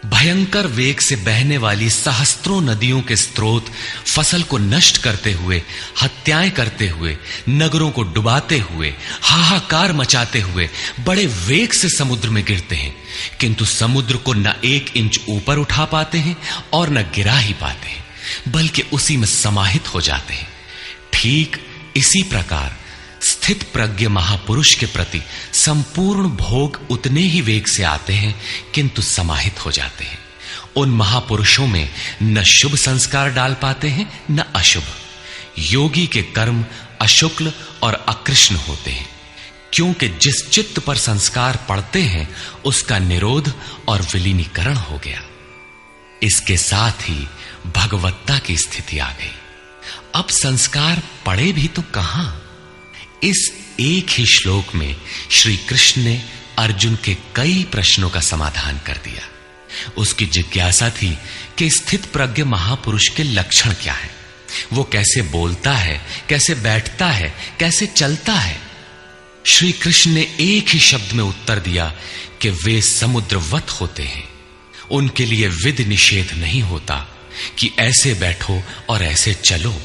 भयंकर वेग से बहने वाली सहस्त्रों नदियों के स्रोत फसल को नष्ट करते हुए, हत्याएं करते हुए, नगरों को डुबाते हुए, हाहाकार मचाते हुए बड़े वेग से समुद्र में गिरते हैं, किंतु समुद्र को न 1 इंच ऊपर उठा पाते हैं और न गिरा ही पाते हैं, बल्कि उसी में समाहित हो जाते हैं। ठीक इसी प्रकार स्थित स्थित प्रज्ञ महापुरुष के प्रति संपूर्ण भोग उतने ही वेग से आते हैं, किंतु समाहित हो जाते हैं। उन महापुरुषों में न शुभ संस्कार डाल पाते हैं न अशुभ। योगी के कर्म अशुक्ल और अकृष्ण होते हैं, क्योंकि जिस चित्त पर संस्कार पड़ते हैं उसका निरोध और विलीनीकरण हो गया। इसके साथ ही भगवत्ता की स्थिति आ गई। अब संस्कार पड़े भी तो कहां। इस एक ही श्लोक में श्री कृष्ण ने अर्जुन के कई प्रश्नों का समाधान कर दिया। उसकी जिज्ञासा थी कि स्थित प्रज्ञ महापुरुष के लक्षण क्या हैं, वो कैसे बोलता है, कैसे बैठता है, कैसे चलता है। श्री कृष्ण ने एक ही शब्द में उत्तर दिया कि वे समुद्रवत होते हैं। उनके लिए विधि निषेध नहीं होता कि ऐसे बैठो और ऐसे चलो।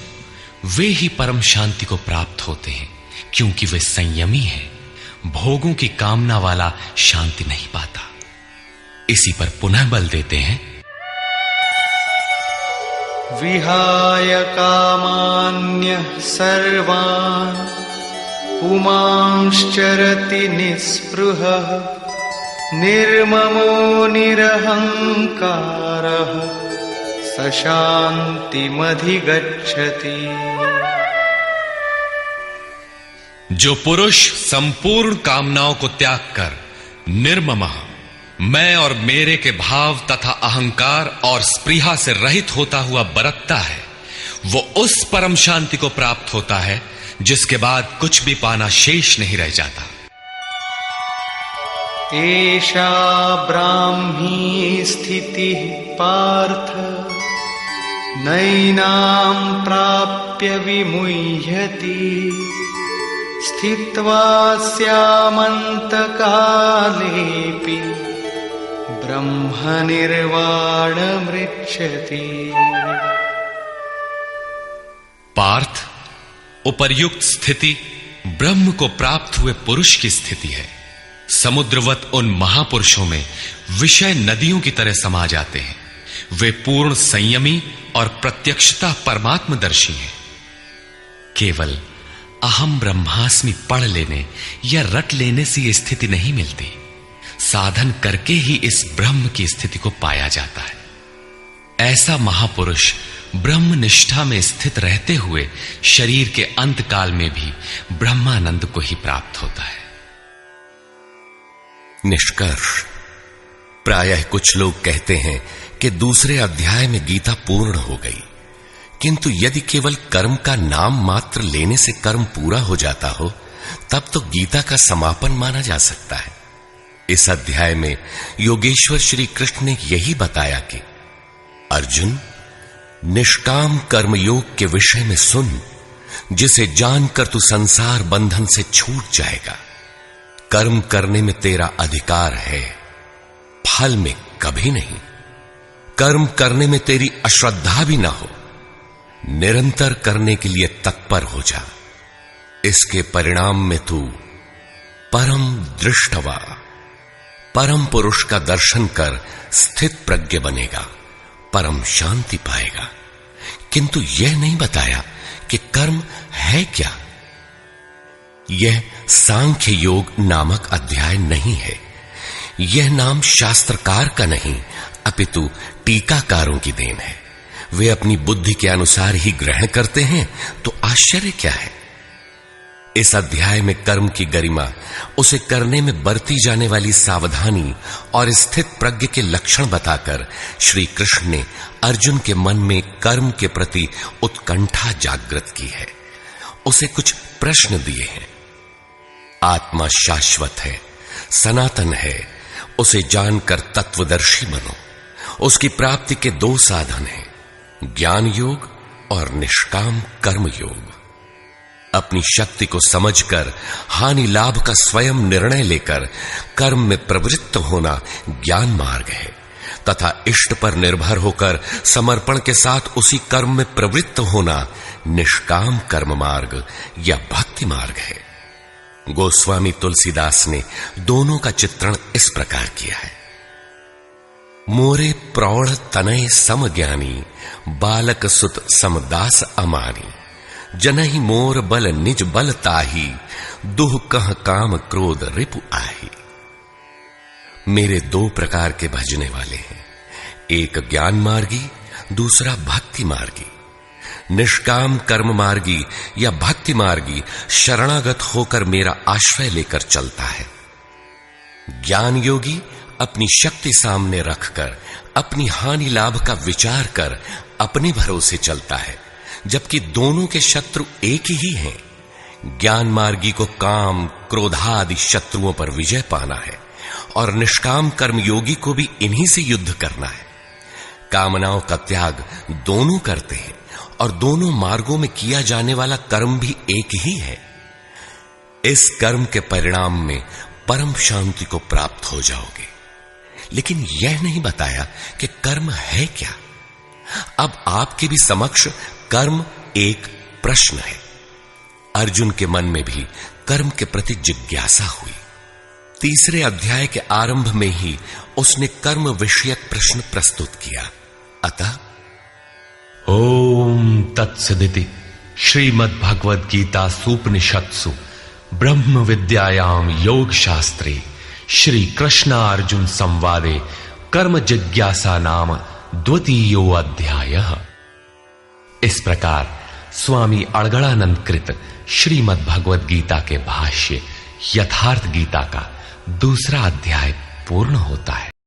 वे ही परम शांति को प्राप्त होते हैं, क्योंकि वे संयमी हैं। भोगों की कामना वाला शांति नहीं पाता। इसी पर पुनः बल देते हैं, विहाय कामान्यः सर्वान् पुमांश्चरति निःस्पृहः निर्ममो निरहंकारः स शान्तिमधिगच्छति। जो पुरुष संपूर्ण कामनाओं को त्याग कर निर्ममः, मैं और मेरे के भाव तथा अहंकार और स्पृहा से रहित होता हुआ बरतता है, वो उस परम शांति को प्राप्त होता है जिसके बाद कुछ भी पाना शेष नहीं रह जाता। एषा ब्राह्मी स्थितिः पार्थ नैनां प्राप्य विमुह्यति स्थित्वा स्यामन्तकालेऽपि ब्रह्मनिर्वाणमृच्छति। पार्थ, उपर्युक्त स्थिति ब्रह्म को प्राप्त हुए पुरुष की स्थिति है। समुद्रवत उन महापुरुषों में विषय नदियों की तरह समा जाते हैं। वे पूर्ण संयमी और प्रत्यक्षता परमात्मदर्शी हैं। केवल अहम ब्रह्मास्मि पढ़ लेने या रट लेने से यह स्थिति नहीं मिलती। साधन करके ही इस ब्रह्म की स्थिति को पाया जाता है। ऐसा महापुरुष ब्रह्म निष्ठा में स्थित रहते हुए शरीर के अंत काल में भी ब्रह्मानंद को ही प्राप्त होता है। निष्कर्ष, प्रायः कुछ लोग कहते हैं कि दूसरे अध्याय में गीता पूर्ण हो गई, किंतु यदि केवल कर्म का नाम मात्र लेने से कर्म पूरा हो जाता हो तब तो गीता का समापन माना जा सकता है। इस अध्याय में योगेश्वर श्री कृष्ण ने यही बताया कि अर्जुन, निष्काम कर्मयोग के विषय में सुन, जिसे जानकर तू संसार बंधन से छूट जाएगा। कर्म करने में तेरा अधिकार है, फल में कभी नहीं। कर्म करने में तेरी अश्रद्धा भी ना हो, निरंतर करने के लिए तत्पर हो जा। इसके परिणाम में तू परम दृष्टवा, परम पुरुष का दर्शन कर स्थित प्रज्ञ बनेगा, परम शांति पाएगा। किंतु यह नहीं बताया कि कर्म है क्या। यह सांख्य योग नामक अध्याय नहीं है। यह नाम शास्त्रकार का नहीं अपितु टीकाकारों की देन है। वे अपनी बुद्धि के अनुसार ही ग्रहण करते हैं, तो आश्चर्य क्या है। इस अध्याय में कर्म की गरिमा, उसे करने में बरती जाने वाली सावधानी और स्थित प्रज्ञ के लक्षण बताकर श्री कृष्ण ने अर्जुन के मन में कर्म के प्रति उत्कंठा जागृत की है। उसे कुछ प्रश्न दिए हैं। आत्मा शाश्वत है, सनातन है, उसे जानकर तत्वदर्शी बनो। उसकी प्राप्ति के दो साधन हैं, ज्ञान योग और निष्काम कर्म योग। अपनी शक्ति को समझकर हानि लाभ का स्वयं निर्णय लेकर कर्म में प्रवृत्त होना ज्ञान मार्ग है, तथा इष्ट पर निर्भर होकर समर्पण के साथ उसी कर्म में प्रवृत्त होना निष्काम कर्म मार्ग या भक्ति मार्ग है। गोस्वामी तुलसीदास ने दोनों का चित्रण इस प्रकार किया है। मोरे प्रौढ़ तनय समज्ञानी, बालक सुत समदास अमानी, जनहि मोर बल निज बल ताही, दुह कह काम क्रोध रिपु आही। मेरे दो प्रकार के भजने वाले हैं, एक ज्ञान मार्गी, दूसरा भक्ति मार्गी। निष्काम कर्म मार्गी या भक्ति मार्गी शरणागत होकर मेरा आश्रय लेकर चलता है। ज्ञान योगी अपनी शक्ति सामने रखकर अपनी हानि लाभ का विचार कर अपने भरोसे चलता है, जबकि दोनों के शत्रु एक ही हैं। ज्ञान मार्गी को काम क्रोधादि शत्रुओं पर विजय पाना है और निष्काम कर्म योगी को भी इन्हीं से युद्ध करना है। कामनाओं का त्याग दोनों करते हैं और दोनों मार्गों में किया जाने वाला कर्म भी एक ही है। इस कर्म के परिणाम में परम शांति को प्राप्त हो जाओगे। लेकिन यह नहीं बताया कि कर्म है क्या। अब आपके भी समक्ष कर्म एक प्रश्न है। अर्जुन के मन में भी कर्म के प्रति जिज्ञासा हुई। तीसरे अध्याय के आरंभ में ही उसने कर्म विषयक प्रश्न प्रस्तुत किया। अतः ओम तत्सदिति श्रीमद् भगवद गीता सूपनिषत्सु ब्रह्म विद्यायाम योग शास्त्रे श्री कृष्णार्जुन संवादे कर्म जिज्ञासा नाम द्वितीयो अध्यायः। इस प्रकार स्वामी अड़गड़ानंद कृत श्रीमद् भगवद गीता के भाष्य यथार्थ गीता का दूसरा अध्याय पूर्ण होता है।